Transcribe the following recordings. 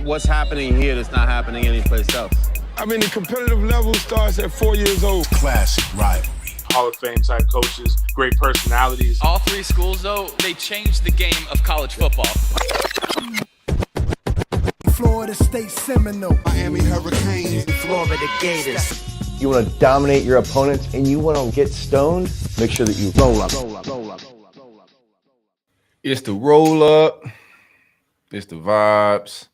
what's happening here that's not happening anyplace else? I mean, the competitive level starts at 4 years old. Classic rivalry. Hall of Fame type coaches, great personalities. All three schools, though, they changed the game of college football. Florida State Seminole. Miami Hurricanes. Florida Gators. You want to dominate your opponents and you want to get stoned, make sure that you roll up. It's the roll up. It's the vibes.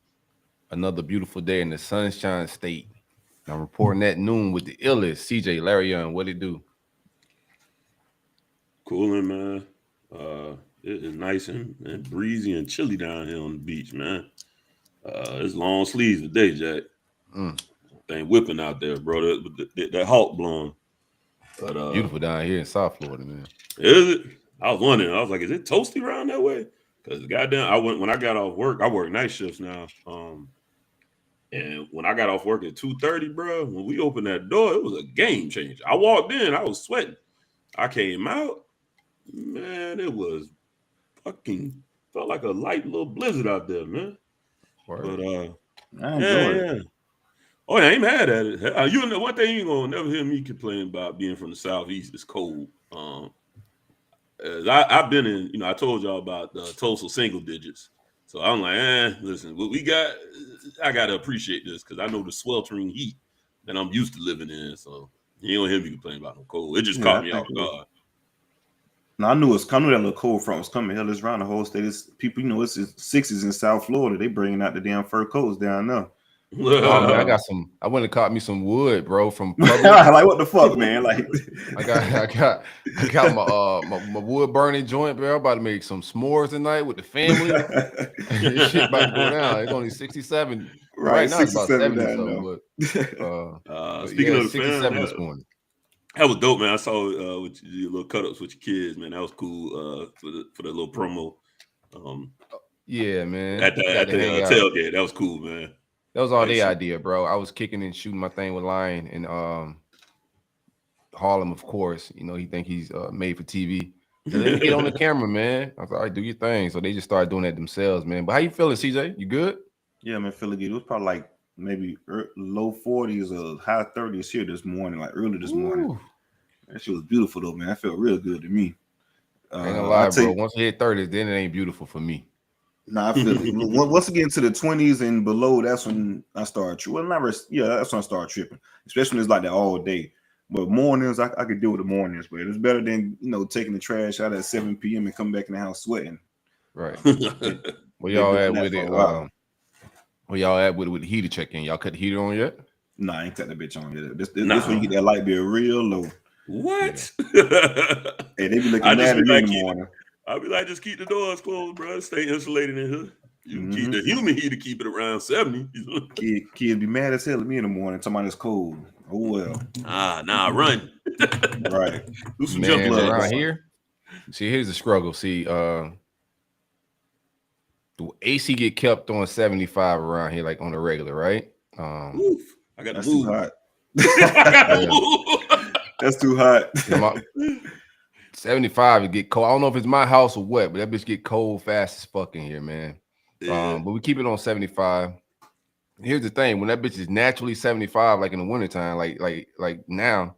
Another beautiful day in the Sunshine State. I'm reporting at noon with the illest CJ Larry Young. What it do? Cooling, man. It is nice and breezy and chilly down here on the beach, man. It's long sleeves today, Jack. Thing whipping out there, bro. That hawk blowing. But beautiful down here in South Florida, man. Is it? I was wondering. I was like, is it toasty around that way? Because goddamn, when I got off work, I work night shifts now. And when I got off work at 2:30, bro, when we opened that door, it was a game changer. I walked in, I was sweating. I came out, man, it was fucking felt like a light little blizzard out there, man. Word. But I enjoy it. Oh, yeah, I ain't mad at it. You know, one thing you ain't gonna never hear me complain about being from the Southeast. It's cold. I've been in, you know, I told y'all about Tulsa single digits. So I'm like, listen, what we got, I got to appreciate this because I know the sweltering heat that I'm used to living in. So you don't hear me complain about no cold. It just caught me off guard. No, I knew that little cold front was coming. Hell, it's around the whole state. It's people, you know, it's 60s in South Florida. They bringing out the damn fur coats down there. Oh, man, I went and caught me some wood, bro, from like what the fuck, man? Like I got my wood burning joint, bro. I'm about to make some s'mores tonight with the family. This shit about to go down. It's only 67 right now. It's about 70 something. But speaking of the 67 family, this morning. That was dope, man. I saw with your little cut-ups with your kids, man. That was cool for the little promo. Yeah, man. At the tailgate, that was cool, man. That was all their idea, bro. I was kicking and shooting my thing with Lion and Harlem, of course. You know, he think he's made for TV. So let me get on the camera, man. I was like, all right, do your thing. So they just started doing that themselves, man. But how you feeling, CJ? You good? Yeah, man, feeling good. It was probably like maybe low 40s or high 30s here this morning, like early this morning. That shit was beautiful, though, man. I felt real good to me. I ain't gonna lie, bro. Once you hit 30s, then it ain't beautiful for me. Nah, I feel it. Once again to the 20s and below, that's when I start tripping. That's when I start tripping, especially when it's like that all day. But mornings, I could deal with the mornings, but it's better than, you know, taking the trash out at 7 p.m. and come back in the house sweating. Right. Where y'all at with it? Where y'all at with the heater check-in? Y'all cut the heater on yet? Nah, I ain't cut that bitch on yet. This when you get that light bill real low. What? Hey, they be looking mad at me in the morning. I'll be like, just keep the doors closed, bro. Stay insulated in here. You can keep the human heat to keep it around 70. Kids be mad as hell at me in the morning. Talking about it's cold. Oh well. Run. Right. Do some man, jump around here. See, here's the struggle. See, the AC get kept on 75 around here, like on the regular, right? Oof. I got to move. That's too hot. 75, it get cold. I don't know if it's my house or what, but that bitch get cold fast as fuck in here, man. Yeah. But we keep it on 75. Here's the thing: when that bitch is naturally 75, like in the wintertime, like now,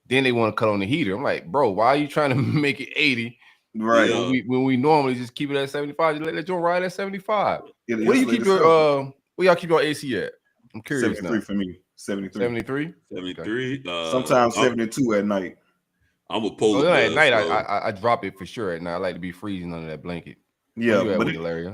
then they want to cut on the heater. I'm like, bro, why are you trying to make it 80? Right. When we normally just keep it at 75, you let that joint ride at 75. Yeah, where do you keep your where y'all keep your AC at? I'm curious 73 now. For me. 73. 73? 73. Sometimes 72 at night. I'm a polar at night, I drop it for sure at night. I like to be freezing under that blanket. Yeah, but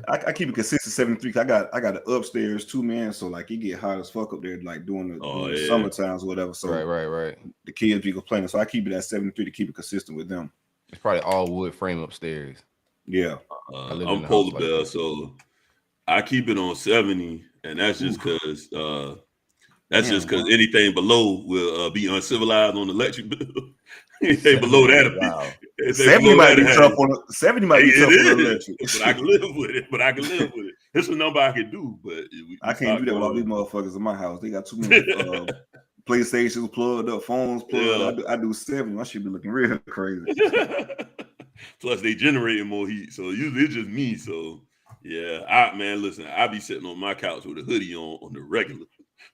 I keep it consistent 73. I got an upstairs too, man. So like it get hot as fuck up there, like during the summer times or whatever. So right. The kids be complaining. So I keep it at 73 to keep it consistent with them. It's probably all wood frame upstairs. Yeah. I'm polar bear, so I keep it on 70, and that's just because anything below will be uncivilized on the electric bill. Anything below that, wow. 70 might be tough on 70 might be tough on the electric. But I can live with it. It's a number I can do, but I can't do that with all these motherfuckers in my house. They got too many PlayStations plugged up, phones plugged up. I do 70. My shit be looking real crazy. Plus, they generating more heat, so usually it's just me. So Yeah, listen, I be sitting on my couch with a hoodie on the regular.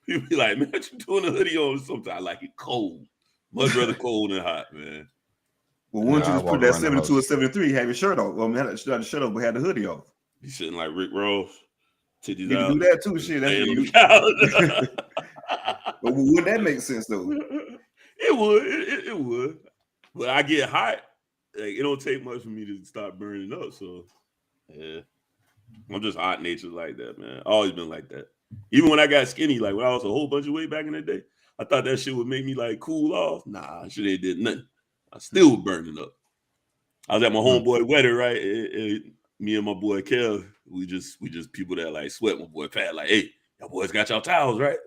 People be like, man, what you doing a hoodie on? Sometimes I like it cold. Much rather cold than hot, man. Well, why don't you just put that 72 or 73, have your shirt off? Well, man, had the shirt off, but had the hoodie off. Be sitting like Rick Ross. You can do that too, shit. That's you. But would that make sense though? It would. It would. But I get hot. Like, it don't take much for me to start burning up. So, yeah. I'm just hot natured like that, man. Always been like that. Even when I got skinny, like when I was a whole bunch of weight back in the day, I thought that shit would make me like cool off. Nah, shit ain't did nothing. I still burning up. I was at my homeboy wedding, right? Me and my boy Kel, we just people that like sweat. My boy Pat, like, hey, y'all boys got y'all towels, right?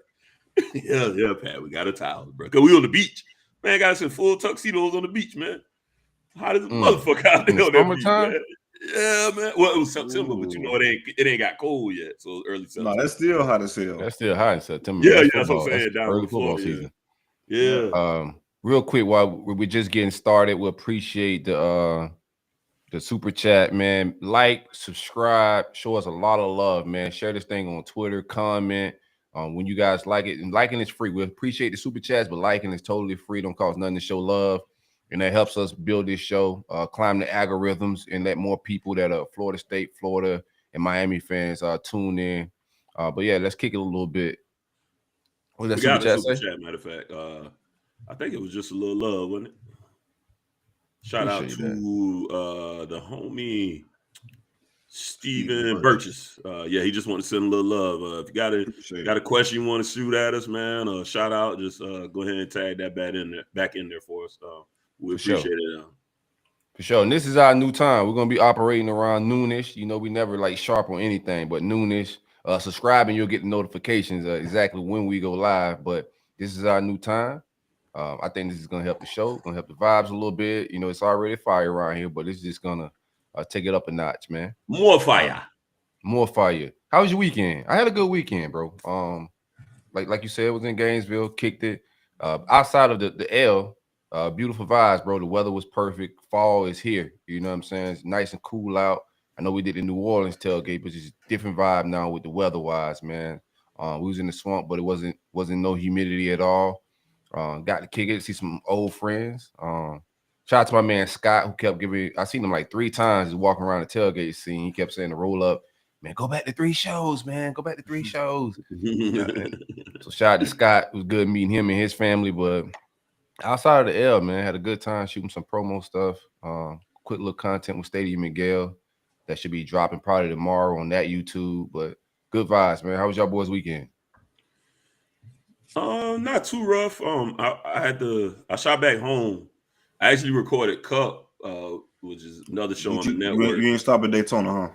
yeah, Pat, we got a towel, bro. Cause we on the beach, man. Got some full tuxedos on the beach, man. Hot as a motherfucker out there on that beach, man. Yeah, man. Well, it was September, but you know it ain't got cold yet, so it's early September. No, that's still hot as hell. That's still hot in September. Yeah, that's what I'm saying. Down early football season. Yeah. Real quick, while we're just getting started, we appreciate the super chat, man. Like, subscribe, show us a lot of love, man. Share this thing on Twitter, comment when you guys like it. And liking is free. We appreciate the super chats, but liking is totally free. Don't cost nothing to show love. And that helps us build this show, climb the algorithms, and let more people that are Florida State, Florida, and Miami fans tune in. But yeah, let's kick it a little bit. What was that super chat? Matter of fact, I think it was just a little love, wasn't it? Shout out to the homie Steven Burgess. Yeah, he just wanted to send a little love. If you got a question you want to shoot at us, man, shout out, just go ahead and tag that back in there for us. We appreciate it. For sure. And this is our new time. We're going to be operating around noonish. You know, we never like sharp on anything, but noonish. Subscribe and you'll get the notifications exactly when we go live. But this is our new time. I think this is going to help the show, going to help the vibes a little bit. You know, it's already fire around here, but it's just going to take it up a notch, man. More fire. More fire. How was your weekend? I had a good weekend, bro. Like you said, it was in Gainesville, kicked it. Outside of the L, beautiful vibes, bro. The weather was perfect. Fall is here. You know what I'm saying? It's nice and cool out. I know we did the New Orleans tailgate, but it's a different vibe now with the weather-wise, man. We was in the swamp, but it wasn't no humidity at all. Got to kick it, see some old friends. Shout out to my man Scott, who kept I seen him like 3 times just walking around the tailgate scene. He kept saying to roll up, man, go back to 3 shows, man. Go back to 3 shows. So shout out to Scott. It was good meeting him and his family, but outside of the L, man, had a good time shooting some promo stuff. Quick little content with Stadium Miguel that should be dropping probably tomorrow on that YouTube. But good vibes, man. How was y'all boys' weekend? Not too rough. I shot back home. I actually recorded Cup, which is another show on the network. You ain't stop at Daytona, huh?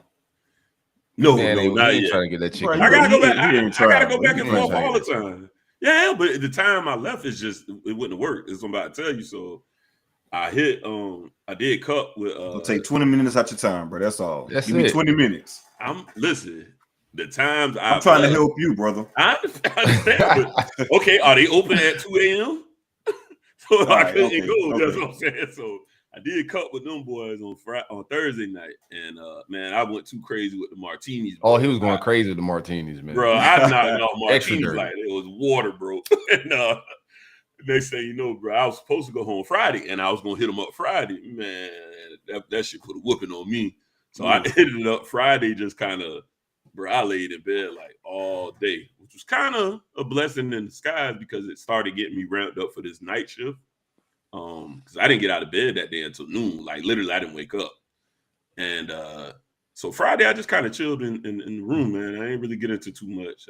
No, not yet. Trying to get that chicken. I gotta go back. I gotta go back and forth all the time. Yeah, but at the time I left, it wouldn't have worked. It's what I'm about to tell you. So I did Cup with It'll take 20 minutes out your time, bro. That's all. Give me 20 minutes. Listen. The times I'm trying to help you, brother. I understand. But, okay, are they open at 2 a.m.? So I couldn't go. That's what I'm saying. So I did Cup with them boys on Thursday night, and man, I went too crazy with the martinis. Bro. Oh, he was going crazy with the martinis, man. Bro, I knocked off martinis like it was water, bro. And next thing you know, bro, I was supposed to go home Friday, and I was gonna hit them up Friday. Man, that shit put a whooping on me. So I ended up Friday just kind of. Bro, I laid in bed like all day, which was kind of a blessing in disguise because it started getting me ramped up for this night shift. Because I didn't get out of bed that day until noon. Like literally, I didn't wake up. And so Friday, I just kind of chilled in the room, man. I didn't really get into too much.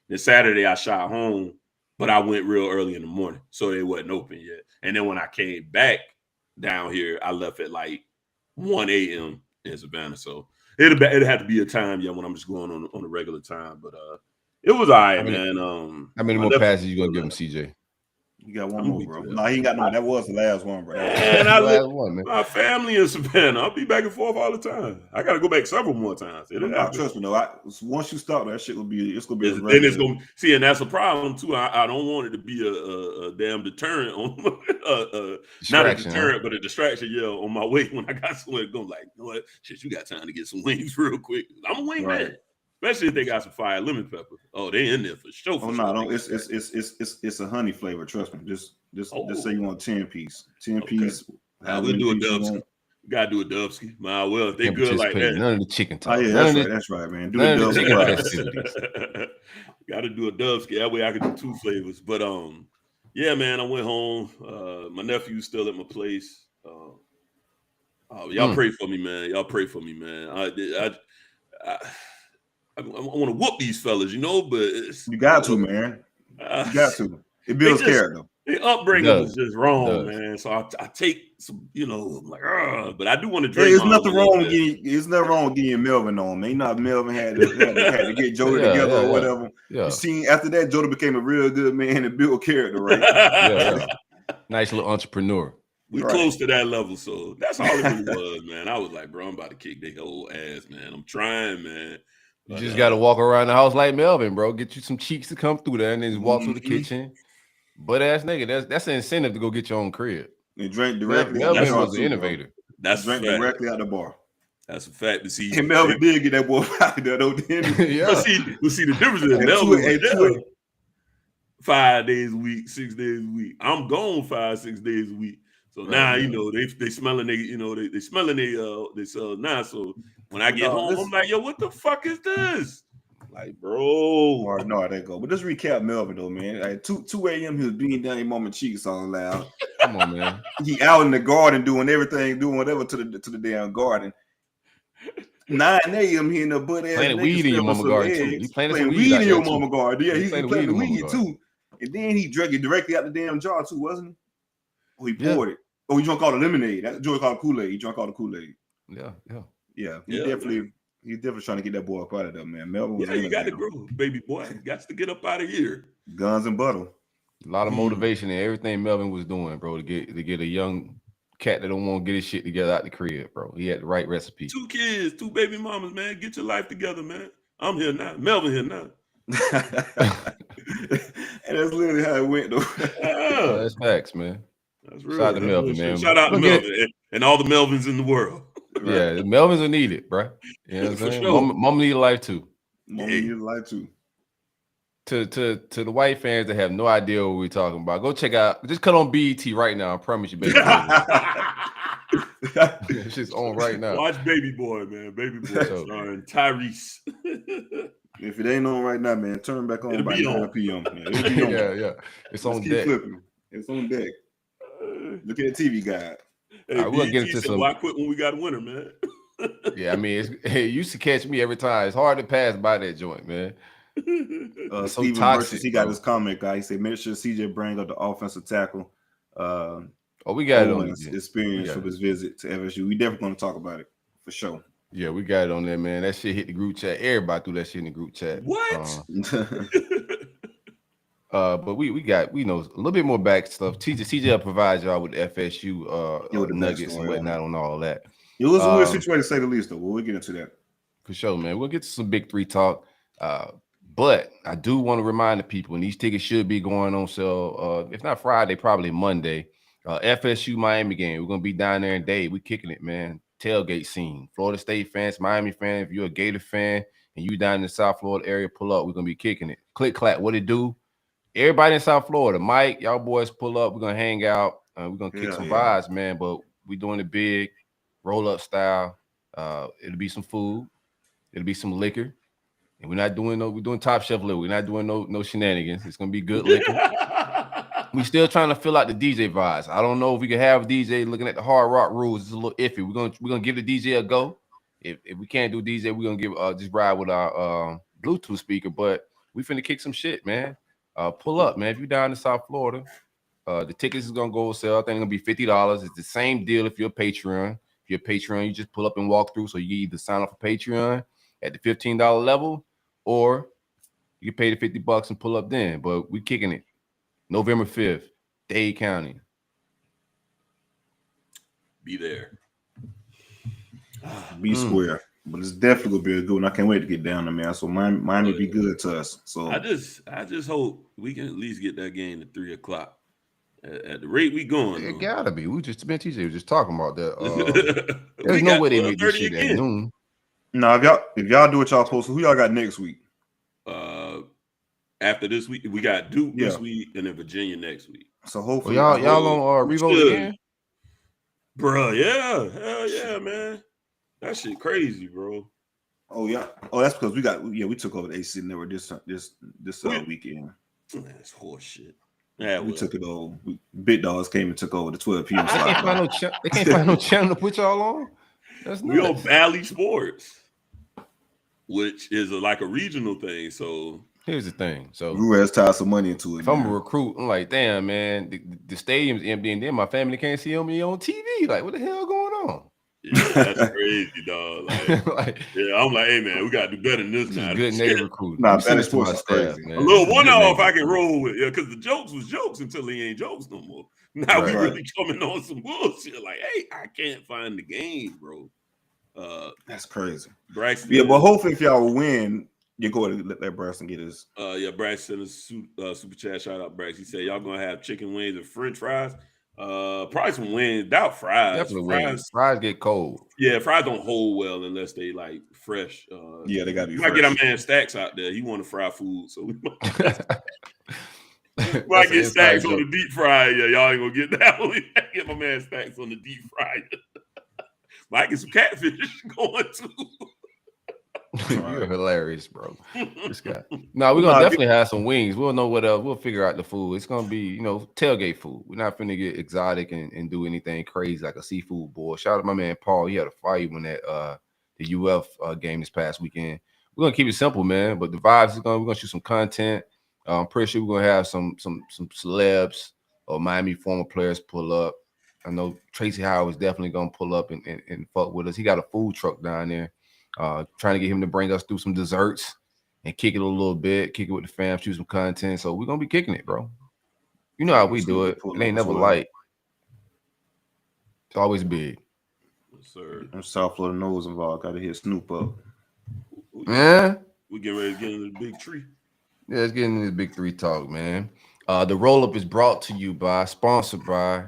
Then Saturday, I shot home, but I went real early in the morning, so they wasn't open yet. And then when I came back down here, I left at like 1 a.m. in Savannah. So it'd have to be a time, when I'm just going on a regular time. But it was all right, man. How many more passes you gonna give him, CJ? You got one more, bro. No, he ain't got no. That was the last one, bro. And I live my family in Savannah. I'll be back and forth all the time. I got to go back several more times. Trust me, though. Once you start, that shit will be. It's gonna be. Then it's gonna see, and that's a problem too. I don't want it to be a damn deterrent on not a deterrent, but a distraction. Yeah, on my way when I got somewhere to go, like, you know what? Shit, you got time to get some wings real quick. I'm a wing man. Especially if they got some fire lemon pepper. Oh, they in there for sure. It's a honey flavor. Trust me. Just say you want 10 piece. 10 piece. We'll do a Dubsky. Gotta do a Dubsky. Well, if they good like that. None of the chicken talk. Oh yeah, that's right, man. Do the Dubsky. Gotta do a Dubsky. That way I can do 2 flavors. But yeah, man, I went home. My nephew's still at my place. Y'all pray for me, man. Y'all pray for me, man. I want to whoop these fellas, but you got to, man. You got to. It builds character. The upbringing was just wrong, man. So I take some, I'm like, but I do want to drink. There's nothing wrong with getting Melvin on, man. Melvin had to get Jody together or whatever. Yeah. You seen after that, Jody became a real good man and built character, right? Nice little entrepreneur. We close to that level, so that's all it really was, man. I was like, bro, I'm about to kick their whole ass, man. I'm trying, man. You just got to walk around the house like Melvin, bro. Get you some cheeks to come through there and then just walk through the kitchen. Butt ass nigga. That's an incentive to go get your own crib. And drink directly. Melvin was the innovator. That's drink directly out the bar. That's a fact. But see, and Melvin did get that boy out there, though. Yeah. But see, the difference is Melvin 5 days a week, 6 days a week. I'm gone 5-6 days a week. So now they smelling they smelling they sell now. So when I get home, I'm like, yo, what the fuck is this? Like, bro. No, they go. But just recap Melvin though, man. Like 2 a.m. he was beating down your mama cheeks all loud. Come on, man. He out in the garden doing everything, doing whatever to the damn garden. 9 a.m. he in the butt ass playing weed in your mama garden too. He playing weed in your mama garden. Yeah, he's playing weed too. And then he drank it directly out the damn jar too, wasn't he? Oh, he poured it. Oh, he drank all the lemonade. That's Joey called Kool-Aid. He drank all the Kool-Aid. Yeah. He's definitely trying to get that boy up out of there, man. Melvin was you got to grow, baby boy. You got to get up out of here. Guns and butter. A lot of motivation and everything Melvin was doing, bro, to get a young cat that don't want to get his shit together out the crib, bro. He had the right recipe. 2 kids, 2 baby mamas, man. Get your life together, man. I'm here now. Melvin here now. And that's literally how it went, though. That's facts, man. That's real. Shout out to Melvin, man. Shout out to Melvin and all the Melvins in the world. Yeah, the Melvins are needed, bro. You know what I'm saying? Sure. Mama need a life too. Mama need a life too. To the white fans that have no idea what we're talking about, go check out. Just cut on BET right now. I promise you, baby. It's just on right now. Watch Baby Boy, man. Baby Boy starring Tyrese. If it ain't on right now, man, turn back on by 9 p.m. Yeah. It's on deck. Flipping. It's on deck. Look at the TV guide. Hey, we'll get into some. Why quit when we got a winner, man? Yeah, I mean, it used to catch me every time. It's hard to pass by that joint, man. Steven Versus, he got his comment, guy. He said, make sure CJ bring up the offensive tackle. We got Owens experience from his visit to FSU. We definitely going to talk about it for sure. Yeah, we got it on there, man. That shit hit the group chat. Everybody threw that shit in the group chat. What? But we know a little bit more back stuff. CJ will provide y'all with the FSU nuggets and whatnot on all that. It was a weird situation to say the least, though. We'll get into that. For sure, man. We'll get to some Big 3 talk. But I do want to remind the people, and these tickets should be going on sale, if not Friday, probably Monday. FSU Miami game. We're going to be down there in Dade. We're kicking it, man. Tailgate scene. Florida State fans, Miami fan, if you're a Gator fan and you down in the South Florida area, pull up. We're going to be kicking it. Click, clap, what it do? Everybody in South Florida, Mike, y'all boys pull up. We're going to hang out. We're going to kick some vibes, man. But we're doing it big, roll-up style. It'll be some food. It'll be some liquor. And we're doing top shelf liquor. We're not doing no shenanigans. It's going to be good liquor. We still trying to fill out the DJ vibes. I don't know if we can have a DJ looking at the Hard Rock rules. It's a little iffy. We're gonna give the DJ a go. If we can't do DJ, we're gonna give just ride with our Bluetooth speaker. But we finna kick some shit, man. Pull up, man. If you're down in South Florida, the tickets is gonna go on sale. I think it's gonna be $50. It's the same deal if you're a Patreon. If you're a Patreon, you just pull up and walk through. So you either sign up for Patreon at the $15 level, or you can pay the $50 and pull up then. But we kicking it. November 5th, Dade County. Be there. Be square. But it's definitely gonna be a good one. I can't wait to get down there, man. So Miami be good to us. So I just hope we can at least get that game at 3:00. At the rate we going, it gotta be. We just been TJ was just talking about that. There's no way they make this shit at noon. No, if y'all do what y'all supposed to, who y'all got next week? After this week, we got Duke this week and then Virginia next week. So hopefully y'all on Revo again? Bro, yeah. Hell yeah, man. That shit crazy, bro. Oh yeah. Oh, that's because we took over the AC Network this weekend. That's horse shit. Yeah, we took it over. Big Dogs came and took over the 12 p.m. They can't find no channel to put y'all on. That's we on Valley Sports, which is like a regional thing. So here's the thing. So we has tied some money into it. If I'm a recruit, I'm like, damn, man, the stadium's empty, and then my family can't see me on TV. Like, what the hell going on? Yeah, that's crazy, dog. Like, I'm like, hey, man, we got to do better than this now. Good neighbor recruiting. Nah, Valley Sports is crazy, man. A little one-off I can roll with, because the jokes was jokes until they ain't jokes no more. Now we really coming on some bullshit. Like, hey, I can't find the game, bro. That's crazy. Braxton, yeah, but hopefully if y'all win, you go to let Braxton get his. Braxton super chat. Shout out Brax. He said y'all gonna have chicken wings and French fries. Probably some wings. Doubt fries. Definitely fries get cold. Yeah, fries don't hold well unless they like fresh. Yeah, they gotta be. We might get our man Stacks out there. He want to fry food, so we might get Stacks on the deep fryer. Yeah, y'all ain't gonna get that one. Get my man Stacks on the deep fryer. Might get some catfish going too. You're hilarious, bro. This guy. No, we're gonna definitely have some wings. We'll know what else. We'll figure out the food. It's gonna be, tailgate food. We're not finna get exotic and do anything crazy like a seafood boil. Shout out to my man Paul. He had a fire when that the UF game this past weekend. We're gonna keep it simple, man. But the vibes we're gonna shoot some content. I'm pretty sure we're gonna have some celebs or Miami former players pull up. I know Tracy Howard is definitely gonna pull up and fuck with us. He got a food truck down there. Trying to get him to bring us through some desserts and kick it a little bit, kick it with the fam, shoot some content. So we're gonna be kicking it, bro. You know how we do it. It ain't never light. It's always big. Yes, sir. I'm South Florida nose involved. Gotta hit Snoop up. Yeah. We get ready to get into the big tree. Yeah, let's get into the big three talk, man. The roll-up is brought to you by, sponsored by,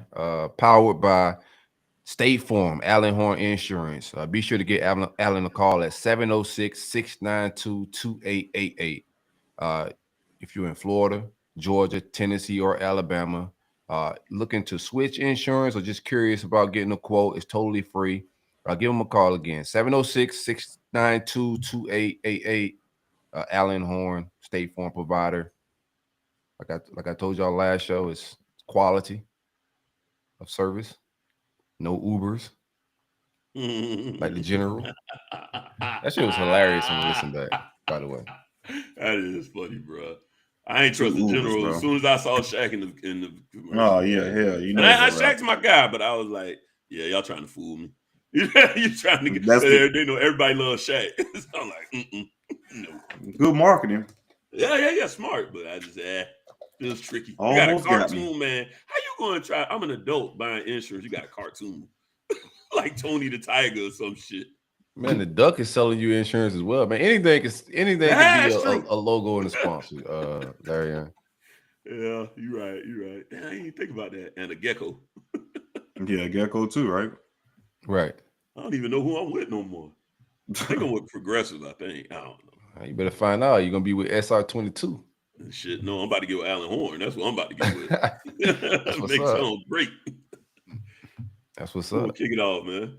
powered by State Farm, Allen Horn Insurance. Be sure to get Allen a call at 706-692-2888. If you're in Florida, Georgia, Tennessee, or Alabama, looking to switch insurance or just curious about getting a quote, it's totally free. Give them a call again, 706-692-2888. Allen Horn, State Farm provider. Like I told y'all last show, it's quality of service. No Ubers, like the General. That shit was hilarious when we listened back, by the way. That is funny, bro. I ain't trust the General bro. As soon as I saw Shaq in the oh yeah, hell, I Shaq's my guy, but I was like, yeah, y'all trying to fool me. You trying to get they know everybody loves Shaq. So I'm like, no. Good marketing. Yeah, smart, but I just feels tricky. You got a cartoon, man. How you going to try? I'm an adult buying insurance. You got a cartoon like Tony the Tiger or some shit. Man, the Duck is selling you insurance as well, man. Anything can be a logo and a sponsor, Larry. Yeah, you're right. I didn't even think about that. And a gecko. Yeah, gecko too, right? Right. I don't even know who I'm with no more. I think I'm with Progressive. I don't know. You better find out. You're gonna be with SR22. Shit, no, I'm about to get with Allen Horn. That's what I'm about to get with. That's what's Make up. sound great. That's what's up. Kick it off, man.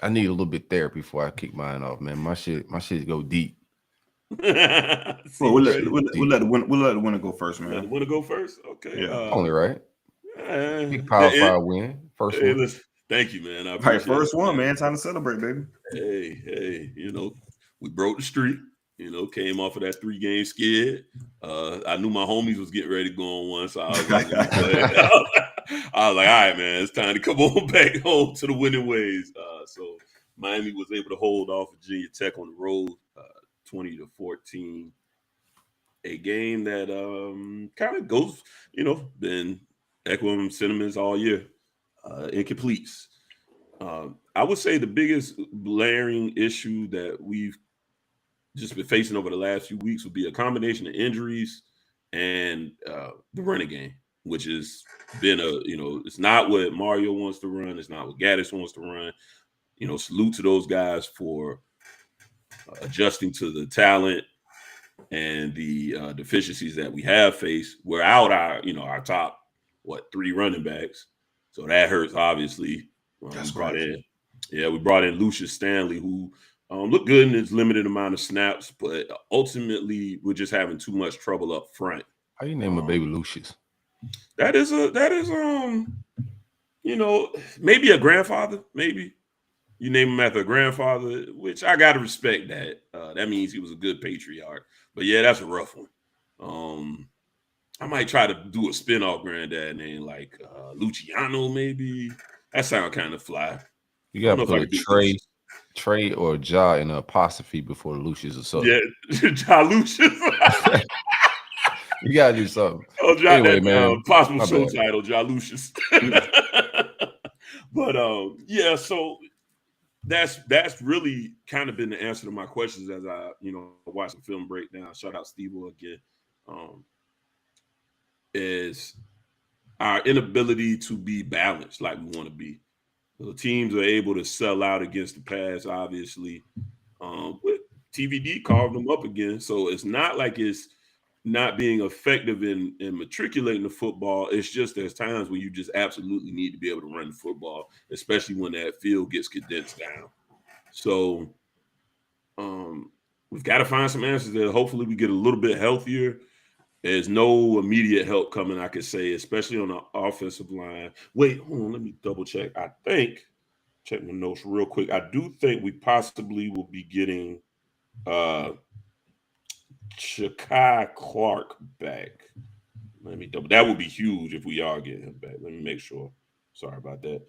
I need a little bit therapy before I kick mine off, man. My shit go deep. Well, we'll let the winner go first, man. Let the winner go first? Okay. Yeah. Only right. Big Power 5 win. First one. Listen, thank you, man. I appreciate first one, man. Time to celebrate, baby. Hey, we broke the streak. Came off of that 3-game skid. I knew my homies was getting ready to go on one, so I was like, all right, man, it's time to come on back home to the winning ways. So Miami was able to hold off Virginia Tech on the road, 20-14. a game that kind of goes, been echoing sentiments all year, incompletes. I would say the biggest blaring issue that we've just been facing over the last few weeks would be a combination of injuries and the running game, which has been it's not what Mario wants to run. It's not what Gators wants to run. Salute to those guys for adjusting to the talent and the deficiencies that we have faced. We're out our top, 3 running backs. So that hurts, obviously. That's right. We brought in Lucius Stanley, who looked good in his limited amount of snaps, but ultimately we're just having too much trouble up front. How you name a baby Lucius? That is maybe a grandfather, maybe. You name him after a grandfather, which I gotta respect that. That means he was a good patriarch. But yeah, that's a rough one. I might try to do a spinoff granddad name like Luciano, maybe. That sounds kind of fly. You gotta put a Trey or Ja in an apostrophe before Lucius or something. Yeah, Ja Lucius. You gotta do something. Oh, Ja, anyway, man. Possible show title, Ja Lucius. But so that's really kind of been the answer to my questions as I watch the film breakdown. Shout out Steve again. Is our inability to be balanced like we want to be. The teams are able to sell out against the pass, obviously. With TVD carved them up again, so it's not like it's not being effective in matriculating the football. It's just there's times when you just absolutely need to be able to run the football, especially when that field gets condensed down. So we've got to find some answers there. Hopefully we get a little bit healthier. There's no immediate help coming, I could say, especially on the offensive line. Wait, hold on, let me double check. Check my notes real quick. I do think we possibly will be getting Shakai Clark back. That would be huge if we are getting him back. Let me make sure. Sorry about that.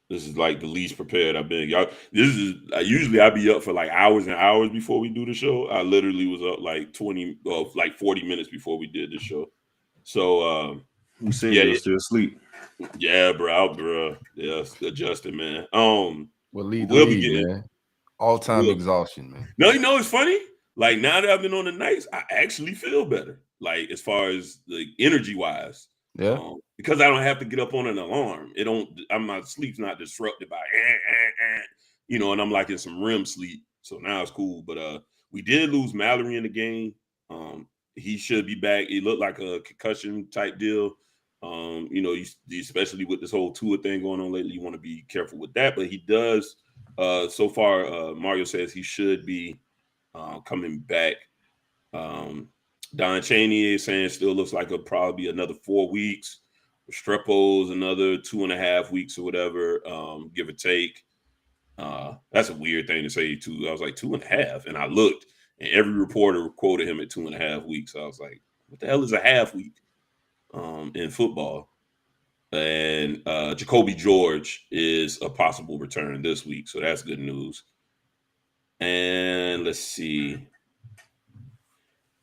This is like the least prepared I've been. Usually I be up for like hours and hours before we do the show. I literally was up like 40 minutes before we did the show. So you said you're still asleep. Yeah, bro. Yeah, adjusting, man. We'll be getting man. All-time exhaustion, man. No, it's funny. Like now that I've been on the nights, I actually feel better. Like as far as like energy wise. Yeah. Because I don't have to get up on an alarm. My sleep's not disrupted by and I'm like in some REM sleep. So now it's cool. But we did lose Mallory in the game. He should be back. It looked like a concussion type deal. Especially with this whole Tua thing going on lately, you want to be careful with that. But he does. So far, Mario says he should be coming back. Don Chaney is saying still looks like it'll probably be another 4 weeks. Restrepo's another 2.5 weeks or whatever, give or take. That's a weird thing to say too. I was like 2.5, and I looked, and every reporter quoted him at 2.5 weeks. So I was like, what the hell is a half week in football? And Jacoby George is a possible return this week, so that's good news. And let's see.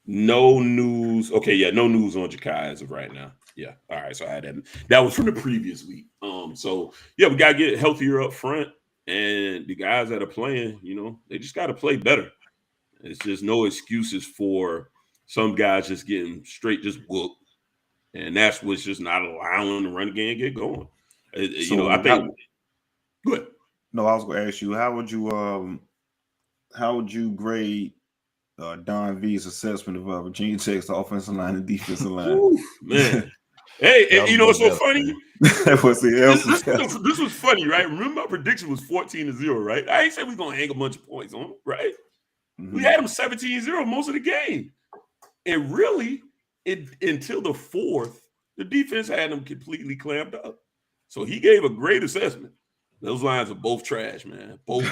No news. Okay, yeah, no news on Ja'Kai as of right now. Yeah, all right. So I had that. That was from the previous week. So yeah, we gotta get healthier up front, and the guys that are playing, they just gotta play better. It's just no excuses for some guys just getting just whooped, and that's what's just not allowing the run game to get going. I think. Go ahead. No, I was going to ask you, how would you grade Don V's assessment of Virginia Tech's offensive line and defensive line? Oof, man. Hey, what's so funny? This was funny, right? Remember my prediction was 14-0, right? I ain't said we're going to hang a bunch of points on them, right? Mm-hmm. We had them 17-0 most of the game. And really, until the fourth, the defense had them completely clamped up. So he gave a great assessment. Those lines are both trash, man. Both.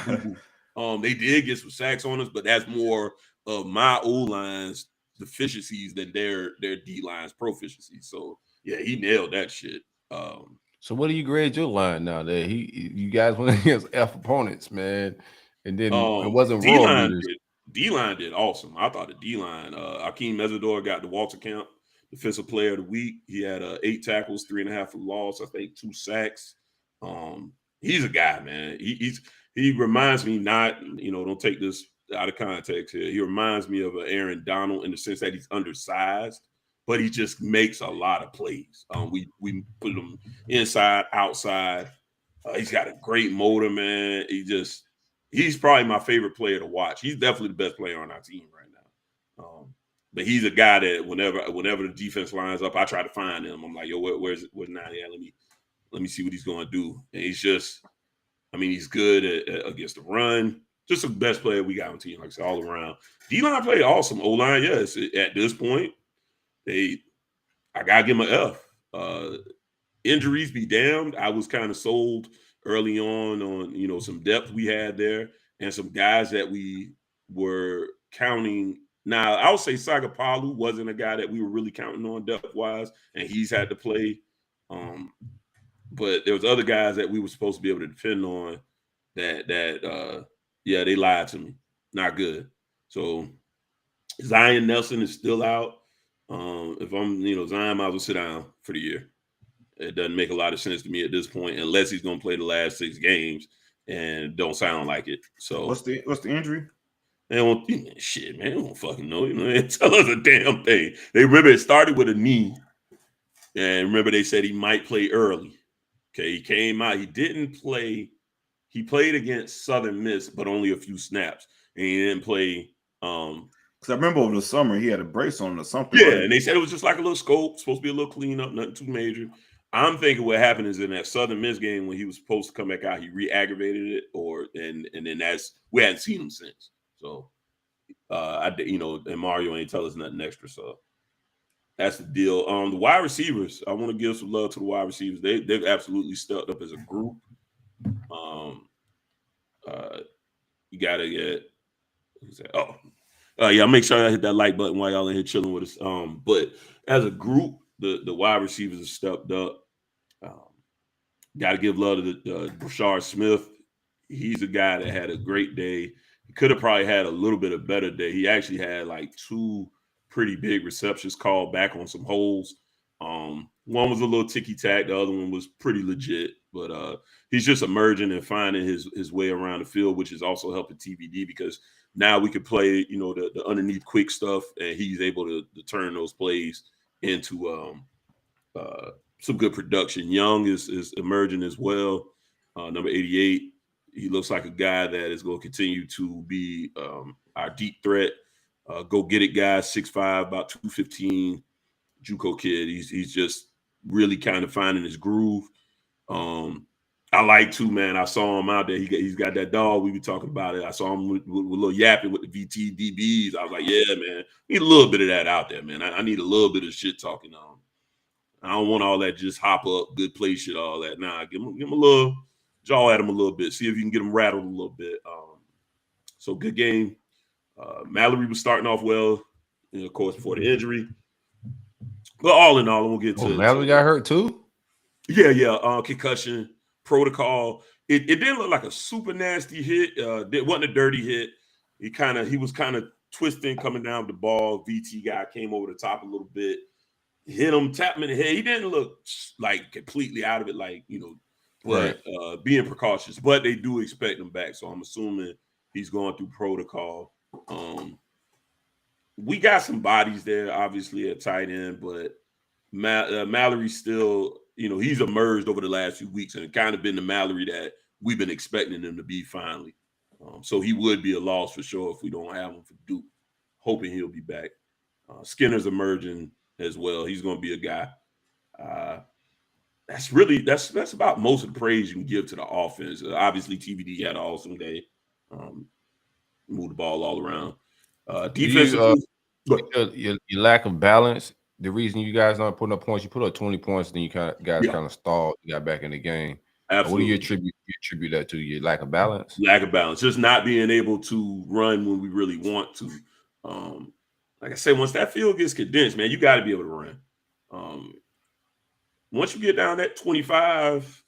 They did get some sacks on us, but that's more of my O-line's deficiencies than their D-line's proficiencies. So, yeah, he nailed that shit. So what do you grade your line now? That you guys went against F opponents, man, and then it wasn't raw meters. D-line did awesome. I thought the D-line, Akeem Mesidor got the Walter Camp Defensive Player of the Week. He had 8 tackles, 3.5 for loss, I think 2 sacks. He's a guy, man. He reminds me don't take this out of context here. He reminds me of Aaron Donald in the sense that he's undersized, but he just makes a lot of plays. We put him inside, outside. He's got a great motor, man. He's probably my favorite player to watch. He's definitely the best player on our team right now. But he's a guy that whenever the defense lines up, I try to find him. I'm like, yo, where's 9 at? Let me see what he's going to do. And he's good against the run. Just the best player we got on the team, like I said, all around. D-line played awesome. O-line, yes. At this point, I got to give him an F. Injuries be damned. I was kind of sold early on some depth we had there and some guys that we were counting. Now, I would say Sagapalu wasn't a guy that we were really counting on depth-wise, and he's had to play. But there was other guys that we were supposed to be able to depend on that they lied to me. Not good. So Zion Nelson is still out. If I'm, Zion might as well sit down for the year. It doesn't make a lot of sense to me at this point, unless he's going to play the last 6 games, and don't sound like it. So what's the injury? They don't shit, man. They don't fucking know. They tell us a damn thing. They remember it started with a knee, and remember they said he might play early. Okay, he came out. He didn't play. He played against Southern Miss, but only a few snaps, and he didn't play. Because I remember over the summer he had a brace on or something. Yeah, right? and they said it was just like a little scope, supposed to be a little cleanup, nothing too major. I'm thinking what happened is in that Southern Miss game when he was supposed to come back out, he re-aggravated it, and then we hadn't seen him since. So, and Mario ain't tell us nothing extra. So that's the deal. The wide receivers, I want to give some love to the wide receivers. They've absolutely stepped up as a group. You gotta get. I'll make sure I hit that like button while y'all in here chilling with us. But as a group, the wide receivers have stepped up. Got to give love to Brashard Smith. He's a guy that had a great day. He could have probably had a little bit of better day. He actually had like 2 pretty big receptions called back on some holes. One was a little ticky-tack. The other one was pretty legit. But he's just emerging and finding his way around the field, which is also helping TBD because now we could play, the underneath quick stuff, and he's able to turn those plays into some good production. Young is emerging as well. Number 88, he looks like a guy that is going to continue to be our deep threat. Go get it, guy, 6'5", about 215, JUCO kid. He's just really kind of finding his groove. I like too, man. I saw him out there. He's got that dog. We were talking about it. I saw him with a little yapping with the VT DBs. I was like, yeah, man. Need a little bit of that out there, man. I need a little bit of shit talking on. I don't want all that just hop up, good play shit, all that. Nah, give him a little jaw at him a little bit. See if you can get him rattled a little bit. So good game. Mallory was starting off well, of course, before the injury. But all in all, we'll get to Mallory got hurt too? Yeah. Concussion protocol. It didn't look like a super nasty hit. It wasn't a dirty hit. He was kind of twisting coming down with the ball. VT guy came over the top a little bit. Hit him, tap him in the head. He didn't look like completely out of it, but being precautious. But they do expect him back, so I'm assuming he's going through protocol. We got some bodies there, obviously at tight end, but Mallory still, he's emerged over the last few weeks and kind of been the Mallory that we've been expecting him to be finally. So he would be a loss for sure if we don't have him for Duke. Hoping he'll be back. Skinner's emerging as well. He's going to be a guy. That's about most of the praise you can give to the offense. Obviously, TBD had an awesome day. Moved the ball all around. Defensively, your lack of balance. The reason you guys aren't putting up points, you put up 20 points, then you kind of stalled. You got back in the game. Absolutely. What do you attribute that to? Your lack of balance? Lack of balance. Just not being able to run when we really want to. Like I said, once that field gets condensed, man, you got to be able to run. Once you get down that 25,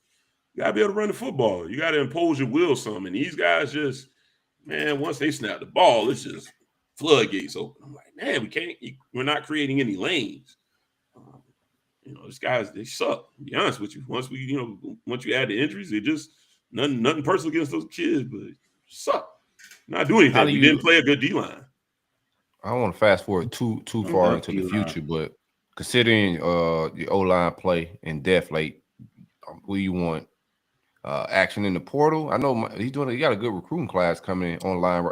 you got to be able to run the football. You got to impose your will some. And these guys man, once they snap the ball, it's just floodgates open. I'm like, man, we're not creating any lanes. These guys, they suck. To be honest with you, once you add the injuries, they just nothing personal against those kids, but suck. Not doing anything. You didn't play a good D line. I don't want to fast forward too far into the future, but considering the O-line play and depth, like, what do you want? Action in the portal. I know he got a good recruiting class coming in online,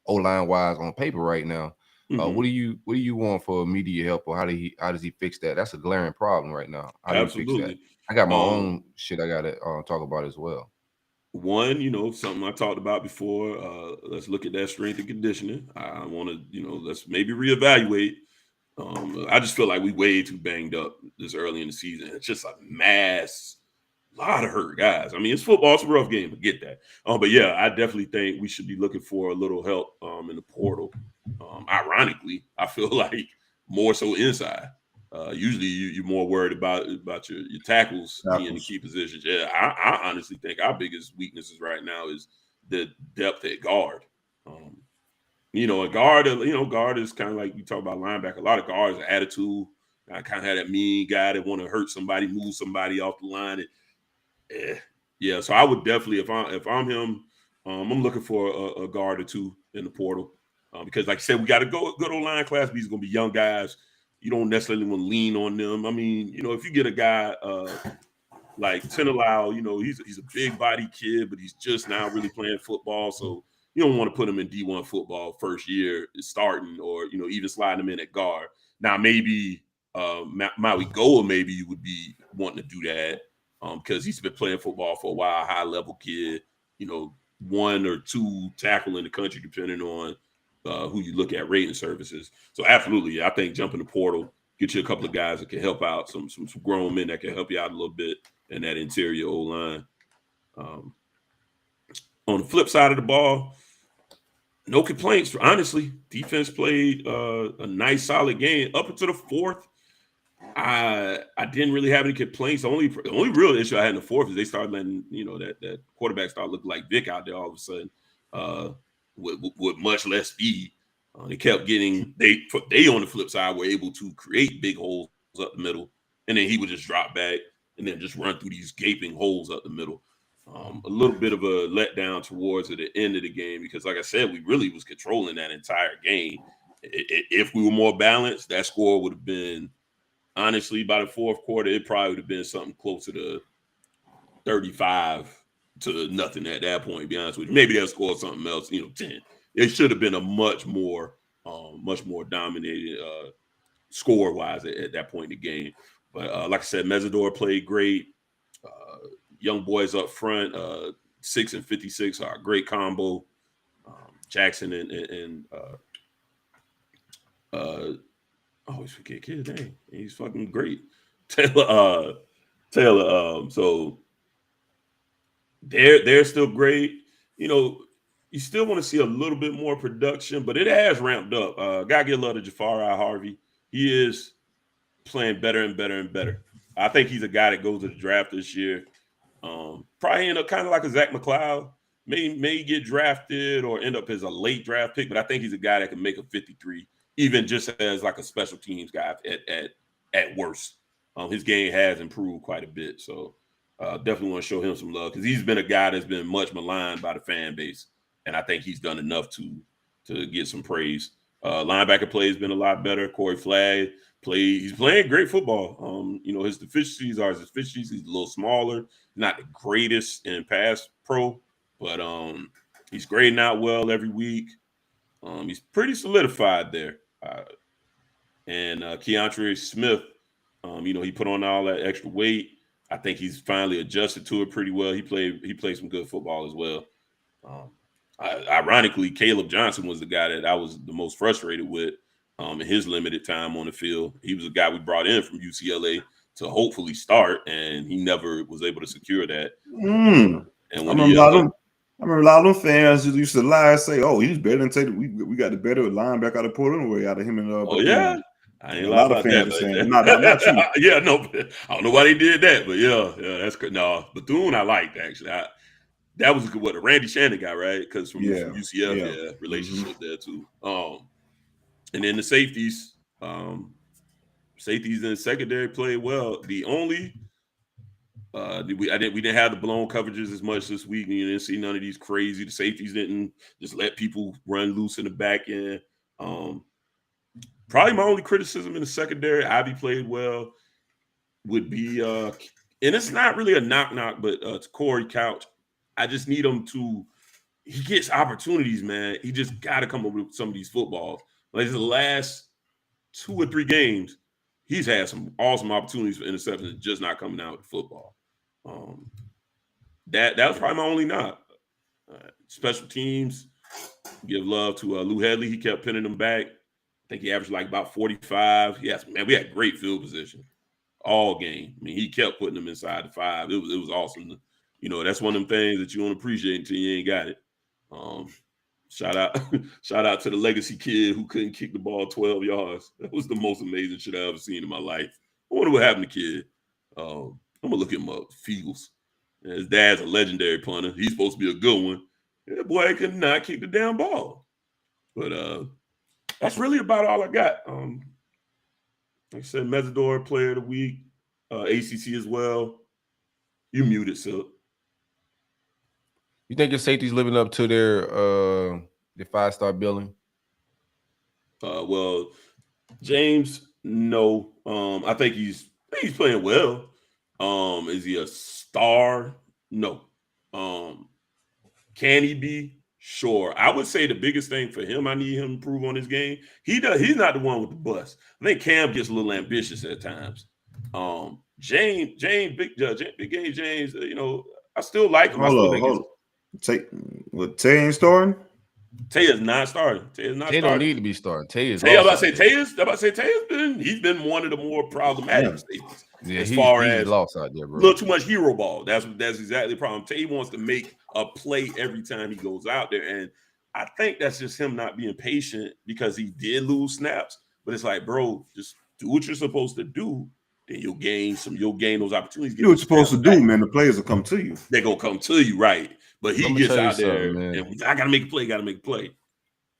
O-line wise on paper right now. What do you want for immediate help, or how does he fix that? That's a glaring problem right now. How do you fix that? I got my own shit I got to talk about as well. One, something I talked about before. Let's look at that strength and conditioning. I want to, let's maybe reevaluate. I just feel like we way too banged up this early in the season. It's just a lot of hurt guys. I mean, it's football. It's a rough game. I get that. But yeah, I definitely think we should be looking for a little help in the portal. Ironically, I feel like more so inside. Usually you're more worried about your tackles being in the key positions. Yeah, I honestly think our biggest weaknesses right now is the depth at guard. A guard is kind of like you talk about linebacker. A lot of guards are attitude. I kind of have that mean guy that want to hurt somebody, move somebody off the line. Yeah. So I would definitely, if I'm him, I'm looking for a guard or two in the portal because, like I said, we got a good old line class. But these are going to be young guys. You don't necessarily want to lean on them. I mean, if you get a guy like Tenelau, he's a big body kid, but he's just now really playing football. So you don't want to put him in D1 football first year starting, or even sliding him in at guard. Now maybe Maui Goa, maybe you would be wanting to do that because he's been playing football for a while, high level kid. One or two tackle in the country, depending on who you look at rating services. So absolutely, I think jump in the portal, get you a couple of guys that can help out, some grown men that can help you out a little bit in that interior O-line. On the flip side of the ball, no complaints, honestly. Defense played a nice, solid game up until the fourth. I didn't really have any complaints. The only real issue I had in the fourth is they started letting that quarterback start looking like Vic out there all of a sudden. With much less speed. They kept getting they on the flip side were able to create big holes up the middle, and then he would just drop back and then just run through these gaping holes up the middle. A little bit of a letdown towards the end of the game because, like I said, we really was controlling that entire game. If we were more balanced, that score would have been, honestly, by the fourth quarter, it probably would have been something closer to 35 to nothing at that point, to be honest with you. Maybe they'll score something else, 10. It should have been a much more dominated score-wise at that point in the game. But like I said, Mesidor played great. Young boys up front, 6 and 56 are a great combo. Jackson and I always forget kid's name. He's fucking great. Taylor. So they're still great. You still want to see a little bit more production, but it has ramped up. Gotta get love to Zechariah Harvey. He is playing better and better and better. I think he's a guy that goes to the draft this year. Probably end up kind of like a Zach McLeod. May get drafted or end up as a late draft pick, but I think he's a guy that can make a 53, even just as like a special teams guy at worst. His game has improved quite a bit, so definitely want to show him some love because he's been a guy that's been much maligned by the fan base, and I think he's done enough to get some praise. Linebacker play has been a lot better. Corey Flagg he's playing great football. His deficiencies are his deficiencies. He's a little smaller, not the greatest in pass pro, but he's grading out well every week. He's pretty solidified there. And Keontre Smith, he put on all that extra weight. I think he's finally adjusted to it pretty well. He played some good football as well. Ironically, Caleb Johnson was the guy that I was the most frustrated with in his limited time on the field. He was a guy we brought in from UCLA to hopefully start, and he never was able to secure that. And when I remember a lot of them fans used to lie and say, "Oh, he's better than Taylor. We got the better linebacker out of Portland way out of him and yeah." I ain't a lot of fans that. saying, not you. Yeah, no, I don't know why they did that, but yeah, that's good. No, Bethune I liked actually. that was what the Randy Shannon guy, right? Because from UCF, relationship there too. And then the safeties, safeties in the secondary played well. The only we didn't have the blown coverages as much this week. You didn't see none of these crazy. The safeties didn't just let people run loose in the back end. Probably my only criticism in the secondary, Ivy played well, would be and it's not really a knock, but to Corey Couch, I just need him to. He gets opportunities, man. He just got to come up with some of these footballs. Like the last 2 or 3 games, he's had some awesome opportunities for interceptions, just not coming out with the football. That was probably my only knock. Special teams, give love to Lou Headley. He kept pinning them back. I think he averaged like about 45. Yes, man, we had great field position all game. I mean, he kept putting them inside the 5. It was awesome. That's one of them things that you don't appreciate until you ain't got it. Shout out to the legacy kid who couldn't kick the ball 12 yards. That was the most amazing shit I ever seen in my life. I wonder what happened to the kid. I'm gonna look him up. Fields. His dad's a legendary punter. He's supposed to be a good one. That boy could not kick the damn ball. But that's really about all I got. Like I said, Mesidor player of the week, ACC as well. You muted, Silk. You think your safety's living up to their 5-star billing? Well, James, no. I think he's playing well. Is he a star? No. Can he be? Sure. I would say the biggest thing for him, I need him to improve on his game. He's not the one with the bust. I think Cam gets a little ambitious at times. Big game James, I still like him. Hold on. Tay ain't starting? Tay is not starting. Tay don't need to be starting. He's been one of the more problematic safeties. Yeah, as far he's as lost out there, bro. A little too much hero ball. That's exactly the problem. Tay wants to make a play every time he goes out there, and I think that's just him not being patient because he did lose snaps. But it's like, bro, just do what you're supposed to do. Then you'll gain those opportunities. Do what you're supposed to do, man. The players will come to you. They're gonna come to you, right? But he gets out there, man. and I gotta make a play.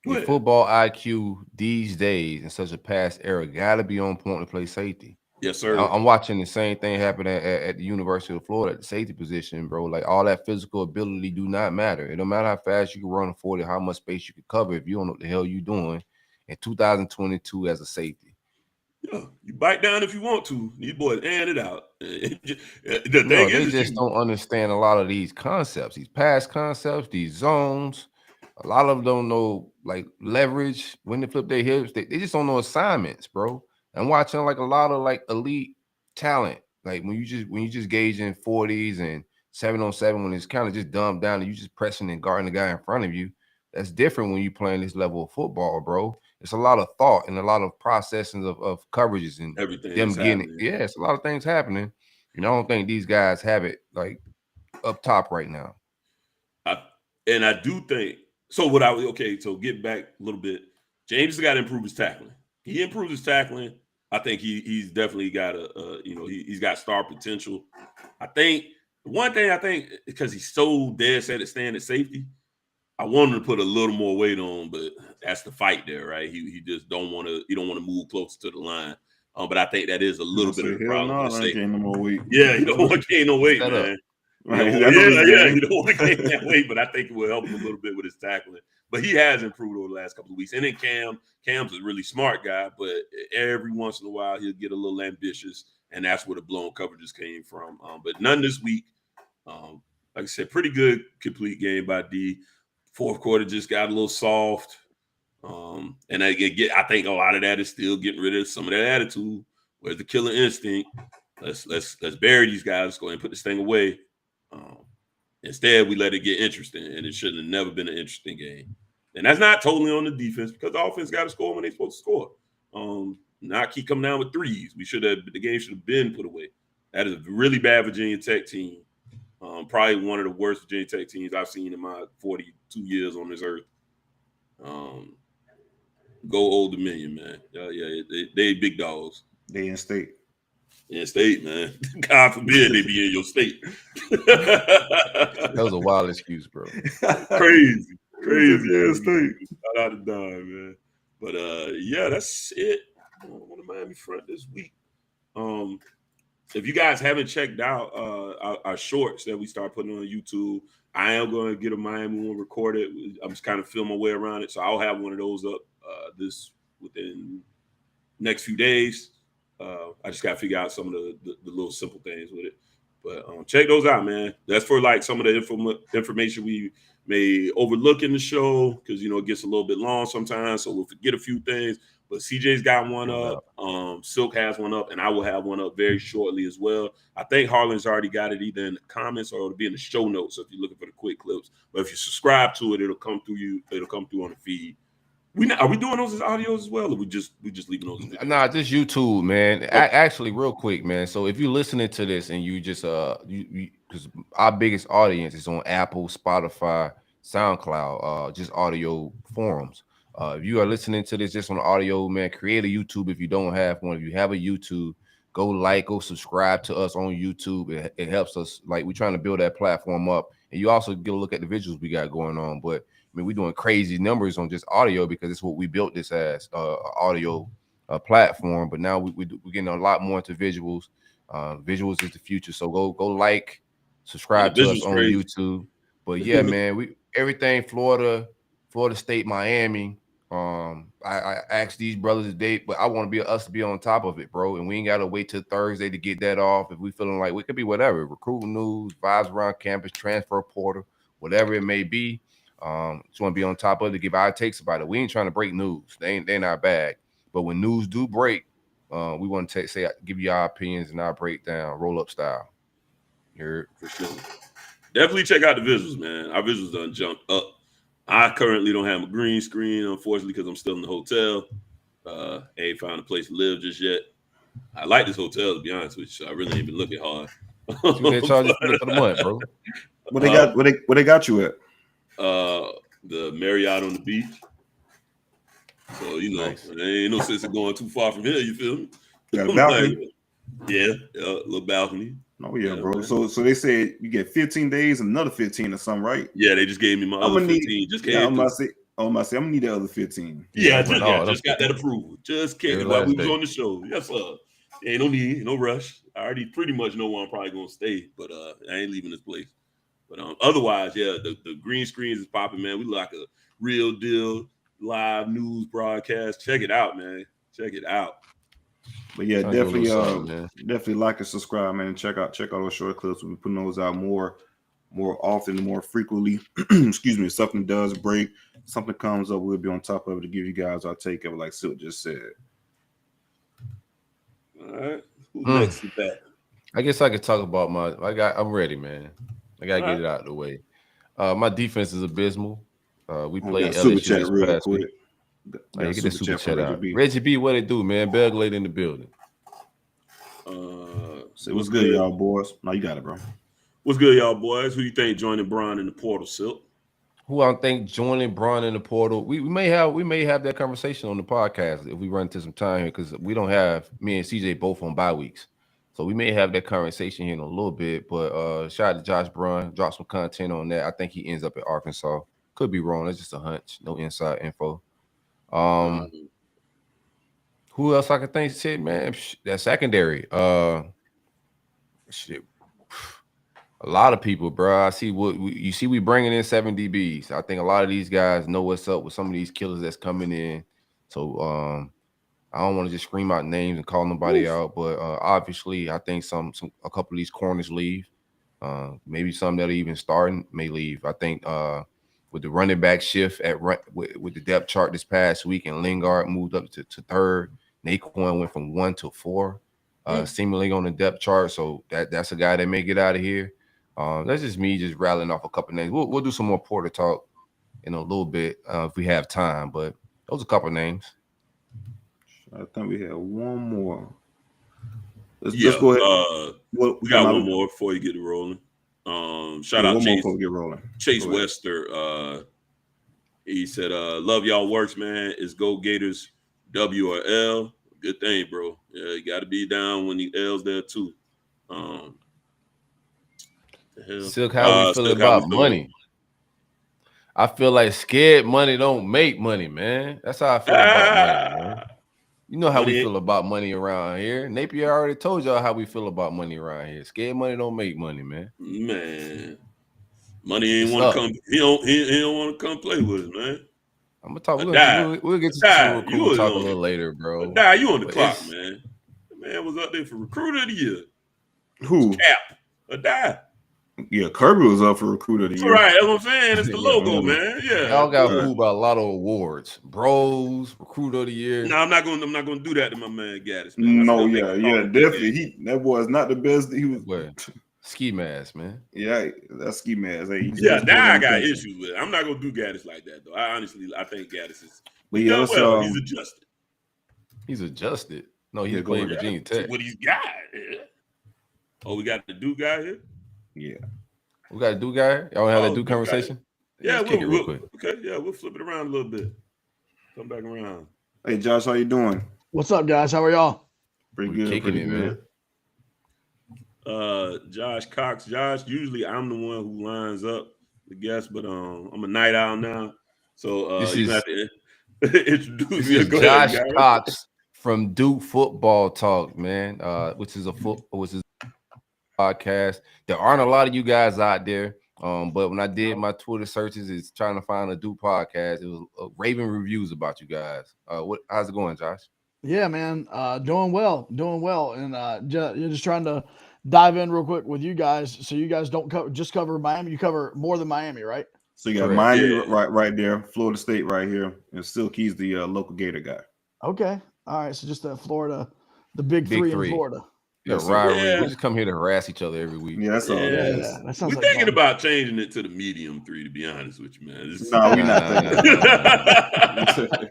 Your football IQ these days in such a past era gotta be on point to play safety. Yes, sir. I'm watching the same thing happen at the University of Florida at the safety position, bro. Like all that physical ability do not matter. It don't matter how fast you can run a 40, how much space you can cover if you don't know what the hell you're doing in 2022 as a safety. Yeah, you bite down if you want to. These boys airing it out. They just don't understand a lot of these concepts, these past concepts, these zones. A lot of them don't know like leverage, when they flip their hips. They just don't know assignments, bro. I'm watching like a lot of like elite talent. Like when you just gauging 40s and 7-on-7 when it's kind of just dumbed down and you just pressing and guarding the guy in front of you. That's different when you're playing this level of football, bro. It's a lot of thought and a lot of processing of coverages and everything. Them getting it. Yeah, it's a lot of things happening. I don't think these guys have it like up top right now. I do think so. So get back a little bit. James has got to improve his tackling. He improves his tackling. I think he's definitely got he's got star potential. I think one thing because he's so dead set at staying at safety, I want him to put a little more weight on, but that's the fight there, right? He just don't want to move closer to the line. But I think that is a little bit of a problem. I ain't gain no more weight. Yeah, you don't want to gain no weight, man. Right. You don't want to gain that weight, but I think it will help him a little bit with his tackling. But he has improved over the last couple of weeks. And then Cam's a really smart guy, but every once in a while he'll get a little ambitious, and that's where the blown coverages came from. But none this week. Like I said, pretty good complete game by D. Fourth quarter just got a little soft. And I think a lot of that is still getting rid of some of that attitude. Where's the killer instinct? Let's bury these guys. Let's go ahead and put this thing away. Instead, we let it get interesting, and it should have never been an interesting game. And that's not totally on the defense because the offense got to score when they're supposed to score. Not keep coming down with threes. The game should have been put away. That is a really bad Virginia Tech team. Probably one of the worst Virginia Tech teams I've seen in my 42 years on this earth. Go Old Dominion, man. They big dogs. They in state. In state, man. God forbid they be in your state. That was a wild excuse, bro. Crazy. Yeah, state. Shout out to Don, man. But yeah, that's it on the Miami front this week. If you guys haven't checked out our shorts that we start putting on YouTube, I am going to get a Miami one recorded. I'm just kind of feeling my way around it, so I'll have one of those up within next few days. I just got to figure out some of the little simple things with it. But check those out, man. That's for like some of the information we may overlook in the show because, you know, it gets a little bit long sometimes, so we'll forget a few things. But CJ's got one up. Silk has one up, and I will have one up very shortly as well. I think Harlan's already got it either in the comments or it'll be in the show notes if you're looking for the quick clips. But if you subscribe to it, it'll come through on the feed. Are we doing those as audios as well, or we just leaving those? Nah, just YouTube, man. Okay. Actually, real quick, man. So if you're listening to this and you just because our biggest audience is on Apple, Spotify, SoundCloud, just audio forums. If you are listening to this just on audio, man, create a YouTube if you don't have one. If you have a YouTube, go subscribe to us on YouTube. It helps us. Like, we're trying to build that platform up. And you also get a look at the visuals we got going on. But, I mean, we're doing crazy numbers on just audio because it's what we built this as, audio platform. But now we're getting a lot more into visuals. Visuals is the future. So go subscribe to us on YouTube. But, yeah, man, everything Florida State, Miami. I asked these brothers to date, but I want us to be on top of it, bro. And we ain't gotta wait till Thursday to get that off. If we feeling like we could be whatever, recruiting news, vibes around campus, transfer portal, whatever it may be. Just want to be on top of it to give our takes about it. We ain't trying to break news. They ain't our bag. But when news do break, we want to give you our opinions and our breakdown, roll up style. For sure. Definitely check out the visuals, man. Our visuals done jumped up. I currently don't have a green screen, unfortunately, because I'm still in the hotel. Ain't found a place to live just yet. I like this hotel, to be honest with you. So I really ain't been looking hard. You charge for the month, bro. What they got you at? The Marriott on the beach. So you know, nice. There ain't no sense of going too far from here. You feel me? Got a balcony? Yeah, a little balcony. Oh yeah, bro. So they said you get 15 days and another 15 or something, right? Yeah, they just gave me my other 15. I'm gonna need that other 15. Yeah, just got that approval. Just kidding. While we was on the show. Yes, sir. Ain't no need, no rush. I already pretty much know where I'm probably gonna stay, but I ain't leaving this place. But otherwise, yeah, the green screens is popping, man. We look like a real deal live news broadcast. Check it out, man. Check it out. But yeah, definitely like and subscribe, man. And check out those short clips. We'll be putting those out more often, more frequently. Excuse me. If something does break, something comes up, we'll be on top of it to give you guys our take of it, like Silk just said. All right. Who's next with that? I guess I could talk about I'm ready, man. I gotta get it out of the way. My defense is abysmal. We played LSU this past week. Get the super chat out. Reggie B, what it do, man? Belglade in the building. So what's good, y'all boys? No, you got it, bro. What's good, y'all boys? Who you think joining Bron in the portal, Silk? Who I think joining Bron in the portal? We may have that conversation on the podcast if we run into some time here, because we don't have me and CJ both on bye weeks. So we may have that conversation here in a little bit. But shout out to Josh Brun, drop some content on that. I think he ends up at Arkansas. Could be wrong. That's just a hunch. No inside info. Who else I can think? Shit, man. That secondary. Shit. A lot of people, bro. I see we bringing in 7 DBs. I think a lot of these guys know what's up with some of these killers that's coming in. So I don't want to just scream out names and call nobody out, but obviously I think a couple of these corners leave. Maybe some that are even starting may leave. I think with the running back shift with the depth chart this past week, and Lingard moved up to 3rd. Naquan went from 1 to 4, seemingly on the depth chart. So that's a guy that may get out of here. That's just me just rattling off a couple names. We'll do some more Porter talk in a little bit if we have time, but those are a couple names. I think we have one more. Let's go ahead. We got one more before you get it rolling. Shout out Chase Wester. He said, love y'all works, man. It's go Gators, W or L. Good thing, bro. Yeah, you got to be down when the L's there too. Silk, how we feel about money? I feel like scared money don't make money, man. That's how I feel about money, man. You know how we feel about money around here. Napier already told y'all how we feel about money around here. Scared money don't make money, man. Man, money ain't want to come. He don't want to come play with us, man. I'm gonna talk. We'll get to the cool talk a little later, bro. You on the clock, man. The man was up there for recruiter of the year. Who? Cap. Yeah, Kirby was up for recruiter of the year. Right, that's what I'm saying. It's the logo, man. Yeah. Y'all got fooled by a lot of awards. Bros, recruiter of the year. No, I'm not gonna do that to my man Gattis, man. No, definitely. That was not the best. He was ski mask, man. Yeah, that's ski mask. Hey, now I got issues with it. I'm not gonna do Gattis like that though. I think Gattis is. But yeah, he's adjusted. He's adjusted. No, he's playing Virginia Tech. What he's got. Yeah. Oh, we got the Duke guy here. Yeah, we got a Duke guy. Y'all want to have that Duke conversation? Yeah, we'll flip it around a little bit. Come back around. Hey, Josh, how you doing? What's up, guys? How are y'all? Pretty good. Kicking it, man. Josh Cox. Usually I'm the one who lines up the guests, but I'm a night owl now, so you have to introduce me. Josh Cox from Duke Football Talk, man. Which is a podcast. There aren't a lot of you guys out there, but when I did my Twitter searches, it's trying to find a Duke podcast. It was raving reviews about you guys. How's it going, Josh? Yeah, man, doing well, and you're just trying to dive in real quick with you guys. So you guys don't cover Miami. You cover more than Miami, right? So you got Miami right there, Florida State right here, and Silky's the local Gator guy. Okay, all right. So just Florida, the big three in Florida. Yeah, right. We just come here to harass each other every week. Yeah, that's all. Yeah, that sounds We're thinking about changing it to the medium 3, to be honest with you, man. No, we're not thinking.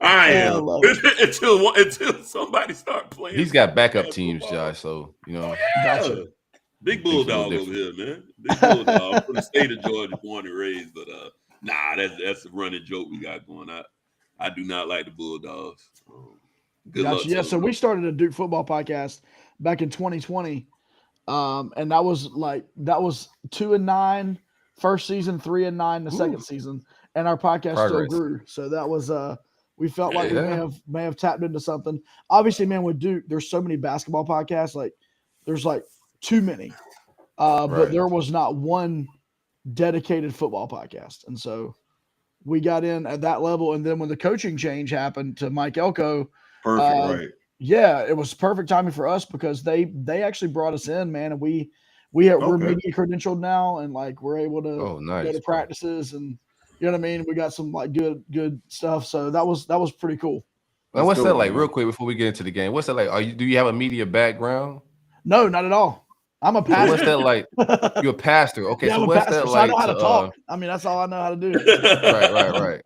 I am until somebody start playing. He's got backup teams, Josh. So Gotcha. Big Bulldog over here, man. Big Bulldog from the state of Georgia, born and raised. But that's a running joke we got going on. I do not like the Bulldogs. Good luck. Yeah, so we started a Duke football podcast back in 2020, and that was 2-9 first season, 3-9 the second season, and our podcast still grew. So that was we felt like we may have tapped into something. Obviously, man, with Duke, there's so many basketball podcasts. Like there's too many, but there was not one dedicated football podcast, and so we got in at that level. And then when the coaching change happened to Mike Elko, perfect, right? Yeah, it was perfect timing for us because they actually brought us in, man, and we're media credentialed now, and we're able to go to practices, and you know what I mean. We got some good stuff, so that was pretty cool. Now, what's that like, real quick, before we get into the game? What's that like? Do you have a media background? No, not at all. I'm a pastor. What's that like? You're a pastor, okay? Yeah, so what's that like? I know how to talk. I mean, that's all I know how to do. Right.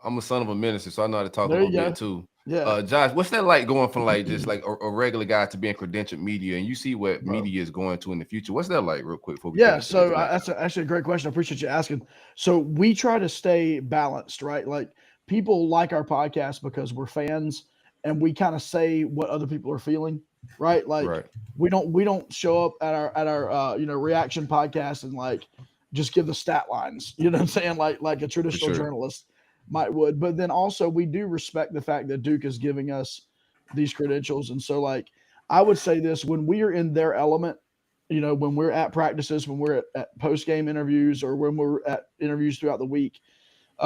I'm a son of a minister, so I know how to talk a little bit too. Yeah, Josh, what's that like going from just like a regular guy to being credentialed media, and you see what media is going to in the future? What's that like, real quick? So that's actually a great question. I appreciate you asking. So we try to stay balanced, right? Like people like our podcast because we're fans, and we kind of say what other people are feeling, right? Like we don't show up at our reaction podcast and just give the stat lines. You know what I'm saying? Like a traditional journalist might would, but then also we do respect the fact that Duke is giving us these credentials. And so I would say this, when we are in their element, when we're at practices, when we're at post-game interviews, or when we're at interviews throughout the week,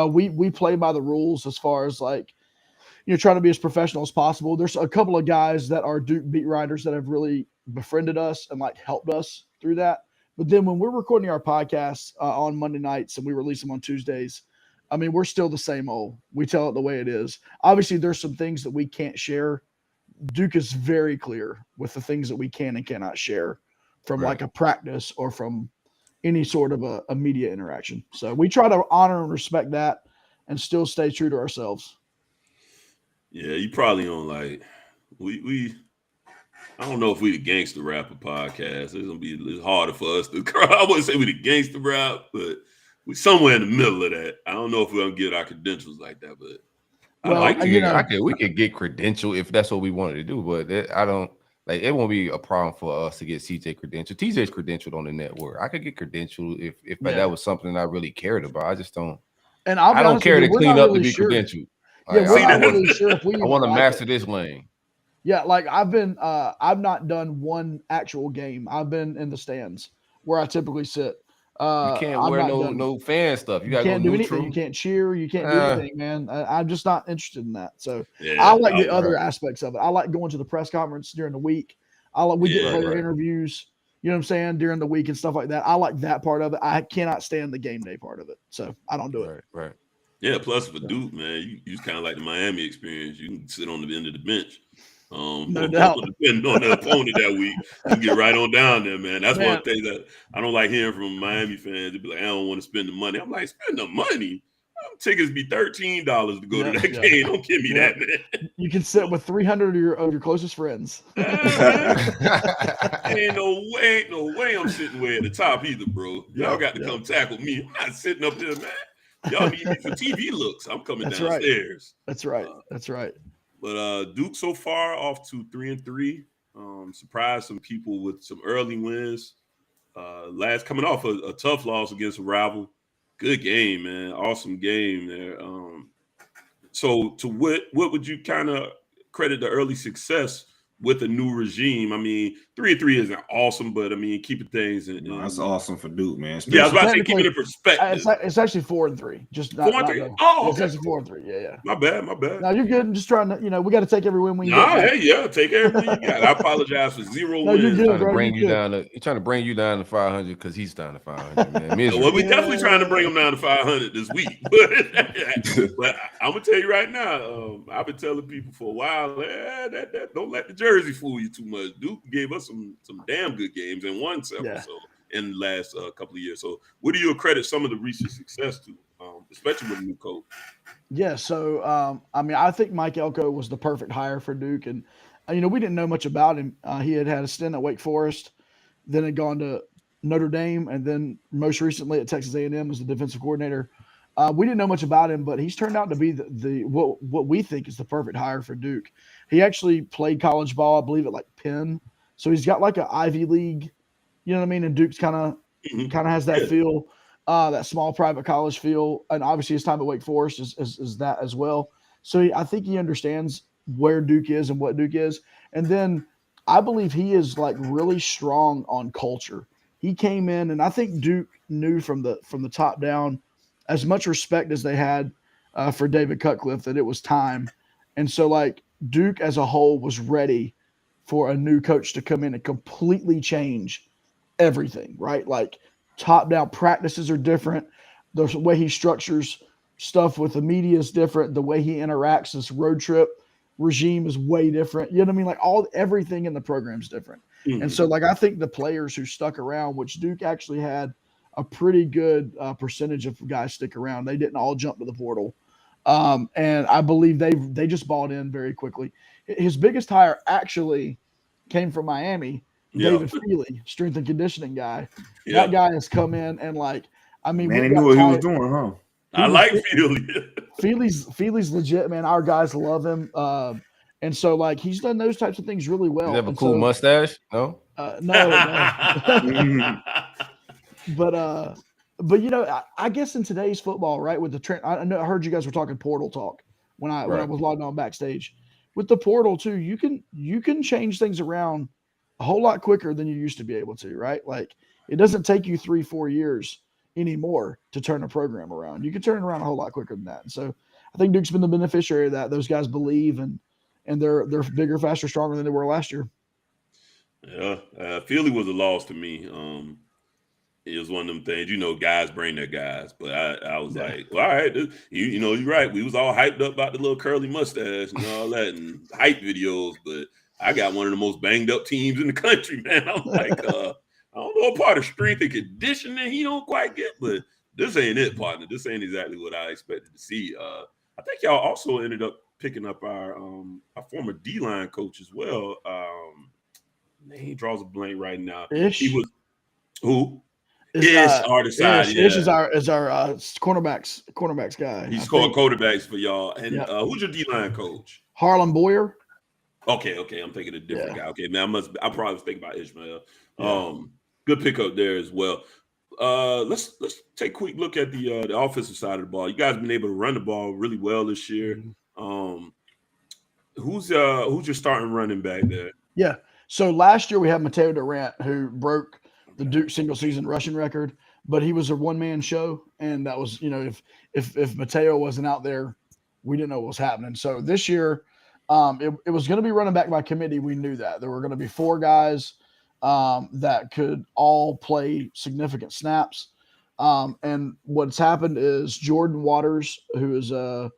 we play by the rules as far as trying to be as professional as possible. There's a couple of guys that are Duke beat writers that have really befriended us and helped us through that. But then when we're recording our podcasts on Monday nights and we release them on Tuesdays, I mean, we're still the same old. We tell it the way it is. Obviously, there's some things that we can't share. Duke is very clear with the things that we can and cannot share from a practice or from any sort of a media interaction. So we try to honor and respect that and still stay true to ourselves. Yeah, you probably on we I don't know if we the gangster rapper podcast. It's harder for us to I wouldn't say we the gangster rap, but we're somewhere in the middle of that. I don't know if we're gonna get our credentials like that, but We could get credential if that's what we wanted to do, but I don't like it. Won't be a problem for us to get CJ credential. TJ's credentialed on the network. I could get credential if that was something I really cared about. I just don't. And I don't care to clean up to be sure. credentialed. Yeah, we're not really sure if we. I want to master this lane. Yeah, like I've not done one actual game. I've been in the stands where I typically sit. You can't wear no fan stuff. You can't do anything. You can't cheer. You can't do anything, man. I'm just not interested in that. So I like the other aspects of it. I like going to the press conference during the week. We get player interviews. You know what I'm saying, during the week and stuff like that. I like that part of it. I cannot stand the game day part of it, so I don't do it. Right. Yeah. Plus for Duke, man, you kind of like the Miami experience. You can sit on the end of the bench. No doubt. Depending on the opponent that week, you get right on down there, man. That's one thing that I don't like hearing from Miami fans. They'd be like, I don't want to spend the money. I'm like, spend the money. Tickets be $13 to go to that game. Don't give me that, man. You can sit with 300 of your closest friends. Ain't no way I'm sitting way at the top either, bro. Y'all got to come tackle me. I'm not sitting up there, man. Y'all need me for TV looks. I'm coming downstairs. That's right. That's right. But Duke so far off to 3-3. Surprised some people with some early wins. Coming off a tough loss against a rival. Good game, man. Awesome game there. So to what would you kind of credit the early success with a new regime? I mean, 3-3 isn't awesome, but I mean, keeping things in. That's awesome for Duke, man. Yeah, I was about to say, keep it in perspective. It's actually 4-3. Just 4-3. Oh, it's actually 4-3. Yeah. My bad. No, you're good. I'm just trying to, we got to take every win we get. Take every win you got. I apologize for 0 wins. You're good, He's trying to bring you down to 500 because he's down to 500, man. Well, we're definitely trying to bring him down to 500 this week. But I'm gonna tell you right now, I've been telling people for a while, that don't let the jersey fool you too much. Duke gave us some damn good games and won several in the last couple of years. So what do you accredit some of the recent success to, especially with a new coach? Yeah, so I think Mike Elko was the perfect hire for Duke, and we didn't know much about him. He had a stint at Wake Forest, then had gone to Notre Dame, and then most recently at Texas A&M as the defensive coordinator. We didn't know much about him, but he's turned out to be what we think is the perfect hire for Duke. He actually played college ball, I believe, at Penn, so he's got an Ivy League, you know what I mean? And Duke's kind of has that feel, that small private college feel, and obviously his time at Wake Forest is that as well. So I think he understands where Duke is and what Duke is, and then I believe he is really strong on culture. He came in, and I think Duke knew from the top down, as much respect as they had for David Cutcliffe, that it was time. And so Duke as a whole was ready for a new coach to come in and completely change everything, right? Top down practices are different. The way he structures stuff with the media is different. The way he interacts, this road trip regime is way different. You know what I mean? Everything in the program is different. Mm-hmm. And so I think the players who stuck around, which Duke actually had a pretty good percentage of guys stick around. They didn't all jump to the portal. And I believe they just bought in very quickly. His biggest hire actually came from Miami, David Feely, strength and conditioning guy. Yeah. That guy has come in and he knew what he was doing, huh? I like Feely. Feely's legit, man. Our guys love him. And so he's done those types of things really well. Does he have a cool mustache? No? No. But I guess in today's football, right, with the trend, I heard you guys were talking portal talk when I was logged on backstage. With the portal too, you can change things around a whole lot quicker than you used to be able to, right? It doesn't take you 3-4 years anymore to turn a program around. You can turn it around a whole lot quicker than that. And so I think Duke's been the beneficiary of that. Those guys believe and they're bigger, faster, stronger than they were last year. Yeah, Feely was a loss to me. It was one of them things, guys bring their guys. But I was like, well, all right, you're right. We was all hyped up about the little curly mustache and all that and hype videos. But I got one of the most banged up teams in the country, man. I'm like, I don't know a part of strength and conditioning he don't quite get, but this ain't it, partner. This ain't exactly what I expected to see. I think y'all also ended up picking up our former D-line coach as well. He draws a blank right now. Ish? He was who? Ish are the side. Ish is our cornerbacks guy. He's called quarterbacks for y'all. And who's your D-line coach? Harlan Boyer. Okay. I'm thinking a different guy. Okay, man, I probably was thinking about Ishmael. Good pickup there as well. Let's take a quick look at the offensive side of the ball. You guys have been able to run the ball really well this year. Who's your starting running back there? Yeah. So last year we had Mateo Durant, who broke the Duke single season rushing record, but he was a one-man show, and that was, if Mateo wasn't out there, we didn't know what was happening. So this year, it was going to be running back by committee. We knew that there were going to be 4 guys that could all play significant snaps. And what's happened is Jordan Waters, who is I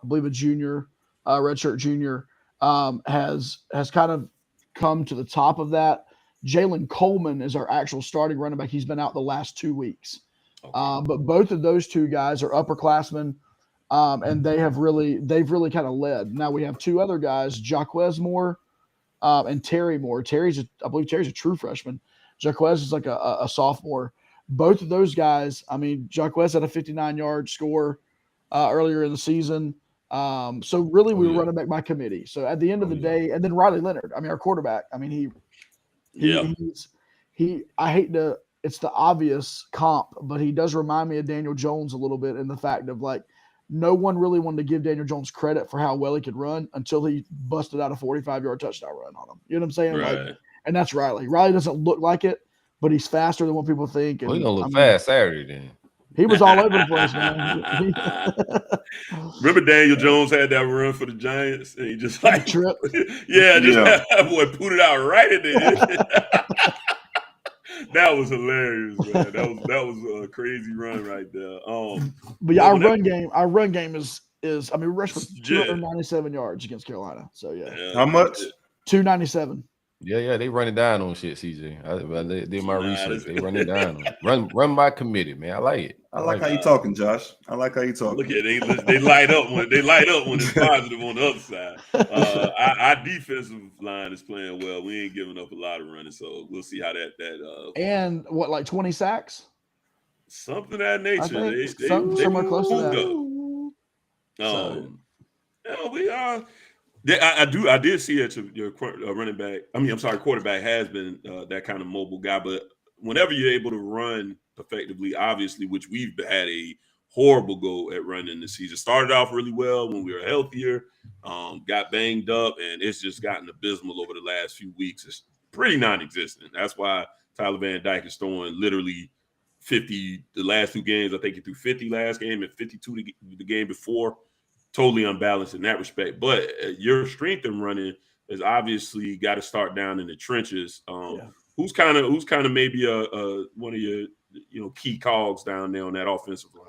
believe a junior, redshirt junior, has kind of come to the top of that. Jalen Coleman is our actual starting running back. He's been out the last 2 weeks. But both of those 2 guys are upperclassmen, and they've really kind of led. Now we have 2 other guys, Jaquez Moore and Terry Moore. I believe Terry's a true freshman. Jaquez is like a sophomore. Both of those guys, I mean, Jaquez had a 59-yard score earlier in the season. So really we were running back by committee. So at the end of the day, and then Riley Leonard, I mean, our quarterback, I mean, it's the obvious comp, but he does remind me of Daniel Jones a little bit in the fact of like, no one really wanted to give Daniel Jones credit for how well he could run until he busted out a 45-yard touchdown run on him. You know what I'm saying? Right. Like, and that's Riley. Riley doesn't look like it, but he's faster than what people think. Well, he's gonna look fast Saturday then. He was all over the place, man. Remember Daniel Jones had that run for the Giants, and he just like trip. That boy put it out right in there. That was hilarious, man. That was a crazy run right there. But yeah, our run game is I mean, we rushed for 297 yards against Carolina. So yeah. How much? 297. Yeah, they running down on shit, CJ. I did my research. They running down on run by committee, man. I like it. I like how you talking, Josh. I like how you talking. Look at they light up when it's positive on the other side. Our defensive line is playing well. We ain't giving up a lot of running, so we'll see how that and what, like 20 sacks? Something of that nature. They somewhere close to that. We are. I did see that your running back. Quarterback has been that kind of mobile guy. But whenever you're able to run effectively, obviously, which we've had a horrible go at running this season. Started off really well when we were healthier, got banged up, and it's just gotten abysmal over the last few weeks. It's pretty non-existent. That's why Tyler Van Dyke is throwing literally 50 the last 2 games. I think he threw 50 last game and 52 the game before. Totally unbalanced in that respect. But your strength in running is obviously got to start down in the trenches. Who's kind of maybe one of your key cogs down there on that offensive line?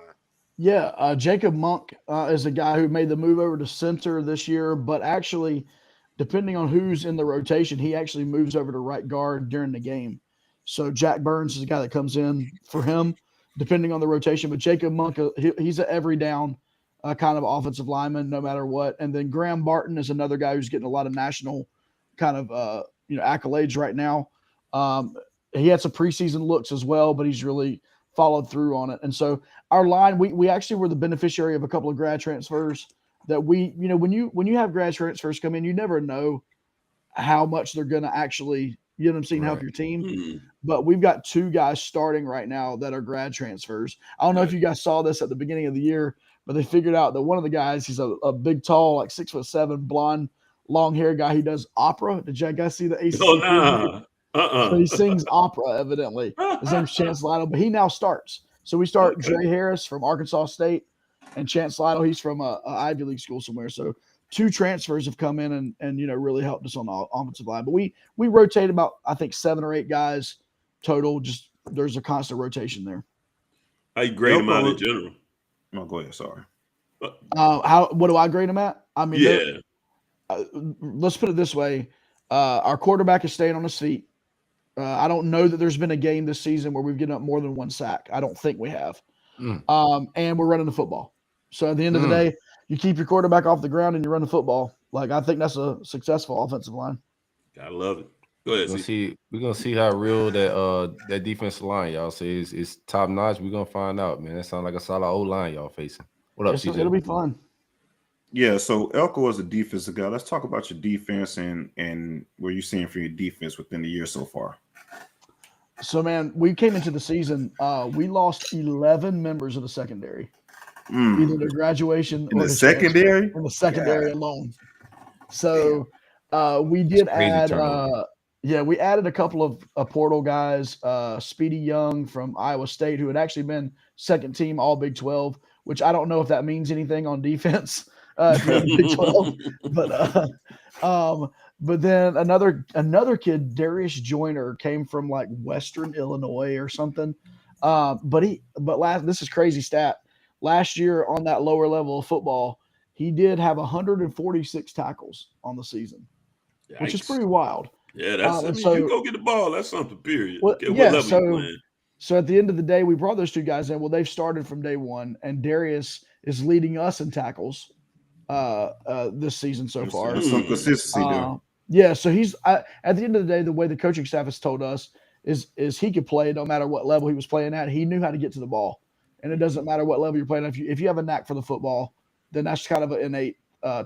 Yeah, Jacob Monk is a guy who made the move over to center this year, but actually, depending on who's in the rotation, he actually moves over to right guard during the game. So Jack Burns is a guy that comes in for him, depending on the rotation. But Jacob Monk, he's an every down kind of offensive lineman, no matter what. And then Graham Barton is another guy who's getting a lot of national kind of accolades right now. He had some preseason looks as well, but he's really followed through on it. And so our line, we actually were the beneficiary of a couple of grad transfers that when you have grad transfers come in, you never know how much they're going to actually, help your team. Mm-hmm. But we've got 2 guys starting right now that are grad transfers. I don't know if you guys saw this at the beginning of the year, but they figured out that one of the guys, he's a big, tall, like 6'7", blonde, long hair guy. He does opera. Did you guys see the ACC? Oh, nah. So he sings opera, evidently. His name's Chance Lytle, but he now starts. So we start Dre Harris from Arkansas State and Chance Lytle. He's from a Ivy League school somewhere. So 2 transfers have come in and really helped us on the offensive line. But we rotate about, I think, 7 or 8 guys total. Just there's a constant rotation there. How you grade them out in general? No, go ahead. Sorry. What do I grade them at? I mean, let's put it this way: our quarterback is staying on his feet. I don't know that there's been a game this season where we've given up more than 1 sack. I don't think we have. And we're running the football. So at the end of the day, you keep your quarterback off the ground and you run the football. Like, I think that's a successful offensive line. Gotta love it. Go ahead. We're gonna see how real that defensive line y'all say is top notch. We're gonna find out, man. That sounds like a solid old line y'all facing. What up, CJ? It'll be fun. Yeah, so Elko is a defensive guy. Let's talk about your defense and what you're seeing for your defense within the year so far. So, man, we came into the season. We lost 11 members of the secondary, either to graduation in or the to secondary. In the secondary alone. So, we did add. We added a couple of portal guys. Speedy Young from Iowa State, who had actually been second team All Big 12, which I don't know if that means anything on defense. Big 12, but then another kid, Darius Joyner, came from like Western Illinois or something. This is crazy stat. Last year on that lower level of football, he did have 146 tackles on the season, which is pretty wild. Yeah, that's you go get the ball. That's something. Period. Well, what level you playing? So at the end of the day, we brought those two guys in. Well, they've started from day one, and Darius is leading us in tackles this season so far. There's some consistency there. Yeah, so he's at the end of the day, the way the coaching staff has told us is he could play no matter what level he was playing at. He knew how to get to the ball, and it doesn't matter what level you're playing. If you have a knack for the football, then that's kind of an innate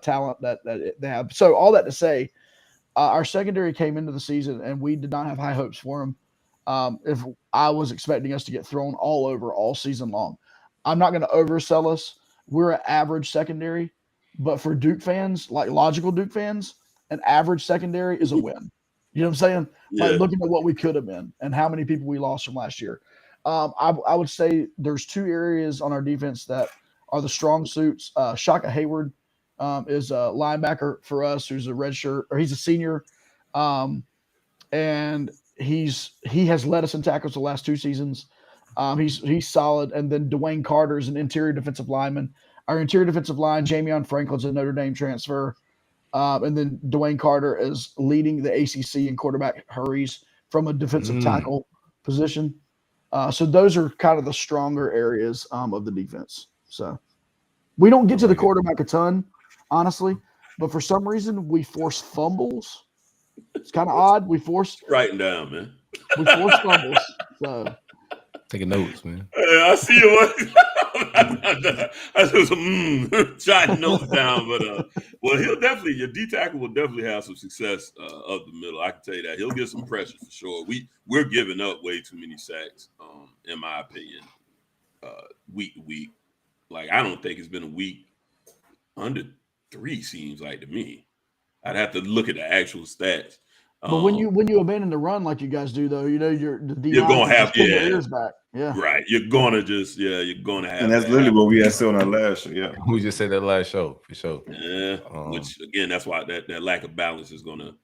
talent that they have. So all that to say, our secondary came into the season, and we did not have high hopes for him. If I was expecting us to get thrown all over all season long, I'm not going to oversell us. We're an average secondary, but for Duke fans, like logical Duke fans, an average secondary is a win. You know what I'm saying? Yeah. Like looking at what we could have been and how many people we lost from last year. I would say there's two areas on our defense that are the strong suits. Shaka Hayward is a linebacker for us, who's a redshirt, or he's a senior, and he has led us in tackles the last two seasons. He's solid. And then Dwayne Carter is an interior defensive lineman. Our interior defensive line, Jamion Franklin's a Notre Dame transfer. And then Dwayne Carter is leading the ACC in quarterback hurries from a defensive tackle position. So those are kind of the stronger areas of the defense. So we don't get to the quarterback a ton, honestly, but for some reason we force fumbles. It's kind of odd. Writing down, man. We force fumbles. So taking notes, man. I see you. I was jotting notes down, but well, your D tackle will definitely have some success up the middle. I can tell you that he'll get some pressure for sure. We're giving up way too many sacks, in my opinion, week to week. Like I don't think it's been a week under 3. Seems like to me. I'd have to look at the actual stats. But when you abandon the run like you guys do, though, you know you're gonna have your ears back. Yeah, right. You're gonna have, and that's literally what we had said on our last show. Yeah, we just said that last show for sure. Yeah, which again, that's why that lack of balance is gonna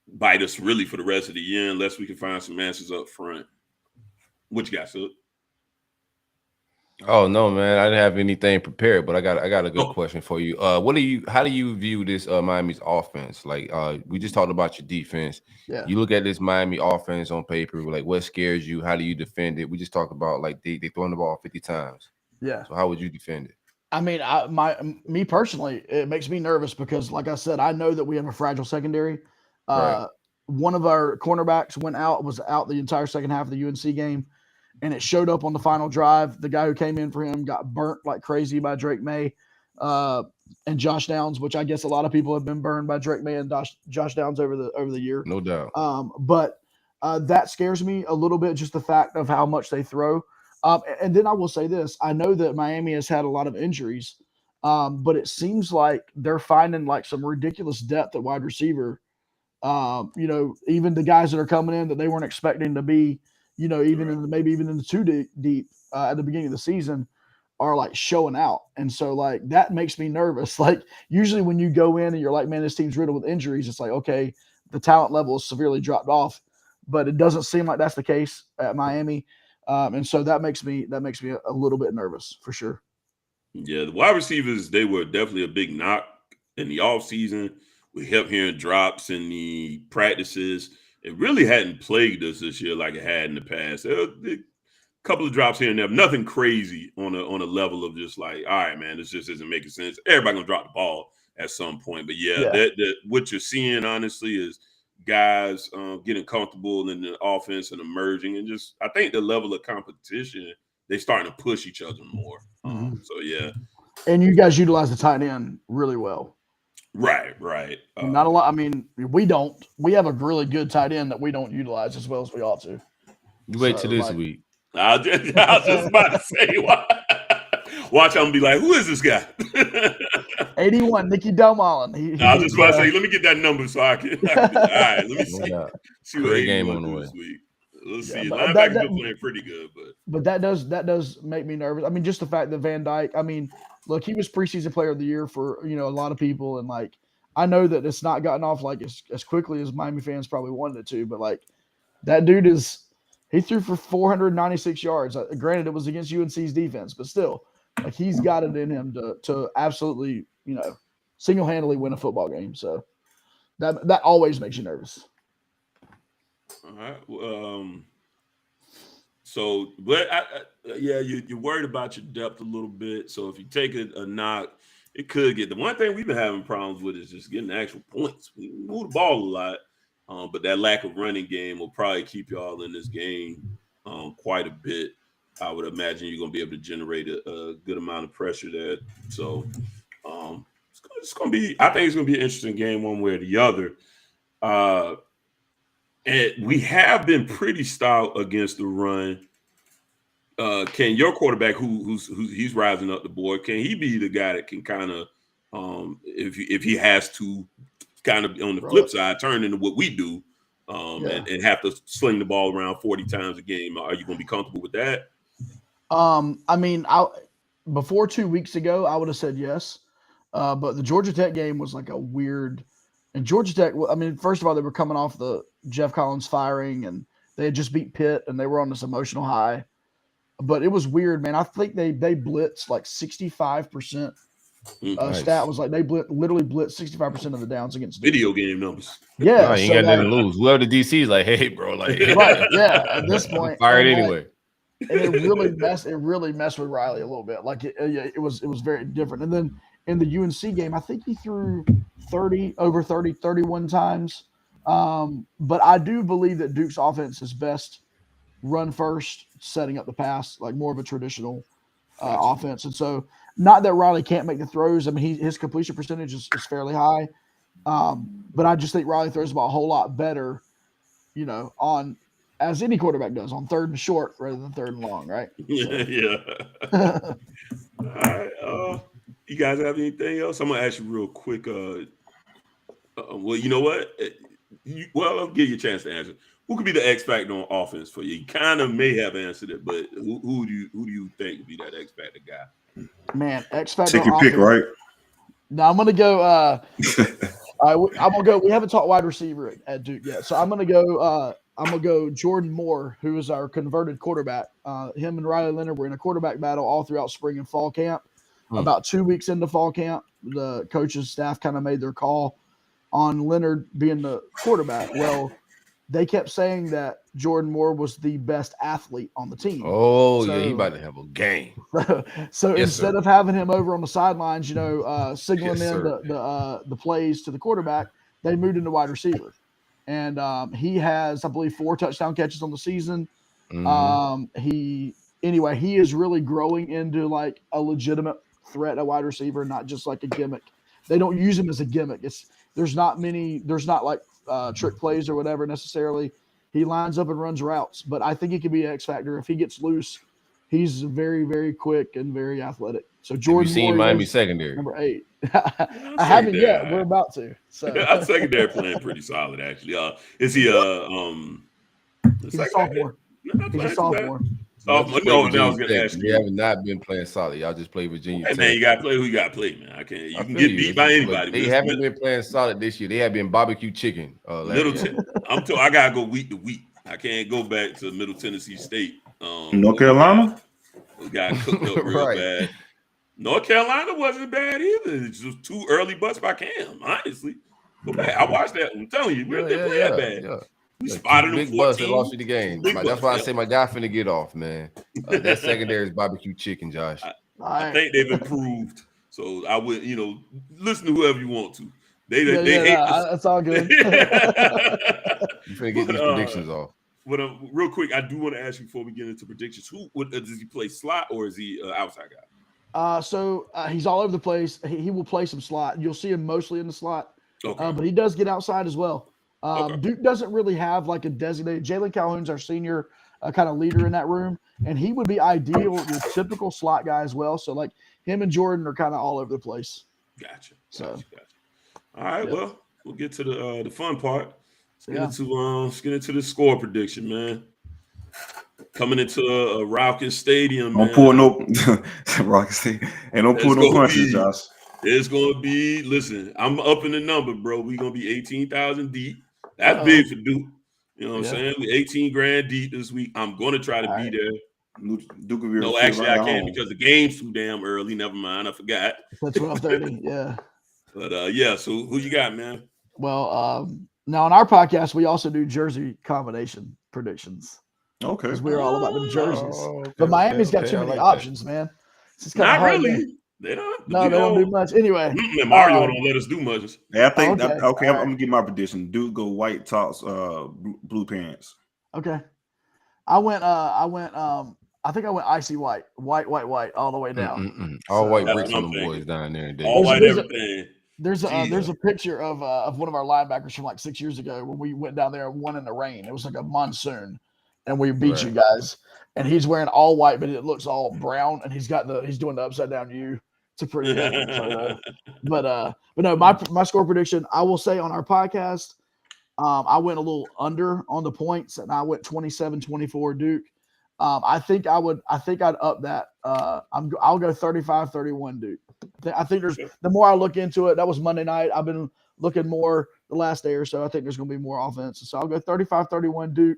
bite us really for the rest of the year unless we can find some answers up front. What you got, Silk? Oh no, man! I didn't have anything prepared, but I got a good question for you. How do you view this Miami's offense? Like, we just talked about your defense. Yeah. You look at this Miami offense on paper, like what scares you? How do you defend it? We just talked about like they throwing the ball 50 times. Yeah. So how would you defend it? I mean, me personally, it makes me nervous because, like I said, I know that we have a fragile secondary. Right. One of our cornerbacks was out the entire second half of the UNC game. And it showed up on the final drive. The guy who came in for him got burnt like crazy by Drake May and Josh Downs, which I guess a lot of people have been burned by Drake May and Josh Downs over the year. No doubt. But that scares me a little bit, just the fact of how much they throw. And then I will say this. I know that Miami has had a lot of injuries, but it seems like they're finding like some ridiculous depth at wide receiver. Even the guys that are coming in that they weren't expecting to be, even in the 2 deep at the beginning of the season are like showing out. And so like, that makes me nervous. Like usually when you go in and you're like, man, this team's riddled with injuries. It's like, okay, the talent level is severely dropped off, but it doesn't seem like that's the case at Miami. And so that makes me a little bit nervous for sure. Yeah. The wide receivers, they were definitely a big knock in the offseason. We kept hearing drops in the practices. It really hadn't plagued us this year like it had in the past. There were a couple of drops here and there, nothing crazy on a level of just like, all right, man, this just isn't making sense. Everybody gonna drop the ball at some point. But yeah. That what you're seeing honestly is guys getting comfortable in the offense and emerging, and just I think the level of competition, they're starting to push each other more. So yeah. And you guys utilize the tight end really well. Right. Not a lot. I mean, we don't. We have a really good tight end that we don't utilize as well as we ought to. You wait till this week. I was just about to say, watch, I'm going to be like, who is this guy? 81, Nicky Delmolin. I was just about to say, let me get that number so I can all right, let me see. See what great game on the way. This week. Let's see. Linebackers been playing pretty good, but that does make me nervous. I mean, just the fact that Van Dyke, I mean, look, he was preseason player of the year for, a lot of people. And like, I know that it's not gotten off like as quickly as Miami fans probably wanted it to, but like that dude he threw for 496 yards. Granted, it was against UNC's defense, but still, like he's got it in him to absolutely, single-handedly win a football game. So that always makes you nervous. All right. So, but you're worried about your depth a little bit. So if you take a knock, it could get. The one thing we've been having problems with is just getting the actual points. We move the ball a lot, but that lack of running game will probably keep y'all in this game quite a bit. I would imagine you're going to be able to generate a good amount of pressure there. So it's going to be. I think it's going to be an interesting game one way or the other. And we have been pretty stout against the run. Can your quarterback, who's he's rising up the board, can he be the guy that can kind of, if he has to, kind of on the flip side, turn into what we do, and have to sling the ball around 40 times a game? Are you going to be comfortable with that? I mean, before 2 weeks ago, I would have said yes, but the Georgia Tech game was like a weird. And Georgia Tech, I mean, first of all, they were coming off the Jeff Collins firing, and they had just beat Pitt, and they were on this emotional high. But it was weird, man. I think they blitzed like 65%. Nice. Stat was like they literally blitzed 65% of the downs against video game numbers. Yeah, no, you ain't got nothing to lose. Whoever the DC is like, hey, bro, like, right, yeah. At this point, fired anyway. And it really messed with Riley a little bit. Like it was very different. And then in the UNC game, I think he threw 31 times. But I do believe that Duke's offense is best run first, setting up the pass, like more of a traditional offense. And so, not that Riley can't make the throws. I mean, his completion percentage is fairly high. But I just think Riley throws the ball a whole lot better, on as any quarterback does, on third and short rather than third and long, right? So. Yeah. All right. You guys have anything else? I'm gonna ask you real quick. Well, you know what? I'll give you a chance to answer. Who could be the X factor on offense for you? You kind of may have answered it, but who do you think would be that X factor guy? Man, X factor. Take your pick, right? Now I'm gonna go. I'm gonna go. We haven't talked wide receiver at Duke yet, so I'm gonna go Jordan Moore, who is our converted quarterback. Him and Riley Leonard were in a quarterback battle all throughout spring and fall camp. About 2 weeks into fall camp, the coach's staff kind of made their call on Leonard being the quarterback. Well, they kept saying that Jordan Moore was the best athlete on the team. Oh, yeah, he about to have a game. So instead of having him over on the sidelines, signaling in the plays to the quarterback, they moved into wide receiver. And he has, I believe, 4 touchdown catches on the season. Mm-hmm. He is really growing into like a legitimate threat at wide receiver, not just like a gimmick. They don't use him as a gimmick. There's not like trick plays or whatever necessarily. He lines up and runs routes, but I think he could be an X factor if he gets loose. He's very, very quick and very athletic. So Jordan, have you seen Miami secondary? Number 8. I haven't yet. We're about to. So our secondary playing pretty solid, actually. Is he he's a sophomore? He's a sophomore. No, I was gonna ask you. They have not been playing solid. Y'all just play Virginia. Hey, man, you gotta play who you gotta play, man. You can get beat by anybody. They haven't been playing solid this year. They have been barbecue chicken. Middleton. I gotta go week to week. I can't go back to Middle Tennessee State. North Carolina? We got cooked up real bad. North Carolina wasn't bad either. It's just 2 early butts by Cam, honestly. Go back. I watched that. I'm telling you, we didn't play that bad. Yeah. We spotted them. Big bus that lost you the game. That's why I say my guy finna get off, man. That secondary is barbecue chicken, Josh. I think they've improved. So I would, listen to whoever you want to. They hate us. That's all good. You finna get these predictions off. But real quick, I do want to ask you before we get into predictions. Does he play slot or is he outside guy? So he's all over the place. He will play some slot. You'll see him mostly in the slot. Okay. But he does get outside as well. Okay. Duke doesn't really have like a designated. Jalen Calhoun's our senior kind of leader in that room, and he would be ideal, your typical slot guy as well. So like him and Jordan are kind of all over the place. Gotcha. So. All right. Yep. Well, we'll get to the fun part. Let's get into the score prediction, man. Coming into a Raucous Stadium, man. Don't pull no Raucous Stadium. And don't pull no punches, Josh. It's gonna be. Listen, I'm upping the number, bro. We're gonna be 18,000 deep. That's big for Duke. You know what I'm saying? We 18 grand deep this week. I'm gonna try to be there. Duke no, actually, I can't because the game's too damn early. Never mind, I forgot. That's 12:30. Yeah. But So who you got, man? Well, now on our podcast, we also do jersey combination predictions. Okay. Because we're all about them jerseys. Okay, but Miami's got too many options, man. It's just Not hard really. They don't. No, they don't do much. Anyway. Mario don't let us do much. Yeah, I think I'm gonna give my prediction. Duke go white tops, blue pants. Okay. I think I went icy white all the way down. All white bricks on the boys down there. All white everything. There's a picture of one of our linebackers from like 6 years ago when we went down there and won in the rain. It was like a monsoon, and we beat you guys. And he's wearing all white, but it looks all brown, and he's doing the upside down U. It's a pretty good photo. But no, my score prediction, I will say on our podcast, I went a little under on the points, and I went 27-24 Duke. I think I'd up that. I'll go 35-31 Duke. I think there's the more I look into it. That was Monday night. I've been looking more the last day or so. I think there's going to be more offense. So I'll go 35-31 Duke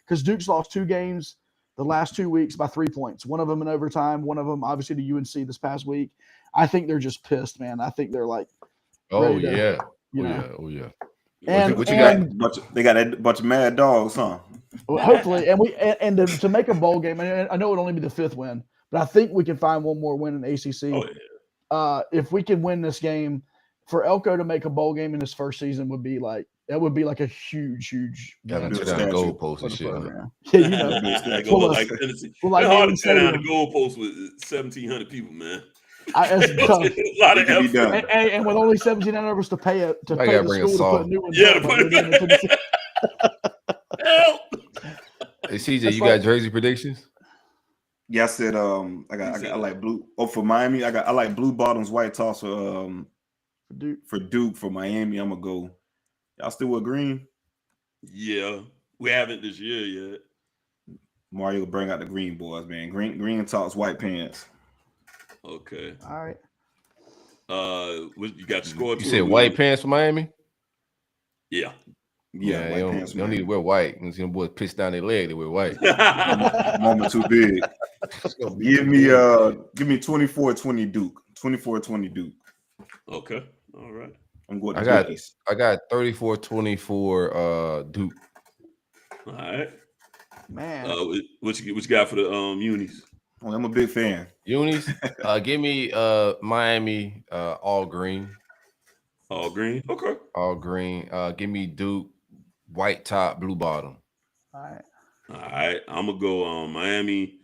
because Duke's lost 2 games the last 2 weeks by 3 points. One of them in overtime. One of them obviously to UNC this past week. I think they're just pissed, man. I think they're like, oh yeah. And what you got? They got a bunch of mad dogs, huh? Well, hopefully, and to make a bowl game. I know it'll only be the 5th win, but I think we can find one more win in the ACC. Oh, yeah. If we can win this game, for Elko to make a bowl game in his first season would be like a huge. Got to tear down the goalpost and shit. Yeah, you know, like hard to tear down the goalpost with 1,700 people, man. It's tough. A lot of effort. And with only 1,700 of us to pay the school to put new ones. Yeah, to put it. Help. Hey CJ, you got jersey predictions? Yeah, I said I like blue. Oh, for Miami, I like blue bottoms, white tops for Duke. For Miami, I'm gonna go. Y'all still with green? Yeah, we haven't this year yet. Mario bring out the green boys, man. Green tops, white pants. Okay. All right. What you got? Score. You said white pants for Miami? Yeah. Yeah, you don't need to wear white. Because you know, boys piss down their leg, they wear white. Moment too big. Give me 24-20 Duke. 24-20 Duke. Okay. All right. I'm going to I got 34-24 Duke. All right. Man. What you got for the unis? Oh, I'm a big fan. Unis? Give me Miami all green. All green? Okay. All green. Give me Duke white top, blue bottom. All right. All right. I'm gonna go Miami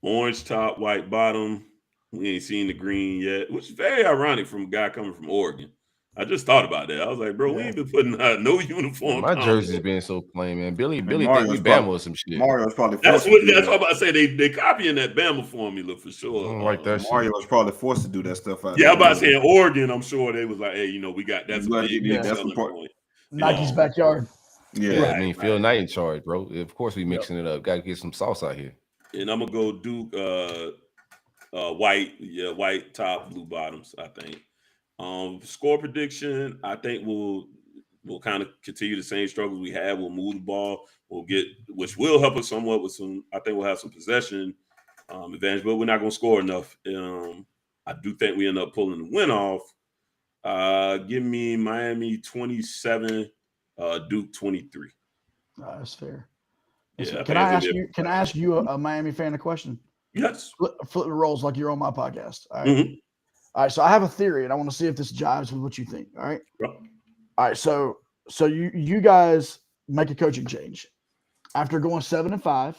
orange top, white bottom. We ain't seen the green yet, which is very ironic from a guy coming from Oregon. I just thought about that. I was like, bro, we ain't been putting no uniform. My jersey's being so plain, man. Billy think we Bama or some shit. Mario's probably that's what I'm about to say. They copying that Bama formula for sure. I don't like that Mario shit. was probably forced to do that stuff. I'm about to say in Oregon, I'm sure they was like, hey, we got that's the part. Nike's backyard. Yeah, right, I mean, Phil Knight in charge, bro. Of course, we mixing it up. Got to get some sauce out here. And I'm gonna go Duke white, white top, blue bottoms. I think. Score prediction. I think we'll kind of continue the same struggles we had. We'll move the ball. We'll get, which will help us somewhat with some. I think we'll have some possession advantage, but we're not gonna score enough. I do think we end up pulling the win off. Give me Miami 27, Duke 23. That's fair. Yeah, Can I ask you a Miami fan a question? Yes. Flip the roles like you're on my podcast. All right. Mm-hmm. All right. So I have a theory, and I want to see if this jives with what you think. All right. Yeah. All right, so you guys make a coaching change after going 7-5,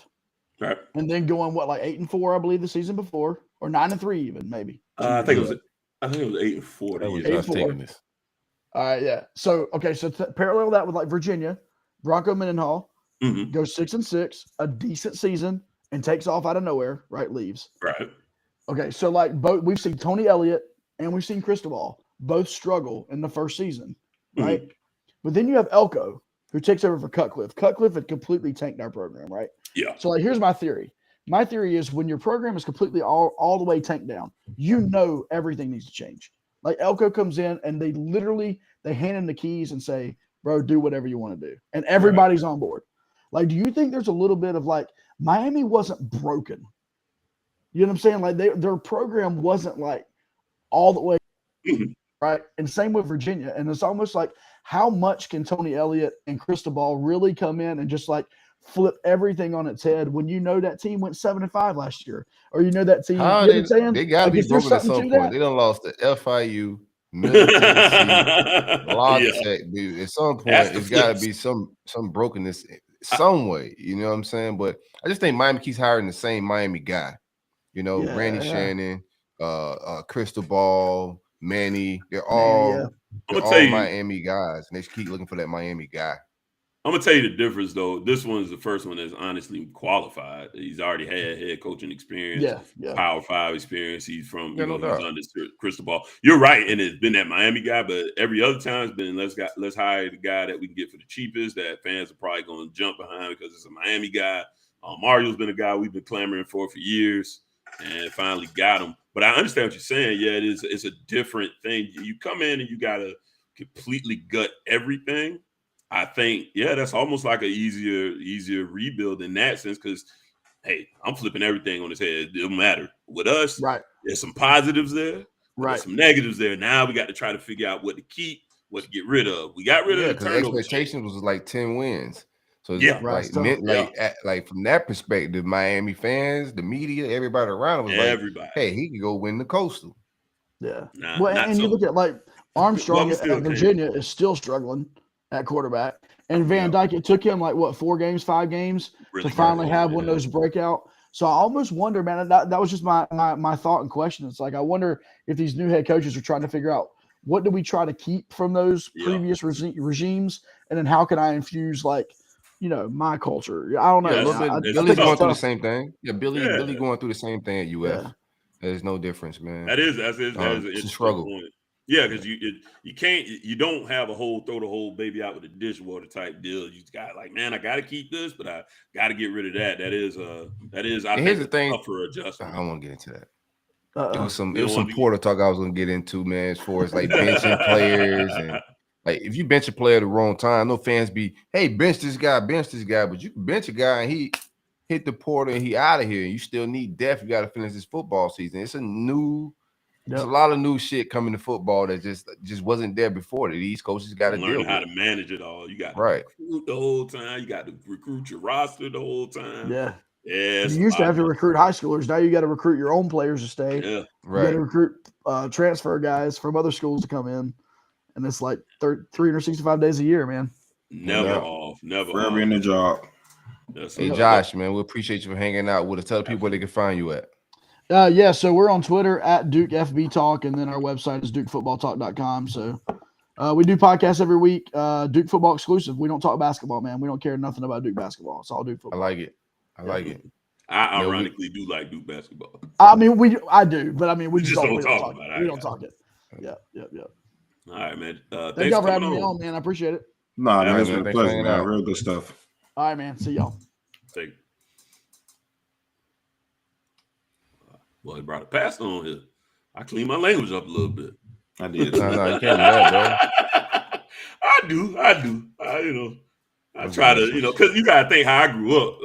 Right. and then going like 8-4, I believe, the season before, or 9-3 even maybe. I think it was 8-4. That was 8-4. us taking this. All right, yeah. So okay, so parallel that with like Virginia, Bronco Mendenhall goes 6-6, a decent season, and takes off out of nowhere. Right, leaves. Right. Okay, so like both we've seen Tony Elliott and we've seen Cristobal both struggle in the first season, right? But then you have Elko, who takes over for Cutcliffe. Cutcliffe had completely tanked our program, right? Yeah. So like here's my theory. My theory is when your program is completely all the way tanked down, you know everything needs to change. Like Elko comes in and they hand him the keys and say, bro, do whatever you want to do. And everybody's on board. Like, do you think there's a little bit of like Miami wasn't broken? You know what I'm saying? Like their program wasn't like all the way right. And same with Virginia. And it's almost like how much can Tony Elliott and Cristobal really come in and just like flip everything on its head when you know that team went 7-5 last year, or you know that team? You know what I'm saying? They got to like, be broken at some point. They done lost to FIU, Middle Tennessee, La Tech. Dude. At some point, it's got to be some brokenness some way. You know what I'm saying? But I just think Miami keeps hiring the same Miami guy. You know, Randy Shannon, Cristobal, Manny. They're all Miami guys, and they keep looking for that Miami guy. I'm gonna tell you the difference, though. This one's the first one that's honestly qualified. He's already had head coaching experience, Power 5 experience. He's from he's under Cristobal. You're right, and it's been that Miami guy, but every other time it's been let's hire the guy that we can get for the cheapest that fans are probably going to jump behind because it's a Miami guy. Mario's been a guy we've been clamoring for years, and finally got him. But I understand what you're saying. Yeah, it's a different thing. You come in and you got to completely gut everything. I think, that's almost like an easier rebuild in that sense because, hey, I'm flipping everything on his head. It don't matter. With us, there's some positives there, there's some negatives there. Now we got to try to figure out what to keep, what to get rid of. We got rid of the turnover. Expectations was like 10 wins. So like from that perspective, Miami fans, the media, everybody around was like, hey, he could go win the Coastal. Yeah. You look at like Armstrong at Virginia is still struggling at quarterback, and Van Dyke, it took him like 5 games to finally have one of those breakout. So I almost wonder, man, that was just my thought and question. It's like I wonder if these new head coaches are trying to figure out what do we try to keep from those previous regimes, and then how can I infuse my culture. I don't know. Billy's going through the same thing. Billy going through the same thing at UF. There's no difference, man. It's a struggle. Point. Yeah, because you don't have throw the whole baby out with a dishwater type deal. You got I got to keep this, but I got to get rid of that. That is I think the thing for adjustment. I don't want to get into that. It was some Porter talk I was going to get into, man, as far as like benching players and like if you bench a player at the wrong time, no fans be, hey, bench this guy, but you can bench a guy and he hit the portal and he out of here. You still need depth. You got to finish this football season. It's there's a lot of new shit coming to football that just wasn't there before. That these coaches got to deal with. Learn how to manage it all. You got to recruit the whole time. You got to recruit your roster the whole time. Yeah. Yeah. You used to have to recruit high schoolers. Now you got to recruit your own players to stay. Yeah. Right. You got to recruit transfer guys from other schools to come in. And it's like 365 days a year, man. Never off. Forever in the job. Hey, Josh, man, we appreciate you for hanging out with us. Tell the people where they can find you at. So we're on Twitter at Duke FB Talk, and then our website is DukeFootballTalk.com. So we do podcasts every week. Duke Football exclusive. We don't talk basketball, man. We don't care nothing about Duke basketball. It's all Duke football. I like it. I ironically do like Duke basketball. I mean, I do, but we just don't talk about it. We don't talk it. Yeah. All right, man. Thank y'all for having me on, man. I appreciate it. Nah, man, it's been a pleasure, man. Real good stuff. All right, man. See y'all. Take it. Well, he brought a pastor on here. I cleaned my language up a little bit. I did. No, you can't do that, I bro. do. I try to, because you gotta think how I grew up.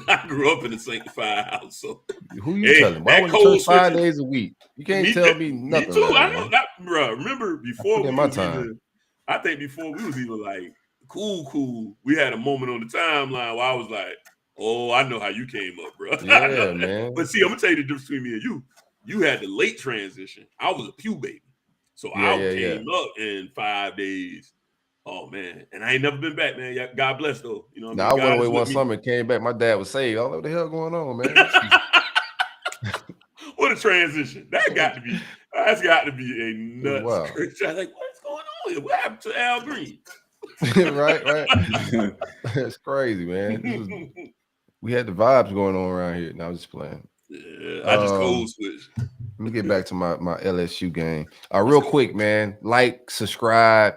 I grew up in a sanctified house. So who you telling? Why would you church 5 days a week? You can't tell me nothing. Me too. Like I know that, bro. Remember before I think before we was even like cool. We had a moment on the timeline where I was like, oh, I know how you came up, bro. Yeah, man. But see, I'm gonna tell you the difference between me and you. You had the late transition. I was a pew baby, so I came up in 5 days. Oh man, and I ain't never been back, man. God bless though. You know what Now, I mean? I went God away is one with me. summer, came back. My dad was saved. What the hell going on, man? What a transition. That's got to be a nuts. Wow. I was like, what's going on here? What happened to Al Green? right. That's crazy, man. We had the vibes going on around here. Now I'm just playing. Yeah, I just code switched. Let me get back to my LSU game. Real quick, man. Like, subscribe,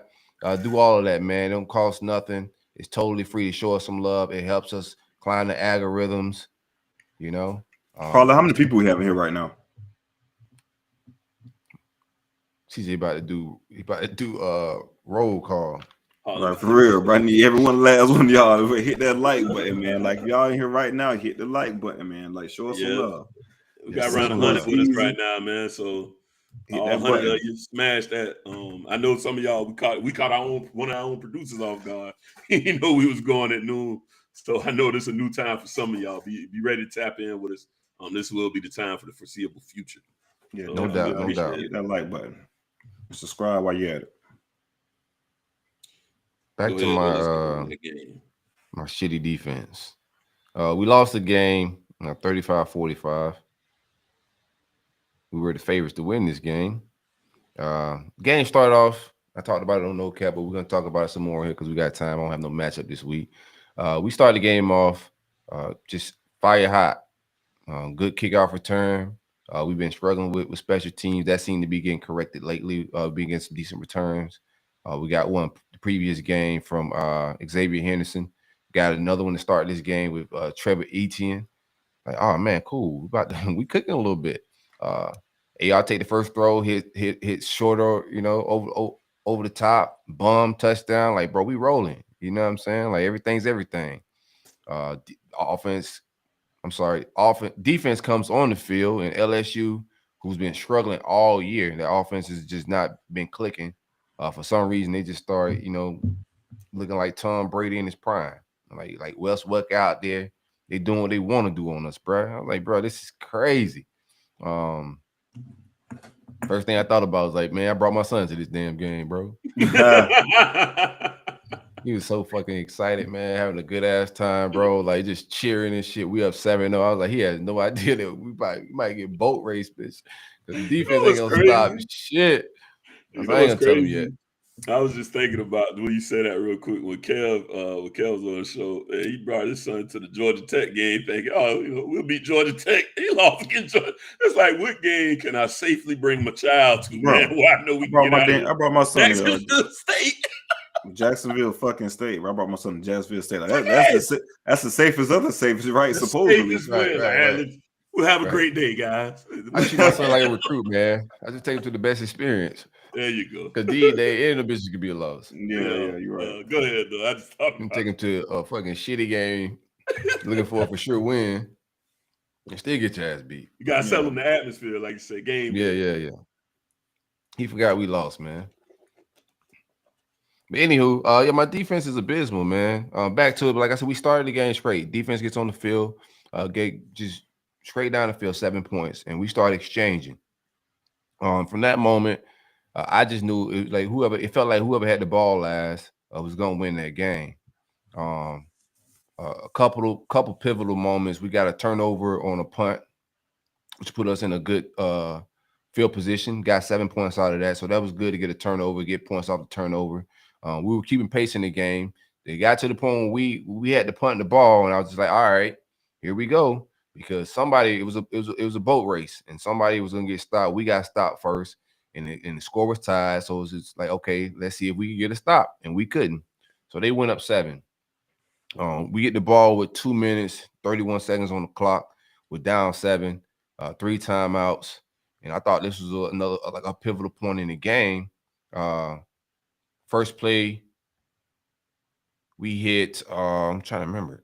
do all of that, man. It don't cost nothing. It's totally free to show us some love. It helps us climb the algorithms, you know. Carla, how many people we have in here right now? CJ about to do roll call. Like, for real, bro. I need everyone last one of y'all hit that like button, man. Like, if y'all in here right now, hit the like button, man. Like, show us some love. We got around 100 with us right now, man. So hit all that 100 button. of you smash that. I know some of y'all we caught one of our own producers off guard. You know we was going at noon. So I know this is a new time for some of y'all. Be ready to tap in with us. This will be the time for the foreseeable future. Yeah, no doubt. Hit that like button. Subscribe while you're at it. Back to my shitty defense. We lost the game 35-45. We were the favorites to win this game. Game started off, I talked about it on No Cap, but we're going to talk about it some more here because we got time. I don't have no matchup this week. We started the game off just fire hot. Good kickoff return. We've been struggling with special teams. That seemed to be getting corrected lately, being getting some decent returns. We got one the previous game from Xavier Henderson. Got another one to start this game with Trevor Etienne. Like, oh man, cool. We cooking a little bit. Hey, y'all take the first throw, hit shorter, you know, over the top, bum, touchdown. Like, bro, we rolling. You know what I'm saying? Like, everything's everything. Defense comes on the field, and LSU, who's been struggling all year, their offense has just not been clicking. For some reason, they just started, you know, looking like Tom Brady in his prime. Like Wes Welker out there, they doing what they want to do on us, bro. I was like, bro, this is crazy. First thing I thought about was like, man, I brought my son to this damn game, bro. He was so fucking excited, man, having a good ass time, bro. Like, just cheering and shit. We up 7-0. I was like, he has no idea that we might get boat race, bitch. Because the defense ain't gonna stop shit. I ain't gonna tell him yet. I was just thinking about when you said that real quick. When Kev was on the show, he brought his son to the Georgia Tech game, thinking, "Oh, you know, we'll beat Georgia Tech." He lost against Georgia. It's like, what game can I safely bring my child to, man? Well, I know we can get out. I brought my son to State. Jacksonville fucking state. I brought my son to Jacksonville State. Like, that's the safest of the safest, right? The supposedly. Right. We'll have a great day, guys. I treat my son like a recruit, man. I just take him to the best experience. There you go. Because any of the business could be a loss. Yeah, you're right. Go ahead, though. I just thought I'm taking him to a fucking shitty game, looking for a for sure win, and still get your ass beat. You got to settle in the atmosphere, like you said, game. Yeah. He forgot we lost, man. But anywho, my defense is abysmal, man. Back to it, but like I said, we started the game straight. Defense gets on the field, get just straight down the field, 7 points, and we started exchanging. From that moment, I just knew it felt like whoever had the ball last was gonna win that game. A couple pivotal moments. We got a turnover on a punt, which put us in a good field position. Got 7 points out of that, so that was good to get a turnover, get points off the turnover. We were keeping pace in the game. They got to the point where we had to punt the ball, and I was just like, all right, here we go, because it was a boat race, and somebody was gonna get stopped. We got stopped first. And the score was tied, so it was just like, okay, let's see if we can get a stop, and we couldn't. So they went up 7. We get the ball with 2 minutes, 31 seconds on the clock. We're down 7, 3 timeouts, and I thought this was another a pivotal point in the game. First play, we hit. I'm trying to remember.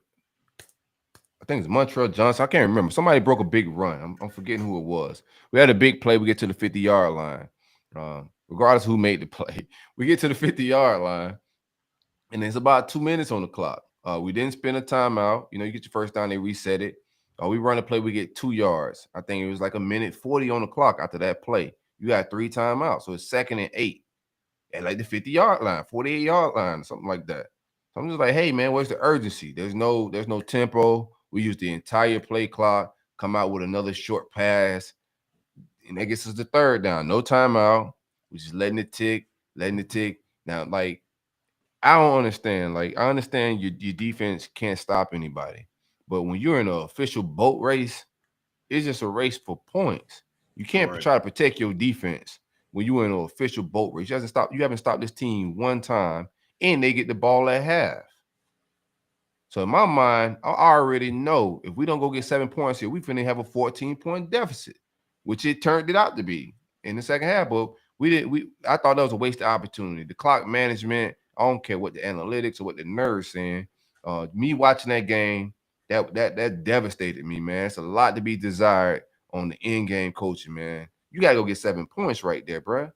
I think it's Montreal Johnson. I can't remember. Somebody broke a big run. I'm forgetting who it was. We had a big play. We get to the 50-yard line. Regardless of who made the play, we get to the 50-yard line, and there's about 2 minutes on the clock. We didn't spend a timeout. You know, you get your first down, they reset it. We run a play, we get 2 yards. I think it was like 1:40 on the clock after that play. You got 3 timeouts, so it's 2nd and 8. at like the 50-yard line, 48-yard line, something like that. So I'm just like, hey man, where's the urgency? There's no tempo. We use the entire play clock, come out with another short pass, and that gets us the third down. No timeout. We're just letting it tick. Now, like, I don't understand. Like, I understand your defense can't stop anybody. But when you're in an official boat race, it's just a race for points. You can't try to protect your defense when you're in an official boat race. You haven't stopped this team one time, and they get the ball at half. So in my mind, I already know if we don't go get 7 points here, we finna have a 14-point deficit, which it turned it out to be in the second half. But I thought that was a wasted opportunity. The clock management, I don't care what the analytics or what the nerds saying. Me watching that game, that devastated me, man. It's a lot to be desired on the in-game coaching, man. You gotta go get 7 points right there, bro.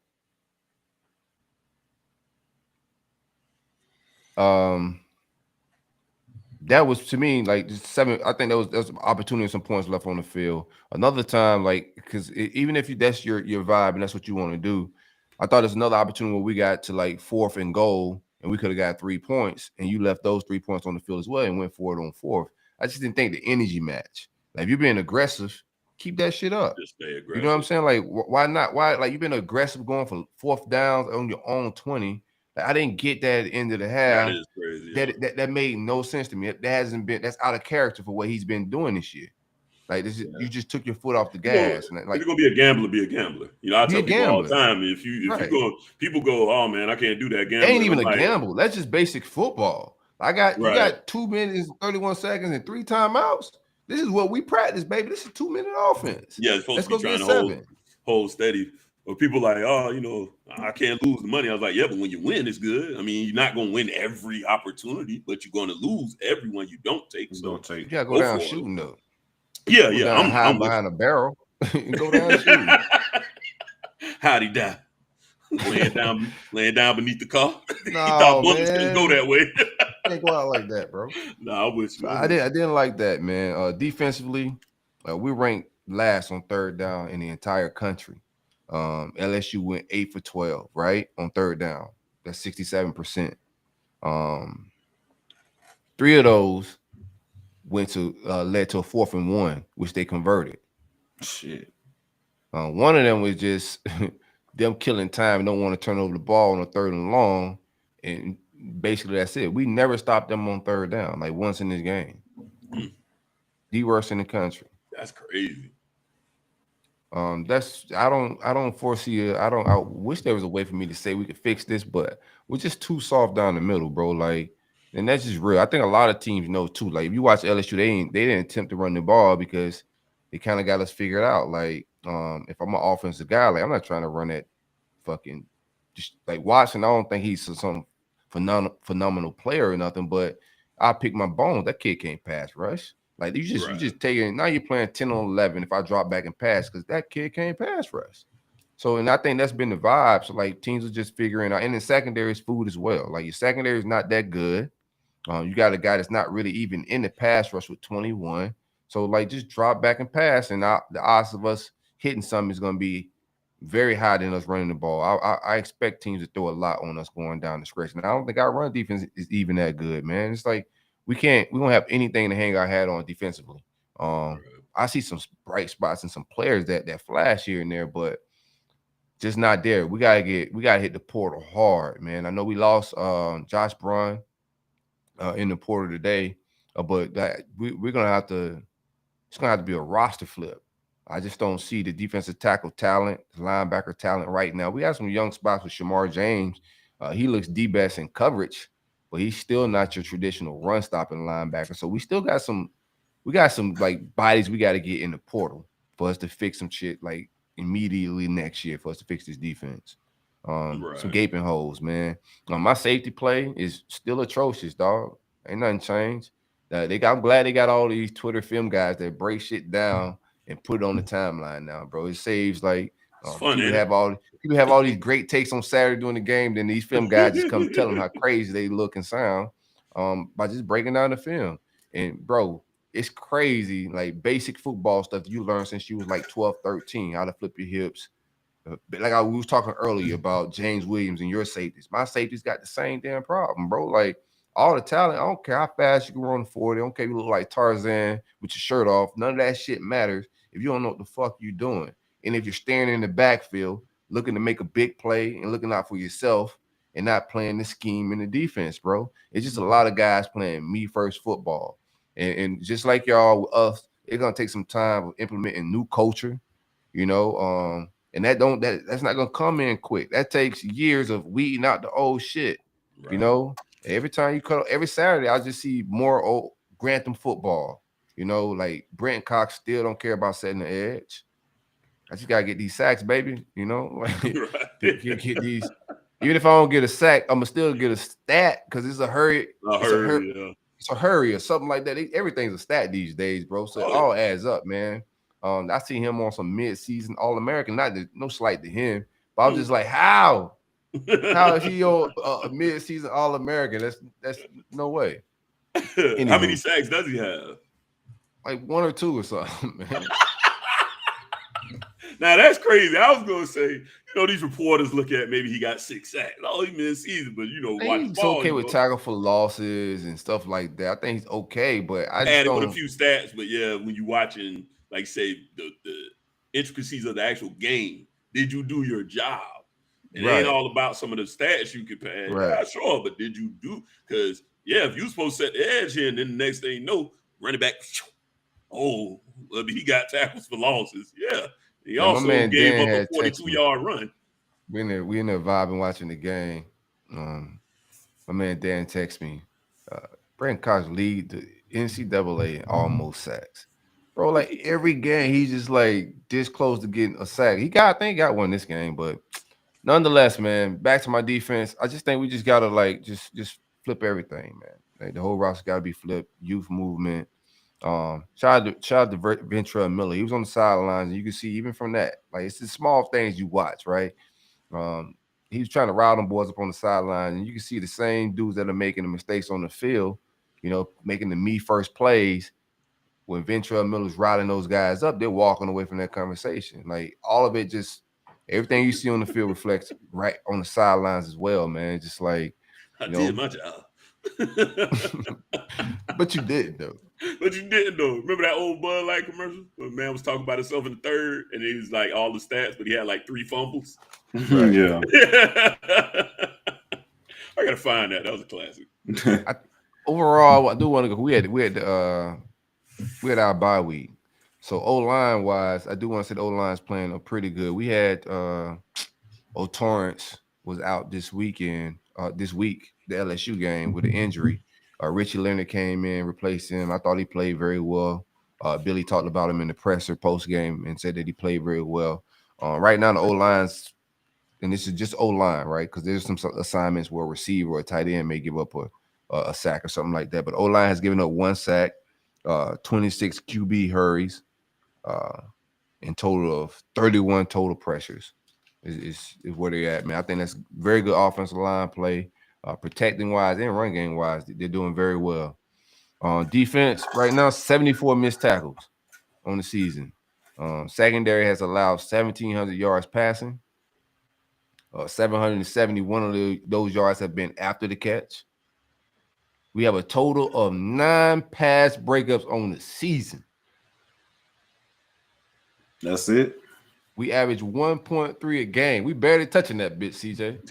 That was, to me, like, just 7. I think there was an opportunity, some points left on the field. Another time, like, because even if that's your vibe and that's what you want to do, I thought there's another opportunity where we got to like 4th and goal and we could have got 3 points, and you left those 3 points on the field as well and went for it on 4th. I just didn't think the energy match. Like, if you're being aggressive, keep that shit up. Just stay aggressive. You know what I'm saying? Like, why not? Why, like, you've been aggressive going for 4th downs on your own 20. I didn't get that at the end of the half. That is crazy. That made no sense to me. That's out of character for what he's been doing this year. Like, you just took your foot off the gas. And like, if you're gonna be a gambler, be a gambler. You know, I tell people all the time, if you go, people go, oh man, I can't do that. Gambling. Ain't even a gamble. That's just basic football. You got 2 minutes, 31 seconds, and 3 timeouts. This is what we practice, baby. This is 2-minute offense. Yeah, it's supposed to be trying to hold steady. Or people like, oh, you know, I can't lose the money. I was like, yeah, but when you win, it's good. I mean, you're not going to win every opportunity, but you're going to lose every one you don't take. Don't take. You got to go down shooting, though. Yeah, I'm behind a barrel. Go down shooting. How'd he die? laying down beneath the car. No, he thought bullets couldn't go that way. Can't go out like that, bro. No, I'm with you. I didn't like that, man. Defensively, we ranked last on 3rd down in the entire country. LSU went 8 for 12, right, on 3rd down. That's 67%. 3 of those led to a 4th and 1, which they converted. Shit. One of them was just them killing time and don't want to turn over the ball on a 3rd and long, and basically that's it. We never stopped them on 3rd down, like once in this game. The worst in the country. That's crazy. I don't foresee I wish there was a way for me to say we could fix this, but we're just too soft down the middle, bro. Like, and that's just real. I think a lot of teams know too. Like, if you watch LSU, they didn't attempt to run the ball because they kind of got us figured out. Like, if I'm an offensive guy, like, I'm not trying to run that fucking just like Watson. I don't think he's some phenomenal player or nothing, but I pick my bones. That kid can't pass rush. Like, you just taking, now you're playing 10 on 11 if I drop back and pass, because that kid can't pass rush. So, and I think that's been the vibe. So, like, teams are just figuring out, and the secondary is food as well. Like, your secondary is not that good. You got a guy that's not really even in the pass rush with 21. So, like, just drop back and pass, and the odds of us hitting something is going to be very high than us running the ball. I expect teams to throw a lot on us going down the stretch. And I don't think our run defense is even that good, man. It's like, we don't have anything to hang our hat on defensively. I see some bright spots and some players that flash here and there, but just not there. We gotta hit the portal hard, man. I know we lost Josh Braun in the portal today, but we're gonna have to. It's gonna have to be a roster flip. I just don't see the defensive tackle talent, the linebacker talent right now. We have some young spots with Shamar James. He looks the best in coverage, but he's still not your traditional run stopping linebacker. So we still got some like bodies we got to get in the portal for us to fix some shit like immediately next year for us to fix this defense. Some gaping holes, man. My safety play is still atrocious, dog. Ain't nothing changed. I'm glad they got all these Twitter film guys that break shit down and put it on the timeline now, bro. It saves like people have all these great takes on Saturday during the game. Then these film guys just come tell them how crazy they look and sound by just breaking down the film. And bro, it's crazy, like basic football stuff you learned since you was like 12, 13, how to flip your hips, Like we was talking earlier about James Williams and your safeties. My safeties got the same damn problem, bro. Like all the talent, I don't care how fast you can run 40. I don't care if you look like Tarzan with your shirt off. None of that shit matters if you don't know what the fuck you're doing. And if you're standing in the backfield looking to make a big play and looking out for yourself and not playing the scheme in the defense, bro. It's just a lot of guys playing me first football. And just like y'all with us, it's gonna take some time of implementing new culture, you know. And that's not gonna come in quick. That takes years of weeding out the old shit, right. You know. Every time you cut, every Saturday, I just see more old Grantham football. You know, like Brent Cox still don't care about setting the edge. I just gotta get these sacks, baby. You know, like get these. Even if I don't get a sack, I'm gonna still get a stat because it's a hurry. It's a hurry or something like that. Everything's a stat these days, bro. So it all adds up, man. I see him on some mid-season All-American. No slight to him, but I was just like, how is he on a mid-season All-American? That's no way. Anyway, how many sacks does he have? Like 1 or 2 or something, man. Now that's crazy. I was gonna say, you know, these reporters look at maybe he got 6 sacks. Oh, he mid-season, but you know, watch he's okay with tackle for losses and stuff like that. I think he's okay, but I just added with a few stats. But yeah, when you're watching, like say the intricacies of the actual game, did you do your job? It ain't all about some of the stats you can pass. Right. Yeah, sure, but did you do? Because if you supposed to set the edge here, and then the next thing you know, running back, he got tackles for losses. Yeah. He also gave up a 42-yard run. We in there vibing watching the game. My man Dan texted me. Brent Cox lead the NCAA in almost sacks. Bro, like every game, he's just like this close to getting a sack. I think he got one this game, but nonetheless, man, back to my defense. I just think we just gotta like just flip everything, man. Like the whole roster gotta be flipped. Youth movement. Shout out to Ventrell Miller. He was on the sidelines, and you can see even from that, like it's the small things you watch, right? He was trying to rile them boys up on the sideline, and you can see the same dudes that are making the mistakes on the field, you know, making the me first plays. When Ventrell Miller's riling those guys up, they're walking away from that conversation. Like all of it, just everything you see on the field reflects right on the sidelines as well, man. Just like I did my job. But you didn't though. Remember that old Bud Light commercial where man was talking about himself in the third, and he was like all the stats, but he had like 3 fumbles. Right. Yeah. I gotta find that. That was a classic. Overall, I do want to go. We had our bye week, so O-line wise, I do want to say the O-line's playing pretty good. We had Torrance was out this week, the LSU game with an injury. Richie Leonard came in, replaced him. I thought he played very well. Billy talked about him in the presser post game and said that he played very well. Right now, the O-line's, and this is just O-line, right? Because there's some assignments where a receiver or a tight end may give up a sack or something like that. But O-line has given up 1 sack, 26 QB hurries, in total of 31 total pressures is where they're at, man. I think that's very good offensive line play. Protecting wise and run game wise, they're doing very well. Defense right now, 74 missed tackles on the season. Secondary has allowed 1,700 yards passing. 771 of those yards have been after the catch. We have a total of 9 pass breakups on the season. That's it. We average 1.3 a game. We barely touching that bitch, CJ.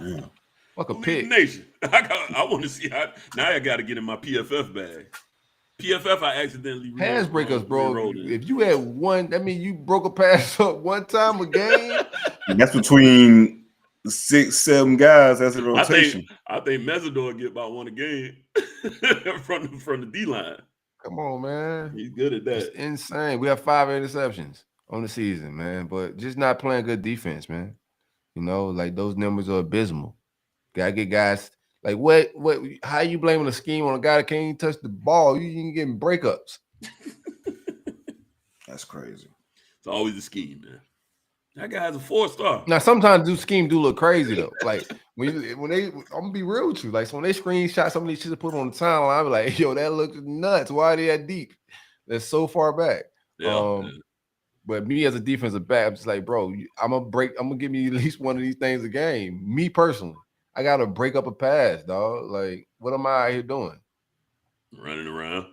Yeah. Fuck a pick. Nation. I want to see how. Now I got to get in my PFF bag. PFF, I accidentally pass breakups, bro. If you had one, that means you broke a pass up one time a game. That's between 6-7 guys. That's a rotation. I think Mesidor get about 1 a game from the D line. Come on, man. He's good at that. It's insane. We have 5 interceptions on the season, man, but just not playing good defense, man. You know, like those numbers are abysmal. Gotta get guys like what? How you blaming a scheme on a guy that can't even touch the ball? You ain't getting breakups. That's crazy. It's always a scheme, man. That guy's a 4-star. Now sometimes scheme look crazy though. Like when they, I'm gonna be real with you. Like so when they screenshot some of these shit to put on the timeline, I be like, yo, that looks nuts. Why are they that deep? That's so far back. Yeah, But me as a defensive back, I'm just like, bro, I'm gonna give me at least one of these things a game. Me personally, I gotta break up a pass, dog. Like, what am I out here doing? Running around,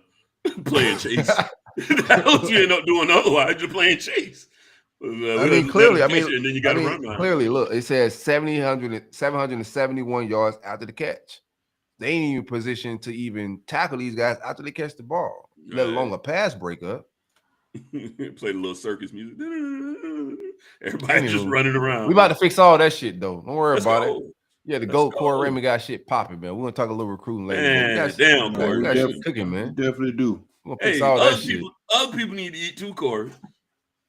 playing chase. That's what you end up doing otherwise. You're playing chase. I mean, clearly, and then you got to run behind. Clearly, look, it says 771 yards after the catch. They ain't even positioned to even tackle these guys after they catch the ball, let alone a pass breakup. Played a little circus music. Everybody just running around. We about to fix all that shit, though. Don't worry about it. Yeah, the GOAT Corey Raymond got shit popping, man. We're gonna talk a little recruiting later. Man, damn, Corey. We got shit cooking, man. Definitely do. We're gonna fix all that shit. Other people need to eat too, Corey.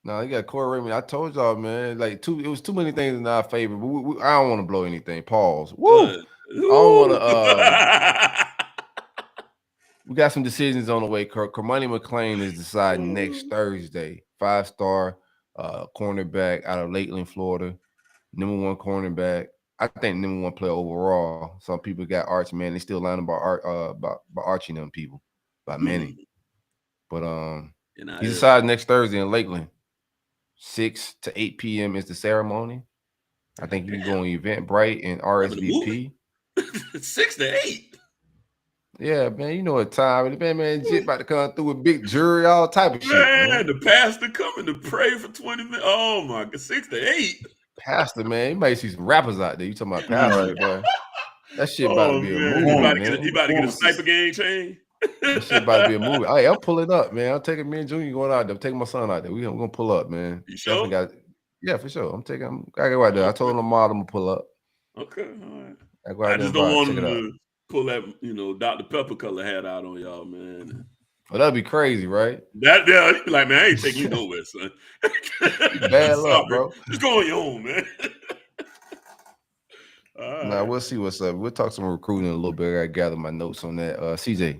No, you got Corey Raymond. I told y'all, man. Like it was too many things in our favor. But I don't want to blow anything. Pause. Woo. I don't want to. We got some decisions on the way. Kermoney McClain is deciding next Thursday. 5-star cornerback out of Lakeland, Florida. #1 cornerback. I think #1 player overall. Some people got Archie, man. They still lying about Archie them people, by many. But he decides next Thursday in Lakeland. 6 to 8 p.m. is the ceremony. I think you can go on Eventbrite and RSVP. 6 to 8. Yeah, man, you know what time. Man, shit about to come through with big jury, all type of shit. Man, the pastor coming to pray for 20 minutes. Oh my God, 6 to 8. Pastor, man, you might see some rappers out there. You talking about pastor, boy? That shit about to be a movie. He about to get a sniper gang chain. That shit about to be a movie. Hey, I'm pulling up, man. I'm taking me and Junior going out there. I'm taking my son out there. We're gonna pull up, man. You sure? Yeah, for sure. I go out there. I told him I'm gonna pull up. Okay, all right. I just don't want him to pull that, Dr. Pepper color hat out on y'all, man. Well, that'd be crazy, right? He'd be like, man, I ain't taking you nowhere, son. Bad luck, bro. Just go on your own, man. Nah, we'll see what's up. We'll talk some recruiting in a little bit. I gotta gather my notes on that. CJ.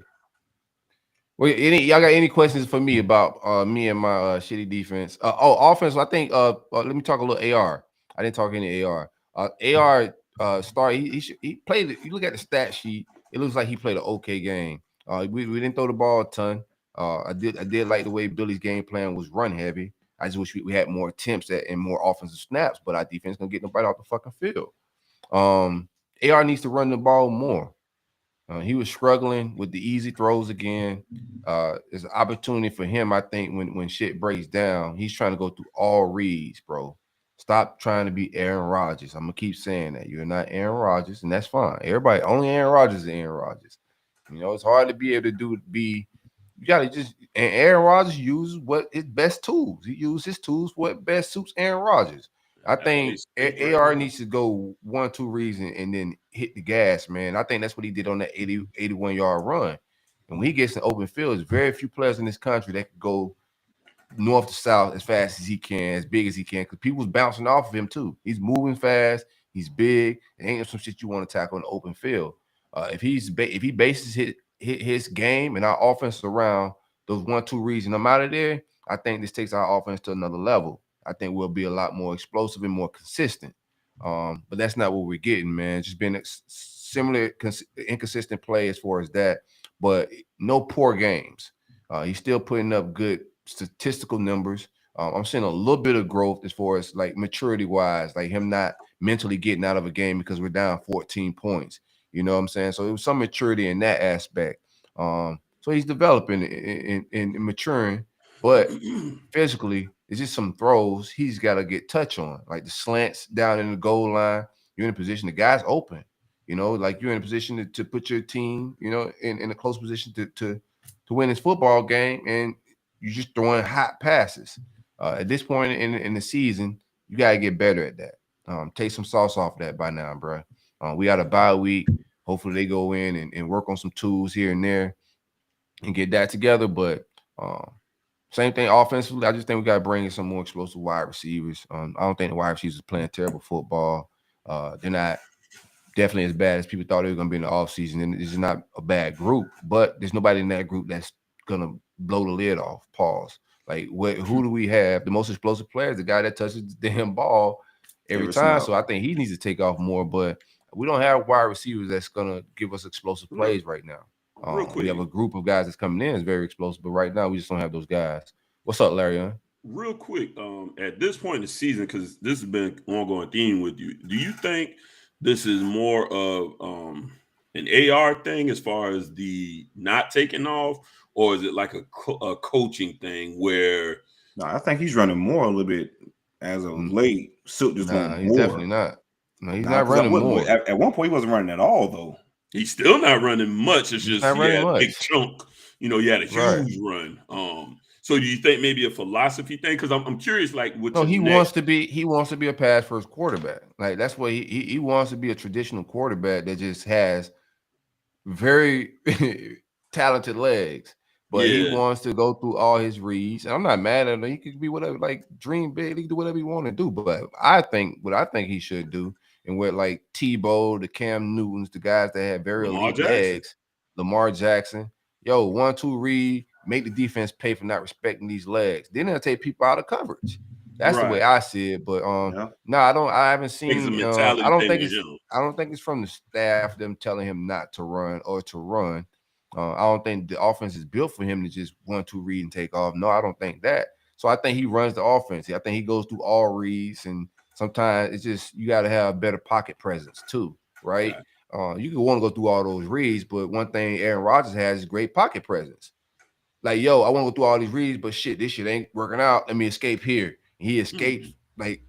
Well, y'all got any questions for me about me and my shitty defense? Offense. I think. Let me talk a little AR. I didn't talk any AR. AR star. He played. You look at the stat sheet. It looks like he played an okay game. We didn't throw the ball a ton. I did like the way Billy's game plan was run heavy. I just wish we had more attempts and more offensive snaps. But our defense gonna get nobody off the fucking field. AR needs to run the ball more. He was struggling with the easy throws again. There's an opportunity for him, I think, when shit breaks down. He's trying to go through all reads, bro. Stop trying to be Aaron Rodgers. I'm going to keep saying that. You're not Aaron Rodgers, and that's fine. Everybody, only Aaron Rodgers is Aaron Rodgers. It's hard to be able to you got to just – and Aaron Rodgers uses what his best tools. He uses his tools what best suits Aaron Rodgers. I think AR needs to go 1-2 reads and then hit the gas, man. I think that's what he did on that 81-yard run. And when he gets in open field, there's very few players in this country that can go north to south as fast as he can, as big as he can, because people's bouncing off of him too. He's moving fast. He's big. It ain't some shit you want to tackle in the open field. If he bases his game and our offense around those 1-2 reads and I'm out of there, I think this takes our offense to another level. I think we'll be a lot more explosive and more consistent. But that's not what we're getting, man. Just been a similar inconsistent play as far as that, but no poor games. He's still putting up good statistical numbers. I'm seeing a little bit of growth as far as like maturity-wise, like him not mentally getting out of a game because we're down 14 points. You know what I'm saying? So it was some maturity in that aspect. So he's developing and maturing, but physically, it's just some throws he's got to get touch on, like the slants down in the goal line. You're in a position, the guy's open, like you're in a position to put your team, in a close position to win this football game, and you're just throwing hot passes. At this point in the season, you got to get better at that. Take some sauce off that by now, bro. We got a bye week. Hopefully they go in and work on some tools here and there and get that together, but same thing offensively. I just think we got to bring in some more explosive wide receivers. I don't think the wide receivers are playing terrible football. They're not definitely as bad as people thought they were going to be in the offseason. And it's not a bad group, but there's nobody in that group that's going to blow the lid off. Pause. Like, who do we have? The most explosive player is the guy that touches the damn ball every time. So I think he needs to take off more, but we don't have wide receivers that's going to give us explosive plays right now. We have a group of guys that's coming in is very explosive, but right now we just don't have those guys. What's up, Larry? real quick, at this point in the season, because this has been an ongoing theme with you, do you think this is more of an AR thing as far as the not taking off, or is it like a coaching thing where? No, I think he's running more a little bit as of late. Silk just going he's more. Definitely not. No, he's not running more. At one point, he wasn't running at all, though. He's still not running much. It's just he had a big chunk. You know, he had a huge run. So do you think maybe a philosophy thing? Because I'm curious, like, he wants to be a pass first quarterback. Like that's what he wants to be, a traditional quarterback that just has very talented legs. But he wants to go through all his reads. And I'm not mad at him. He could be whatever, like dream big, he can do whatever he want to do. But what I think he should do, and what like Tebow, the Cam Newtons, the guys that have very elite legs, Lamar Jackson, 1-2 read, make the defense pay for not respecting these legs. Then they'll take people out of coverage. That's the way I see it. But no, I haven't seen. I don't think it's from the staff them telling him not to run or to run. I don't think the offense is built for him to just 1-2 read and take off. No, I don't think that. So I think he runs the offense. I think he goes through all reads, and sometimes it's just you got to have a better pocket presence too, right? You can want to go through all those reads, but one thing Aaron Rodgers has is great pocket presence. Like, I want to go through all these reads, but shit, this shit ain't working out. Let me escape here. He escapes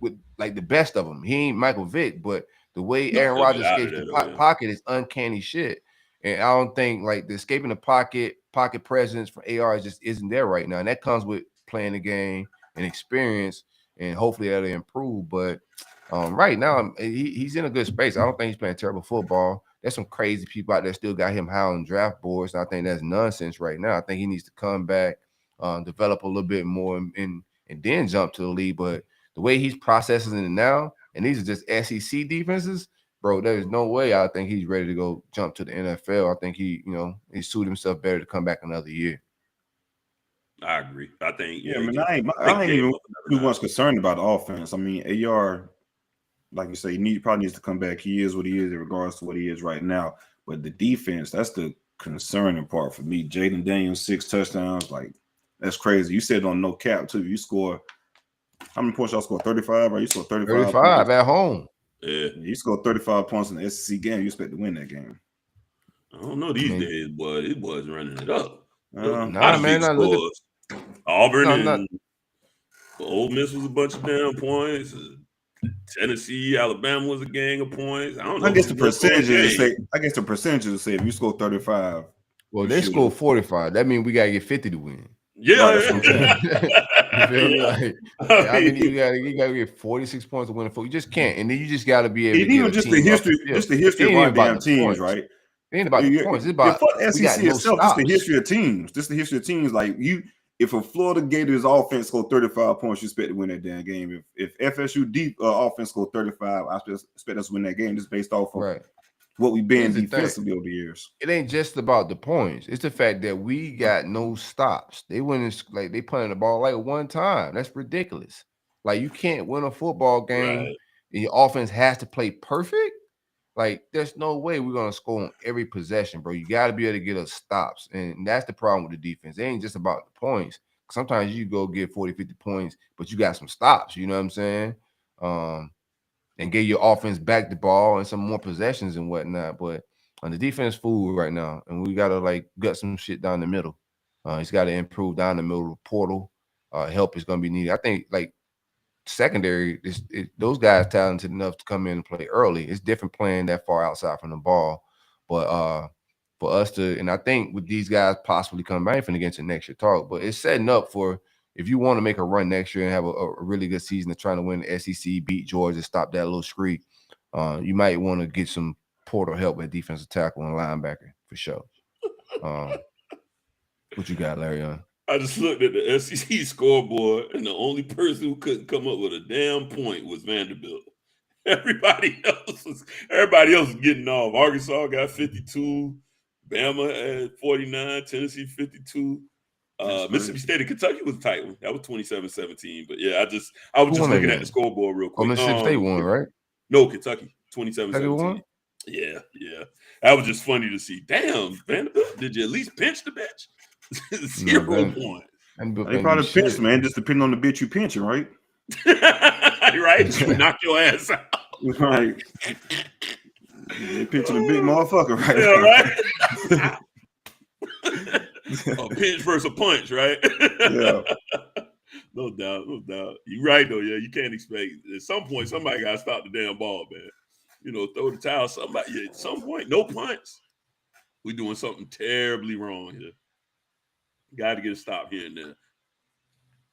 with the best of them. He ain't Michael Vick, but the way Aaron Rodgers escapes the pocket is uncanny shit. And I don't think like the escaping the pocket presence from AR just isn't there right now. And that comes with playing the game and experience, and hopefully that'll improve. But right now he's in a good space. I don't think he's playing terrible football. There's some crazy people out there still got him high on draft boards. And I think that's nonsense right now. I think he needs to come back, develop a little bit more, and then jump to the league. But the way he's processing it now, and these are just SEC defenses, bro, there is no way I think he's ready to go jump to the NFL. I think he suited himself better to come back another year. I agree. I think, I ain't even too much concerned about the offense. I mean, AR, like you say, probably needs to come back. He is what he is in regards to what he is right now. But the defense, that's the concerning part for me. Jaden Daniels, 6 touchdowns, like that's crazy. You said on no cap too. You score how many points y'all score? 35, or you score 35? 35 at home. Yeah, you scored 35 points in the SEC game. You expect to win that game. I don't know these days, but it was running it up. Auburn and Ole Miss was a bunch of damn points. Tennessee, Alabama was a gang of points. I don't know. I guess the percentages say if you score 35. Well, they scored 45. That means we gotta get 50 to win. Yeah. You feel me? Like, I mean, you gotta get 46 points to win a football. You just can't, and then you just gotta be able to even just the history of our damn teams, right? It ain't about the points. It's about SEC itself. Just the history of teams. Just the history of teams. Like if a Florida Gators offense scored 35 points, you expect to win that damn game. If FSU offense scored 35, I expect us to win that game just based off of what we've been defensively over the years. It ain't just about the points. It's the fact that we got no stops. They went like they punted the ball like one time. That's ridiculous. Like you can't win a football game and your offense has to play perfect. Like there's no way we're gonna score on every possession, bro. You got to be able to get us stops, and that's the problem with the defense. It ain't just about the points. Sometimes you go get 40, 50 points, but you got some stops. You know what I'm saying? And get your offense back the ball and some more possessions and whatnot. But on the defense fool right now, and we gotta like gut some shit down the middle. He's got to improve down the middle. Portal help is gonna be needed. I think like secondary, those guys talented enough to come in and play early. It's different playing that far outside from the ball, but for us to, and I think with these guys possibly coming back from against the next year talk, but it's setting up for if you want to make a run next year and have a really good season of trying to win the SEC, beat Georgia, stop that little streak, you might want to get some portal help at defensive tackle and linebacker for sure. What you got, Larry? I just looked at the SEC scoreboard, and the only person who couldn't come up with a damn point was Vanderbilt. Everybody else was getting off. Arkansas got 52, Bama at 49, Tennessee 52. Mississippi State and Kentucky was a tight one. That was 27-17. But yeah, I was just looking at the scoreboard real quick. Mississippi State won, right? No, Kentucky 27-17. Yeah. That was just funny to see. Damn, Vanderbilt, did you at least pinch the bench? 0 points. They probably pinch, man. Just depending on the bitch you pinching, right? Right? You knock your ass out. Right. They pinching a big motherfucker, right? Yeah, right. A pinch versus a punch, right? Yeah. No doubt. You're right, though. Yeah, you can't expect. At some point, somebody got to stop the damn ball, man. Throw the towel. Somebody, at some point, no punts. We're doing something terribly wrong here. Got to get a stop here and there.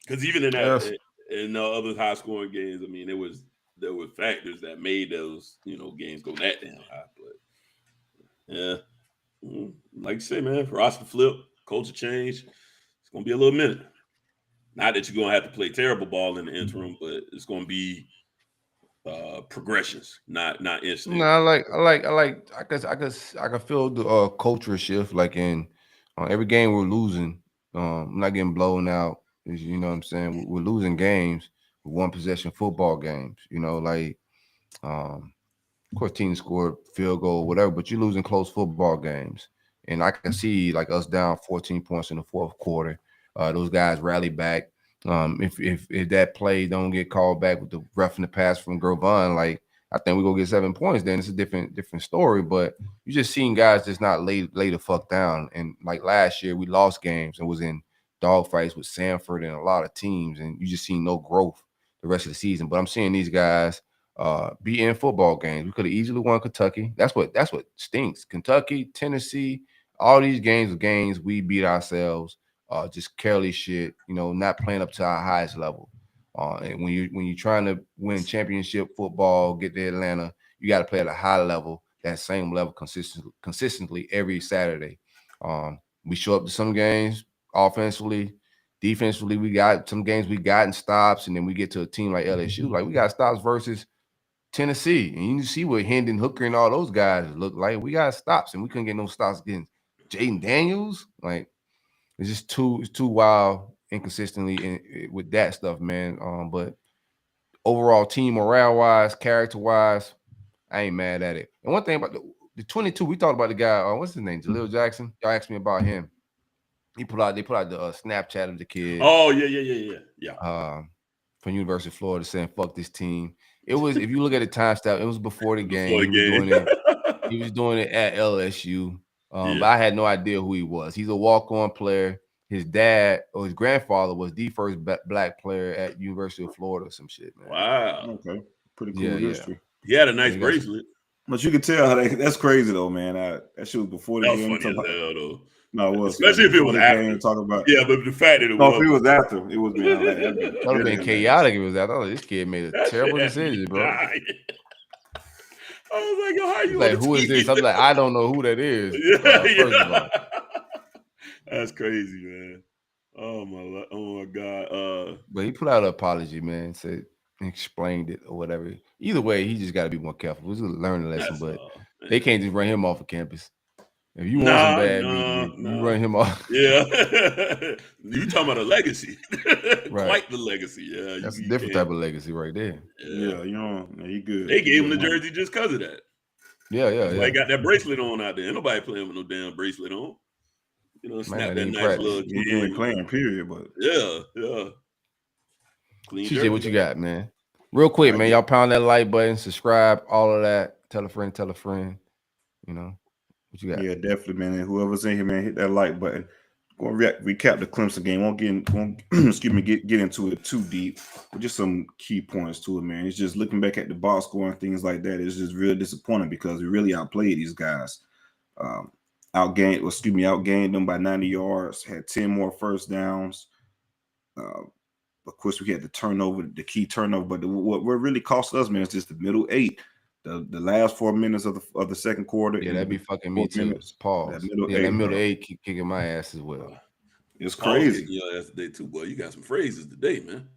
Because even in that, in other high scoring games, I mean, there were factors that made those games go that damn high. But yeah, like you say, man, roster flip, culture change. It's gonna be a little minute. Not that you're gonna have to play terrible ball in the interim, but it's gonna be progressions, not instant. No, I can feel the culture shift. Like in every game we're losing, I'm not getting blown out. You know what I'm saying? We're losing games, one possession football games. Of course, teams scored field goal, whatever, but you're losing close football games. And I can see like us down 14 points in the fourth quarter. Those guys rally back. If that play don't get called back with the roughing the pass from Gervon, like I think we go get 7 points. Then it's a different story. But you just seeing guys just not lay the fuck down. And like last year, we lost games and was in dogfights with Sanford and a lot of teams, and you just see no growth the rest of the season. But I'm seeing these guys be in football games. We could have easily won Kentucky. That's what stinks. Kentucky, Tennessee, all these games we beat ourselves. Just careless shit, not playing up to our highest level. And when you're trying to win championship football, get to Atlanta, you got to play at a high level, that same level consistently every Saturday. We show up to some games offensively, defensively. We got some games we got in stops, and then we get to a team like LSU, like we got stops versus Tennessee, and you see what Hendon Hooker and all those guys look like. We got stops, and we couldn't get no stops against Jaden Daniels. Like it's just too wild inconsistently with that stuff, man. But overall, team morale wise, character wise, I ain't mad at it. And one thing about the 22, we talked about the guy. What's his name? Jaleel Jackson. Y'all asked me about him. They put out the Snapchat of the kid. Oh yeah. From University of Florida saying "fuck this team." It was, if you look at the time stamp, it was before the game. He was doing it at LSU. But I had no idea who he was. He's a walk-on player. His dad or his grandfather was the first black player at University of Florida or some shit, man. Wow. Okay. Pretty cool history. He had a nice bracelet. But you can tell how that's crazy though, man. That shit was before the game. That was funny as hell, though. No, it was. Especially if it was after. Talking about. Yeah, but the fact that it was. No, if it was after, it was. That would have been chaotic. It was after. This kid made a terrible decision, bro. I was like, yo, how you like, who is this? I'm like, I don't know who that is. First of all. That's crazy, man. Oh my God. But he put out an apology, man. Said explained it or whatever. Either way, he just got to be more careful. It was a learning lesson, but they can't just run him off of campus. If you want some bad media, you run him off. Yeah. You talking about a legacy. Right. Quite the legacy. Yeah. That's a different type of legacy right there. Yeah, he good. They gave him the jersey just because of that. Yeah. They got that bracelet on out there. Ain't nobody playing with no damn bracelet on. Snap that nice little kid. Playing, period. But yeah. CJ, what you got, man? Real quick, man. Y'all pound that like button, subscribe, all of that. Tell a friend. What you got? Yeah, definitely, man. And whoever's in here, man, hit that like button. Going to recap the Clemson game. Won't get into it too deep, but just some key points to it, man. It's just looking back at the box score and things like that. It's just real disappointing because we really outplayed these guys. Outgained them by 90 yards. Had 10 more first downs. Of course, we had the key turnover. But what really cost us, man, is just the middle 8. The last 4 minutes of the second quarter. Yeah, that'd be fucking me too. Pause. That middle eight kicking my ass as well. It's crazy. Yeah, that's the day too, boy. You got some phrases today, man.